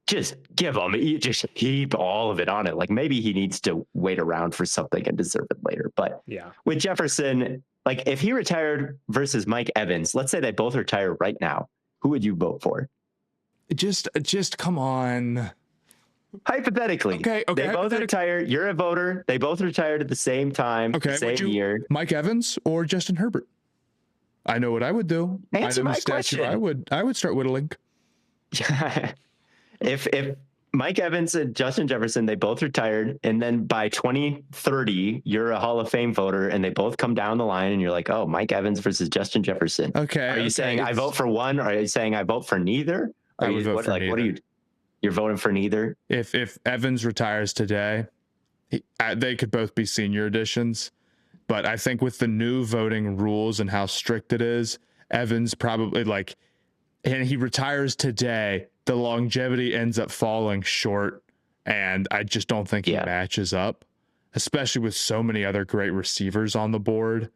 just just heap all of it on it. Like, maybe he needs to wait around for something and deserve it later. But Yeah. with Jefferson, like, if he retired versus Mike Evans, let's say they both retire right now, who would you vote for? Just come on. Hypothetically. Okay. They both retire. You're a voter. They both retired at the same time, same year. Mike Evans or Justin Herbert? I know what I would do. Answer I know my the statue. question. I would start whittling. If Mike Evans and Justin Jefferson, they both retired, and then by 2030, you're a Hall of Fame voter, and they both come down the line, and you're like, oh, Mike Evans versus Justin Jefferson. Okay. Are you saying I vote for one? Or are you saying I vote for neither? I would vote for neither. What are you? You're voting for neither? If Evans retires today, they could both be senior editions. But I think with the new voting rules and how strict it is, Evans probably and he retires today, the longevity ends up falling short. And I just don't think he matches up, especially with so many other great receivers on the board.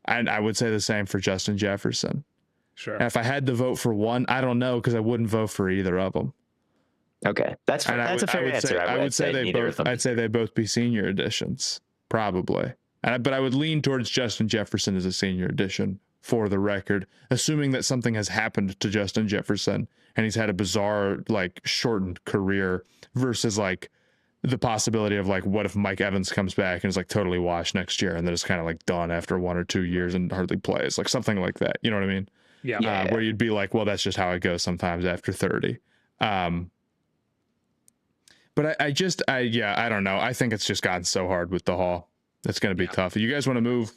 And I would say the same for Justin Jefferson. Sure. And if I had to vote for one, I don't know, because I wouldn't vote for either of them. Okay, that's a fair answer. I'd say they both be senior editions, probably. But I would lean towards Justin Jefferson as a senior edition, for the record, assuming that something has happened to Justin Jefferson and he's had a bizarre, shortened career, versus the possibility of what if Mike Evans comes back and is totally washed next year and then it's kind of done after 1 or 2 years and hardly plays, something like that. You know what I mean? Yeah. Where you'd be like, well, that's just how it goes sometimes after 30. But I don't know. I think it's just gotten so hard with the Hall. That's going to be tough. You guys want to move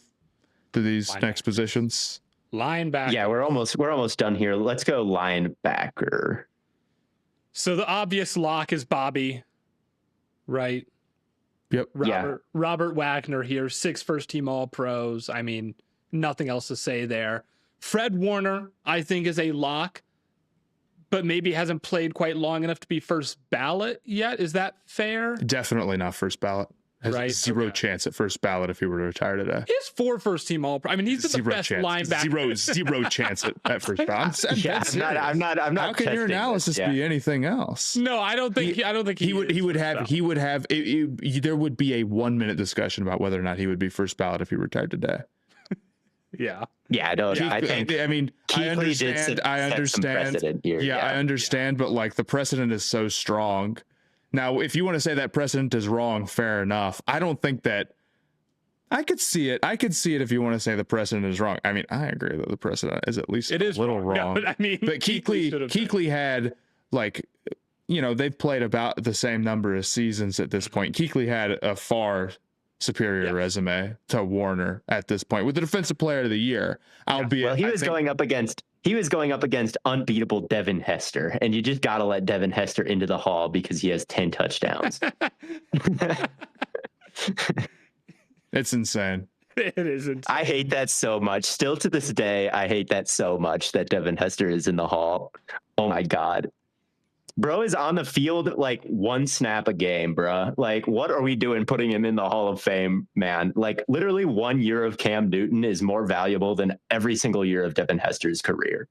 to these next positions? Linebacker. Yeah, we're almost done here. Let's go linebacker. So the obvious lock is Bobby, right? Yep. Robert Wagner here, 6 first-team All-Pros. I mean, nothing else to say there. Fred Warner, I think, is a lock, but maybe hasn't played quite long enough to be first ballot yet. Is that fair? Definitely not first ballot. Has zero chance at first ballot if he were to retire today. He has 4 first-team All-Pro. I mean, he's the best linebacker. Zero chance at first ballot. I'm not. How can your analysis be anything else? No, I don't think he would have. There would be a 1-minute discussion about whether or not he would be first ballot if he retired today. Yeah. Yeah, I don't. I think. I mean, I understand. I understand, but the precedent is so strong. Now, if you want to say that precedent is wrong, fair enough. I don't think that. I could see it. If you want to say the precedent is wrong. I mean, I agree that the precedent is at least a little wrong. No, I mean, but Kuechly had they've played about the same number of seasons at this point. Kuechly had a far superior resume to Warner at this point with the Defensive Player of the Year. Albeit, he was going up against unbeatable Devin Hester, and you just got to let Devin Hester into the Hall because he has 10 touchdowns. It's insane. It is insane. I hate that so much. Still to this day, I hate that so much that Devin Hester is in the Hall. Oh my God. Bro is on the field like one snap a game, bro. Like, what are we doing putting him in the Hall of Fame, man? Like, literally 1 year of Cam Newton is more valuable than every single year of Devin Hester's career.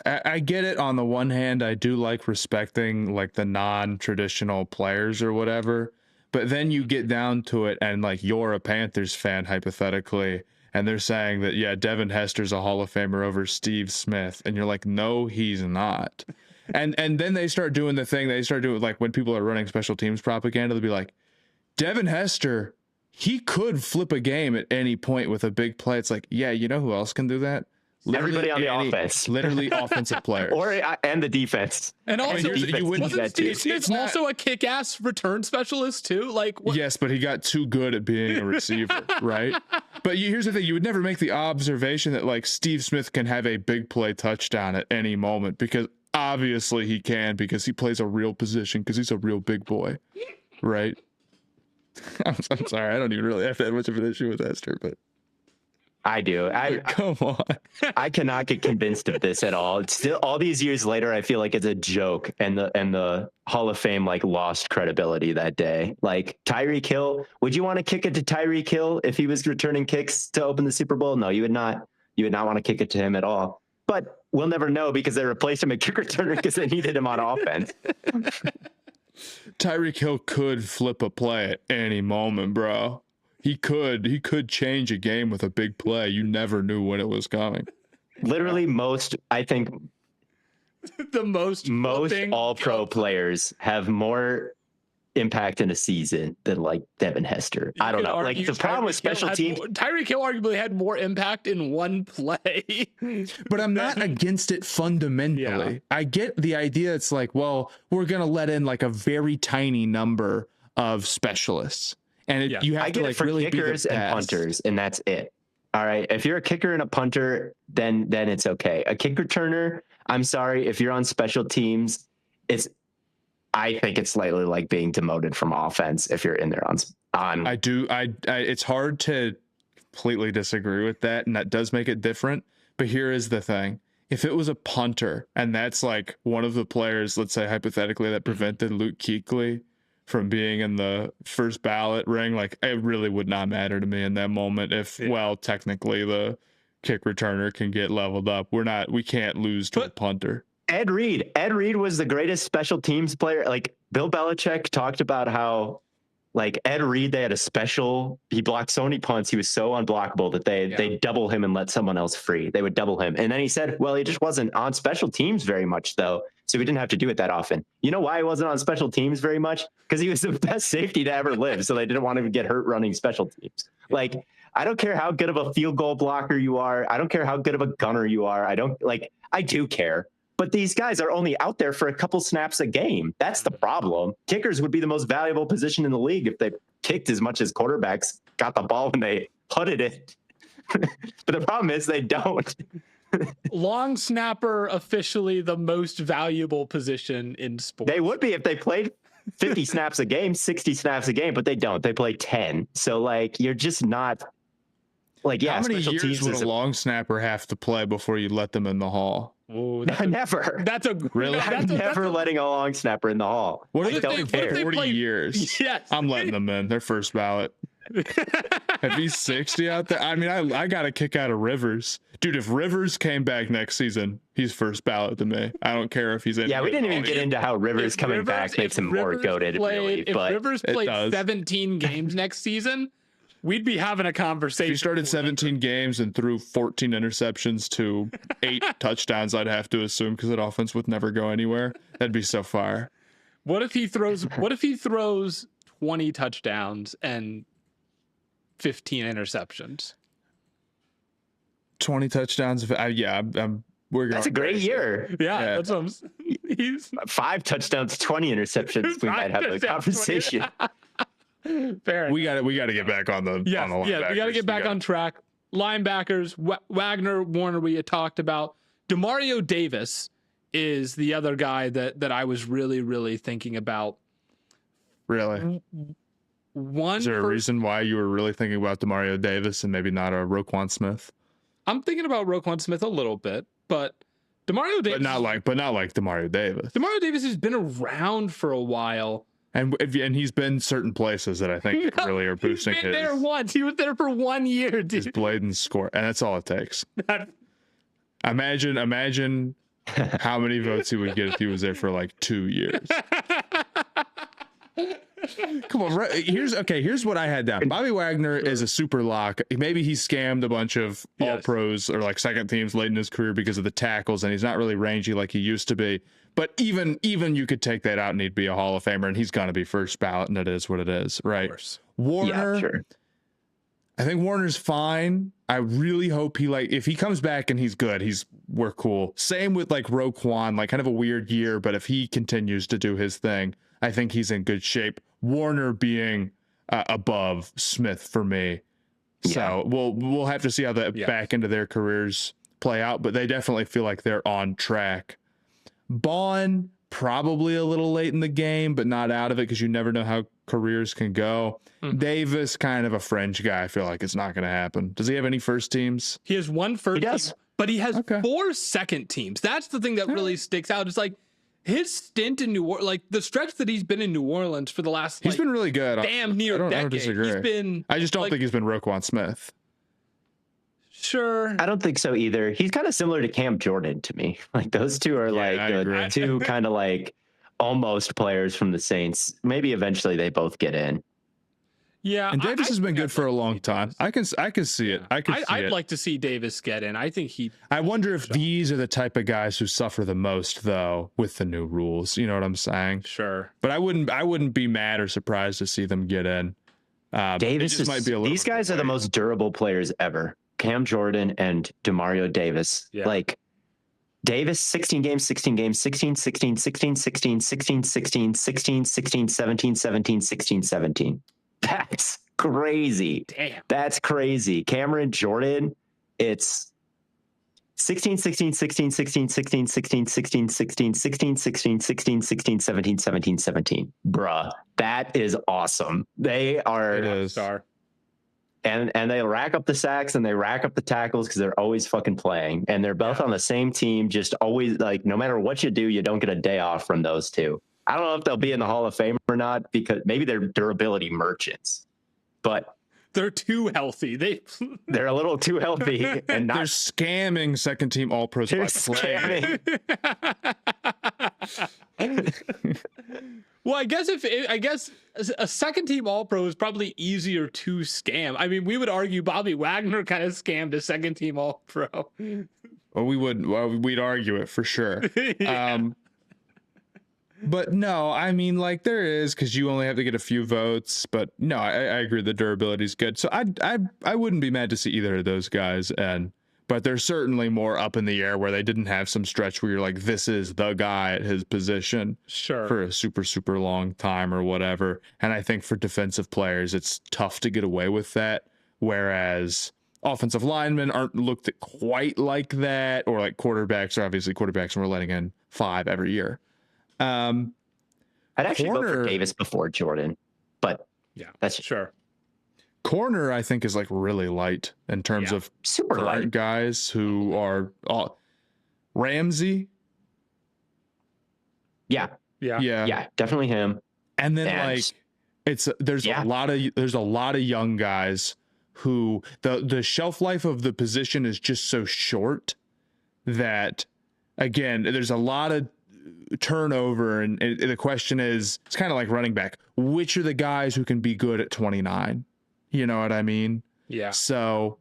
I get it. On the one hand, I do like respecting like the non-traditional players or whatever, but then you get down to it and like you're a Panthers fan hypothetically, and they're saying that, yeah, Devin Hester's a Hall of Famer over Steve Smith, and you're like, no, he's not. And then they start doing the thing they start doing, like when people are running special teams propaganda, they'll be like, Devin Hester, he could flip a game at any point with a big play. It's like, yeah, you know who else can do that? Everybody on the offense. Literally offensive players. And the defense. And also, wasn't Steve too. Smith also a kick-ass return specialist too? Like, what? Yes, but he got too good at being a receiver, right? But here's the thing. You would never make the observation that like Steve Smith can have a big play touchdown at any moment, because obviously he can, because he plays a real position, because he's a real big boy, right? I'm sorry. I don't even really have that much of an issue with Hester, but I do. Come on. I cannot get convinced of this at all. It's still, all these years later, I feel like it's a joke, and the Hall of Fame like lost credibility that day. Like Tyreek Hill, would you want to kick it to Tyreek Hill if he was returning kicks to open the Super Bowl? No, you would not. You would not want to kick it to him at all. But we'll never know, because they replaced him at kick returner because they needed him on offense. Tyreek Hill could flip a play at any moment, bro. He could change a game with a big play. You never knew when it was coming. Literally I think most all-pro players have more impact in a season than like Devin Hester. I don't know. Like the problem with special teams, Tyreek Hill arguably had more impact in one play. But I'm not against it fundamentally. Yeah. I get the idea. It's like, well, we're going to let in like a very tiny number of specialists. And you have to like for really kickers be the and punters, and that's it. All right. If you're a kicker and a punter, then it's okay. A kick returner, I'm sorry, if you're on special teams, I think it's slightly like being demoted from offense if you're in there on. It's hard to completely disagree with that, and that does make it different. But here is the thing. If it was a punter, and that's like one of the players, let's say hypothetically, that prevented Luke Kuechly from being in the first ballot ring, like it really would not matter to me in that moment if, well, technically the kick returner can get leveled up. We can't lose to a punter. Ed Reed was the greatest special teams player. Like Bill Belichick talked about how like Ed Reed, they had he blocked so many punts. He was so unblockable that they double him and let someone else free. They would double him. And then he said, well, he just wasn't on special teams very much though. So we didn't have to do it that often. You know why he wasn't on special teams very much? Because he was the best safety to ever live. So they didn't want him to get hurt running special teams. Like, I don't care how good of a field goal blocker you are. I don't care how good of a gunner you are. I do care. But these guys are only out there for a couple snaps a game. That's the problem. Kickers would be the most valuable position in the league if they kicked as much as quarterbacks got the ball when they putted it. But the problem is they don't. Long snapper, officially the most valuable position in sports. They would be if they played 50 snaps a game, 60 snaps a game, but they don't. They play 10. So, like, you're just not... Like, yeah, how many years would a long snapper have to play before you let them in the hall? Ooh, never. That's a really. I'm never letting a long snapper in the hall. What if they care? 40 years. Yes, I'm letting them in. They're first ballot. If he's 60 out there, I mean, I got to kick out of Rivers, dude. If Rivers came back next season, he's first ballot to me. I don't care if he's in. Yeah, we didn't even get into how Rivers coming back makes him more goated. If Rivers played 17 games next season, we'd be having a conversation. If he started 17 games and threw 14 interceptions to 8 touchdowns, I'd have to assume, because that offense would never go anywhere. That'd be so fire. What if he throws 20 touchdowns and 15 interceptions? 20 touchdowns. That's a great year. Yeah. That's what he's 5 touchdowns, 20 interceptions. We might have a conversation. Fair. We got to get back on the we got to get back on track. Linebackers, Wagner, Warner, we had talked about. Demario Davis is the other guy that I was really, really thinking about. Really? Is there a reason why you were really thinking about Demario Davis and maybe not a Roquan Smith? I'm thinking about Roquan Smith a little bit, but Demario Davis, but not like Demario Davis. Demario Davis has been around for a while. And he's been certain places that I think really are boosting He's been there once. He was there for 1 year, dude. his Blaiden score, and that's all it takes. Imagine how many votes he would get if he was there for like 2 years. Come on, here's what I had down. Bobby Wagner is a super lock. Maybe he scammed a bunch of all pros or like second teams late in his career because of the tackles, and he's not really rangy like he used to be. But even you could take that out and he'd be a Hall of Famer, and he's gonna be first ballot, and it is what it is, right? Warner, yeah, sure. I think Warner's fine. I really hope if he comes back and he's good, we're cool. Same with like Roquan, like kind of a weird year, but if he continues to do his thing, I think he's in good shape. Warner being above Smith for me. Yeah. So we'll have to see how the back end of their careers play out, but they definitely feel like they're on track. Bond, probably a little late in the game, but not out of it because you never know how careers can go. Davis, kind of a fringe guy. I feel like it's not going to happen. Does he have any first teams? He has one first team, but he has 4 second teams. That's the thing that really sticks out. It's like his stint in New Orleans, like the stretch that he's been in New Orleans for the last, he's been really good. Damn near decade. I don't disagree. I just don't think he's been Roquan Smith. Sure. I don't think so either. He's kind of similar to Cam Jordan to me. Like those two are the two kind of like almost players from the Saints. Maybe eventually they both get in. Yeah, and Davis has been good for a long time. I can see it. I'd like to see Davis get in. I think I wonder if these are the type of guys who suffer the most, though, with the new rules. You know what I'm saying? Sure. But I wouldn't be mad or surprised to see them get in. Davis might be a little. These guys are the most durable players ever. Cam Jordan and Demario Davis. Yeah. Like Davis, 16 games, 16 games, 16, 16, 16, 16, 16, 16, 16, 16, 17, 17, 16, 17. That's crazy. Damn. That's crazy. Cameron Jordan, it's 16, 16, 16, 16, 16, 16, 16, 16, 16, 16, 16, 16, 17, 17, 17. Bruh, that is awesome. They are. It is. And they rack up the sacks and they rack up the tackles because they're always fucking playing. And they're both on the same team, just always like no matter what you do, you don't get a day off from those two. I don't know if they'll be in the Hall of Fame or not because maybe they're durability merchants, but they're too healthy. They're a little too healthy and they're scamming second team all pros. They're scamming. Well, I guess a second team all pro is probably easier to scam. I mean, we would argue Bobby Wagner kind of scammed a second team all pro. Well, we'd argue it for sure. But no, I mean, like there is, because you only have to get a few votes. But no, I agree the durability is good. So I wouldn't be mad to see either of those guys. But they're certainly more up in the air where they didn't have some stretch where you're like, this is the guy at his position for a super, super long time or whatever. And I think for defensive players, it's tough to get away with that. Whereas offensive linemen aren't looked at quite like that, or like quarterbacks are obviously quarterbacks, and we're letting in 5 every year. I'd actually vote for Davis before Jordan, but yeah, that's sure. Corner, I think, is like really light in terms of super light guys who are Ramsey. Yeah, definitely him. And then there's a lot of young guys who the shelf life of the position is just so short that, again, there's a lot of turnover, and the question is, it's kind of like running back. Which are the guys who can be good at 29? You know what I mean? Yeah. So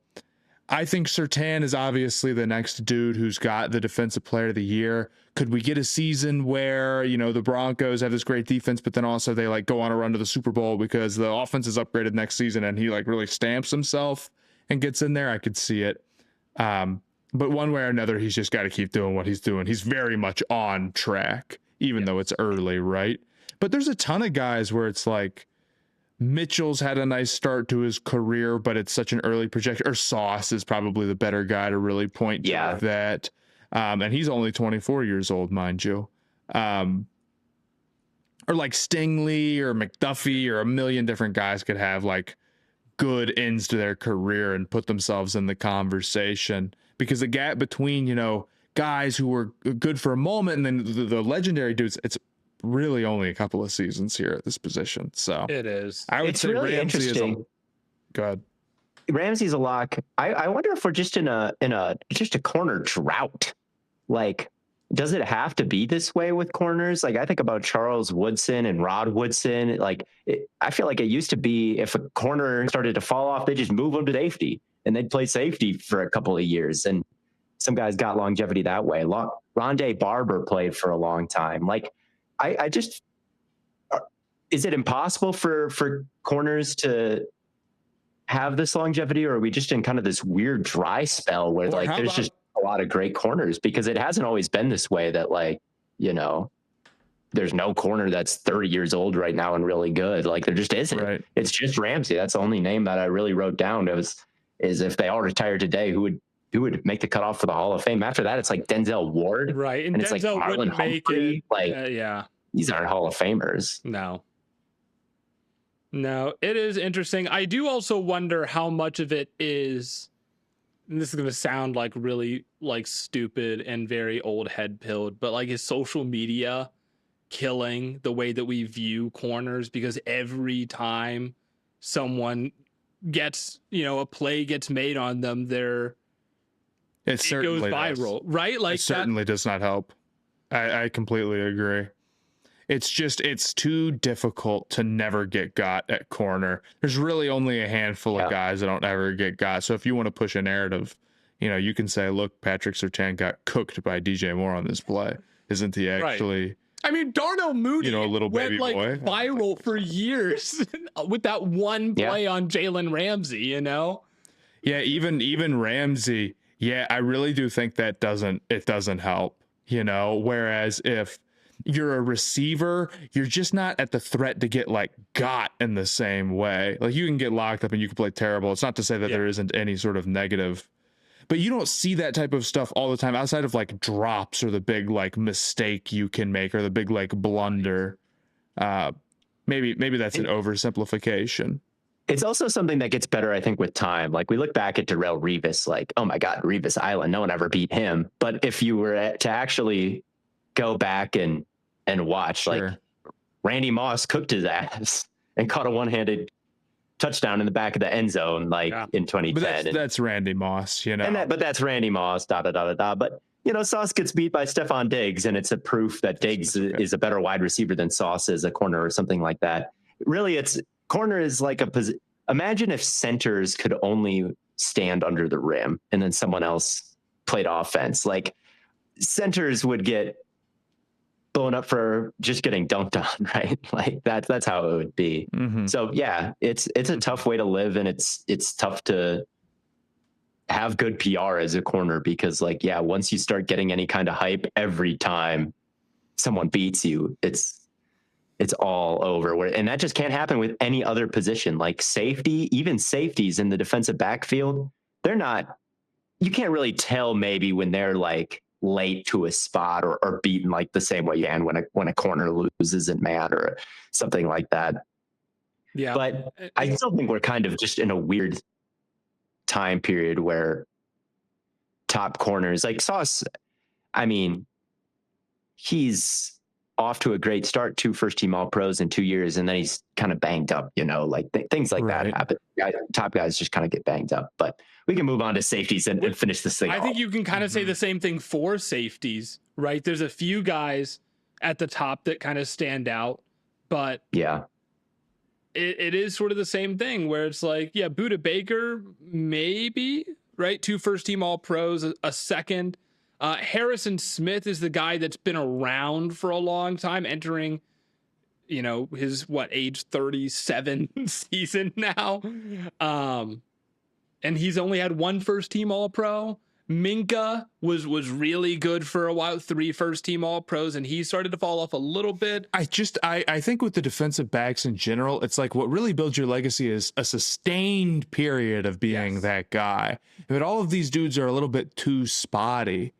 I think Surtain is obviously the next dude who's got the defensive player of the year. Could we get a season where, the Broncos have this great defense, but then also they like go on a run to the Super Bowl because the offense is upgraded next season and he like really stamps himself and gets in there? I could see it. But one way or another, he's just got to keep doing what he's doing. He's very much on track, even though it's early, right? But there's a ton of guys where it's like Mitchell's had a nice start to his career, but it's such an early projection. Or Sauce is probably the better guy to really point to that. And he's only 24 years old, mind you. Or like Stingley or McDuffie or a million different guys could have like good ends to their career and put themselves in the conversation. Because the gap between, guys who were good for a moment, and then the legendary dudes, it's really only a couple of seasons here at this position. So It is. I would It's say really Ramsey is interesting. go ahead. Ramsey's a lock. I wonder if we're just in a just a corner drought. Like, does it have to be this way with corners? Like, I think about Charles Woodson and Rod Woodson. Like, I feel like it used to be if a corner started to fall off, they just move them to safety and they'd play safety for a couple of years. And some guys got longevity that way. Rondé Barber played for a long time. Like, I just, is it impossible for corners to have this longevity, or are we just in kind of this weird dry spell where like there's just a lot of great corners? Because it hasn't always been this way that, like, you know, there's no corner that's 30 years old right now and really good. Like, there just isn't. Right. It's just Ramsey. That's the only name that I really wrote down. Is if they all retired today, who would make the cutoff for the Hall of Fame? After that, it's like Denzel Ward. Right. And it's like Denzel Marlon wouldn't make Humphrey. it. Like, Yeah. These aren't Hall of Famers. No, it is interesting. I do also wonder how much of it is, and this is going to sound like really like stupid and very old head pilled, but like, is social media killing the way that we view corners? Because every time someone gets, a play gets made on them, it goes viral, right? Like, it certainly does not help. I completely agree. It's too difficult to never get got at corner. There's really only a handful of guys that don't ever get got. So if you want to push a narrative, you can say, look, Patrick Surtain got cooked by DJ Moore on this play. Isn't he actually? Right. I mean, Darnell Mooney, a little baby went boy, viral for years with that one play on Jalen Ramsey, Yeah, even Ramsey. Yeah, I really do think that doesn't help, whereas if you're a receiver, you're just not at the threat to get like got in the same way. Like, you can get locked up and you can play terrible. It's not to say that there isn't any sort of negative, but you don't see that type of stuff all the time outside of like drops or the big like mistake you can make or the big like blunder. Maybe that's an oversimplification. It's also something that gets better, I think, with time. Like, we look back at Darrelle Revis, like, oh my God, Revis Island, no one ever beat him. But if you were to actually go back and watch, like, Randy Moss cooked his ass and caught a one-handed touchdown in the back of the end zone, like in 2010. But that's Randy Moss, but that's Randy Moss, But, Sauce gets beat by Stephon Diggs, and it's a proof that Diggs is a better wide receiver than Sauce is a corner or something like that. Really, corner is like imagine if centers could only stand under the rim and then someone else played offense. Like, centers would get blown up for just getting dunked on, right? Like, that's how it would be. Mm-hmm. So yeah, it's a tough way to live, and it's tough to have good PR as a corner, because once you start getting any kind of hype every time someone beats you, it's all over. And that just can't happen with any other position. Like safety, even safeties in the defensive backfield, you can't really tell maybe when they're like late to a spot or beaten like the same way you can when a corner loses in man or something like that. Yeah. But I still think we're kind of just in a weird time period where top corners like Sauce, I mean, he's off to a great start, 2 first-team All-Pros in 2 years, and then he's kind of banged up, like things like that happen. Top guys just kind of get banged up. But we can move on to safeties and finish this thing off. I think you can kind of say the same thing for safeties, right? There's a few guys at the top that kind of stand out, but it is sort of the same thing where it's like, Budda Baker, maybe, right? 2 first-team All-Pros, a second. Harrison Smith is the guy that's been around for a long time, entering, his age 37 season now. And he's only had 1 first-team All-Pro. Minka was really good for a while, 3 first-team All-Pros, and he started to fall off a little bit. I think with the defensive backs in general, it's like what really builds your legacy is a sustained period of being that guy. But all of these dudes are a little bit too spotty,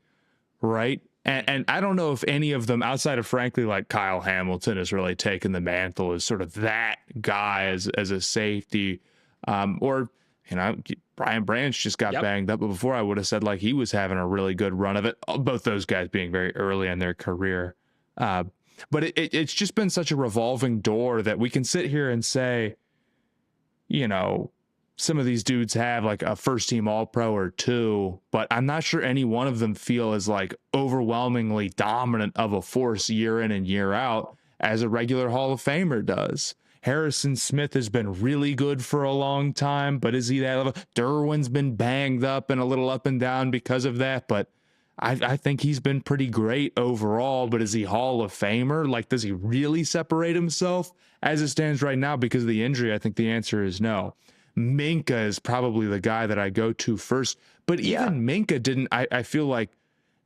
right? And I don't know if any of them, outside of frankly like Kyle Hamilton, has really taken the mantle as sort of that guy as a safety, or Brian Branch just got Yep. banged up, but before I would have said like he was having a really good run of it. Both those guys being very early in their career. But it's just been such a revolving door that we can sit here and say, some of these dudes have like a first team all pro or two, but I'm not sure any one of them feel as like overwhelmingly dominant of a force year in and year out as a regular Hall of Famer does. Harrison Smith has been really good for a long time, but is he that level? Derwin's been banged up and a little up and down because of that, but I think he's been pretty great overall. But is he Hall of Famer? Like, does he really separate himself as it stands right now because of the injury? I think the answer is no. Minka is probably the guy that I go to first, but even Minka didn't, I feel like,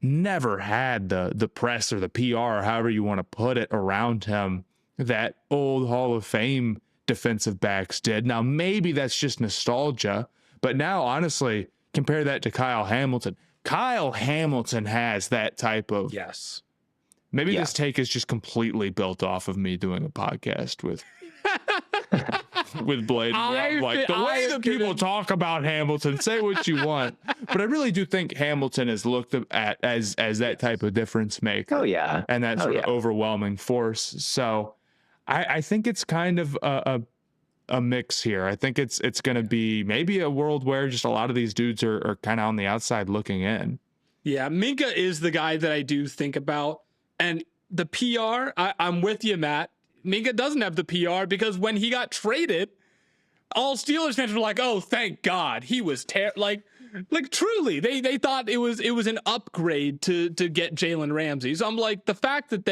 never had the press or the PR, or however you want to put it, around him that old Hall of Fame defensive backs did. Now, maybe that's just nostalgia, but now, honestly, compare that to Kyle Hamilton. Kyle Hamilton has that type of... Yes. Maybe this take is just completely built off of me doing a podcast with... with Blaiden. Like, the way that people talk about Hamilton, say what you want, but I really do think Hamilton is looked at as that type of difference maker. Oh yeah. And that sort of overwhelming force. So I think it's kind of a mix here. I think it's going to be maybe a world where just a lot of these dudes are kind of on the outside looking in. Yeah, Minka is the guy that I do think about. And the PR, I'm with you, Matt. Minka doesn't have the PR because when he got traded, all Steelers fans were like, "Oh, thank God, he was like truly." They thought it was an upgrade to get Jalen Ramsey. So I'm like, the fact that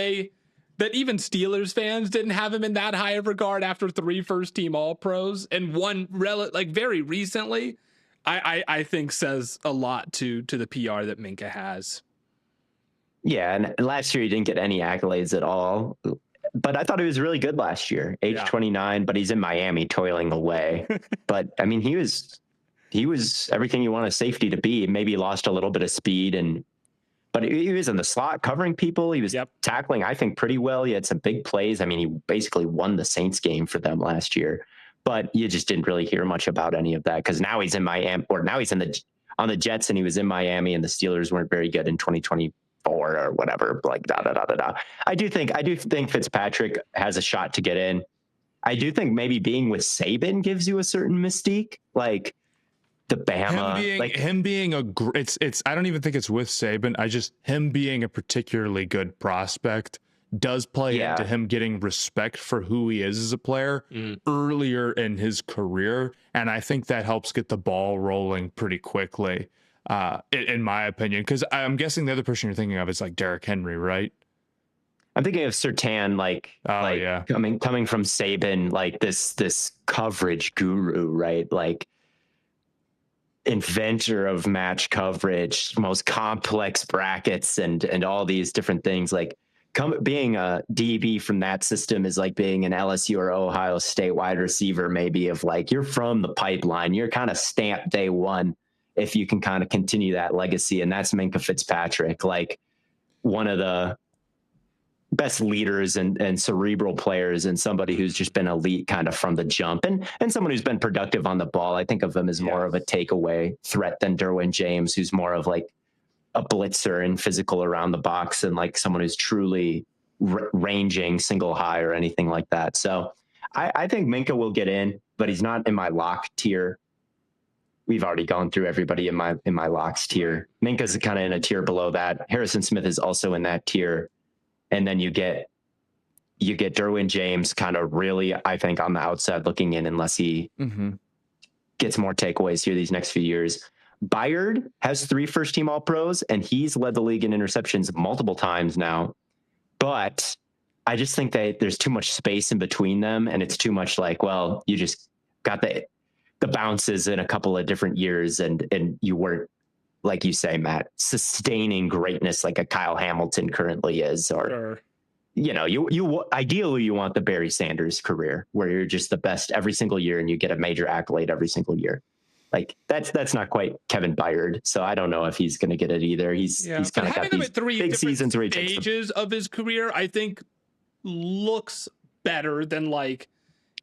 even Steelers fans didn't have him in that high of regard after 3 first-team All-Pros and one very recently, I think says a lot to the PR that Minka has. Yeah, and last year he didn't get any accolades at all. But I thought he was really good last year, age 29, but he's in Miami toiling away. But I mean, he was everything you want a safety to be. Maybe he lost a little bit of speed, but he was in the slot covering people. He was tackling, I think, pretty well. He had some big plays. I mean, he basically won the Saints game for them last year, but you just didn't really hear much about any of that because now he's in Miami, or now he's on the Jets, and he was in Miami, and the Steelers weren't very good in 2020. Or whatever, like I do think Fitzpatrick has a shot to get in. I do think maybe being with Saban gives you a certain mystique, like the Bama, him being it's I don't even think it's with Saban. Him being a particularly good prospect does play into him getting respect for who he is as a player earlier in his career, and I think that helps get the ball rolling pretty quickly. In my opinion, because I'm guessing the other person you're thinking of is like Derrick Henry, right? I'm thinking of Surtain, coming from Saban, like this coverage guru, right? Like inventor of match coverage, most complex brackets, and all these different things. Like being a DB from that system is like being an LSU or Ohio State wide receiver, maybe, of like you're from the pipeline, you're kind of stamped day one. If you can kind of continue that legacy, and that's Minka Fitzpatrick, like one of the best leaders and cerebral players, and somebody who's just been elite kind of from the jump, and someone who's been productive on the ball. I think of him as more of a takeaway threat than Derwin James, who's more of like a blitzer and physical around the box, and like someone who's truly ranging single high or anything like that. So I think Minka will get in, but he's not in my lock tier. We've already gone through everybody in my locks tier. Minka's kind of in a tier below that. Harrison Smith is also in that tier. And then you get Derwin James kind of really, I think, on the outside looking in, unless he gets more takeaways here these next few years. Byard has 3 first-team All-Pros, and he's led the league in interceptions multiple times now. But I just think that there's too much space in between them, and it's too much like, well, you just got the bounces in a couple of different years, and you weren't, like you say, Matt, sustaining greatness like a Kyle Hamilton currently is, or you ideally you want the Barry Sanders career where you're just the best every single year and you get a major accolade every single year. Like that's not quite Kevin Byard, so I don't know if he's going to get it either. He's kind of got these big seasons where he takes stages of his career. I think looks better than like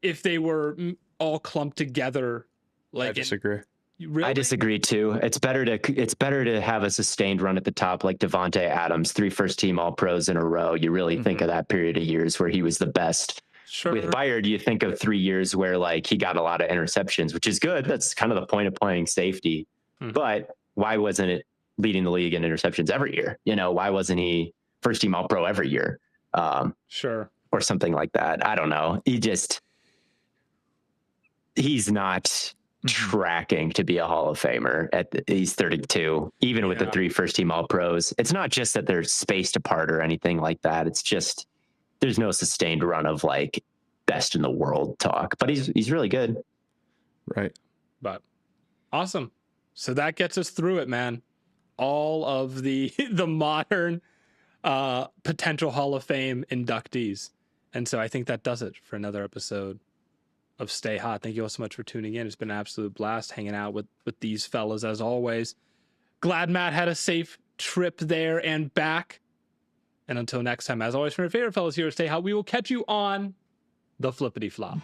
if they were all clumped together Like, I disagree. Really? I disagree too. It's better to have a sustained run at the top like Devontae Adams, 3 first-team All-Pros in a row. You really think of that period of years where he was the best. Sure. With Byard, you think of 3 years where like he got a lot of interceptions, which is good. That's kind of the point of playing safety. But why wasn't it leading the league in interceptions every year? You know, why wasn't he first-team All-Pro every year? Sure. Or something like that. I don't know. He's not tracking to be a Hall of Famer he's 32, even with the 3 first-team All-Pros. It's not just that they're spaced apart or anything like that. It's just there's no sustained run of like best in the world talk, but he's really good. Right. But awesome. So that gets us through it, man. All of the modern potential Hall of Fame inductees. And so I think that does it for another episode of Stay Hot. Thank you all so much for tuning in. It's been an absolute blast hanging out with these fellas as always. Glad Matt had a safe trip there and back. And until next time, as always, from your favorite fellas here at Stay Hot, we will catch you on the flippity flop.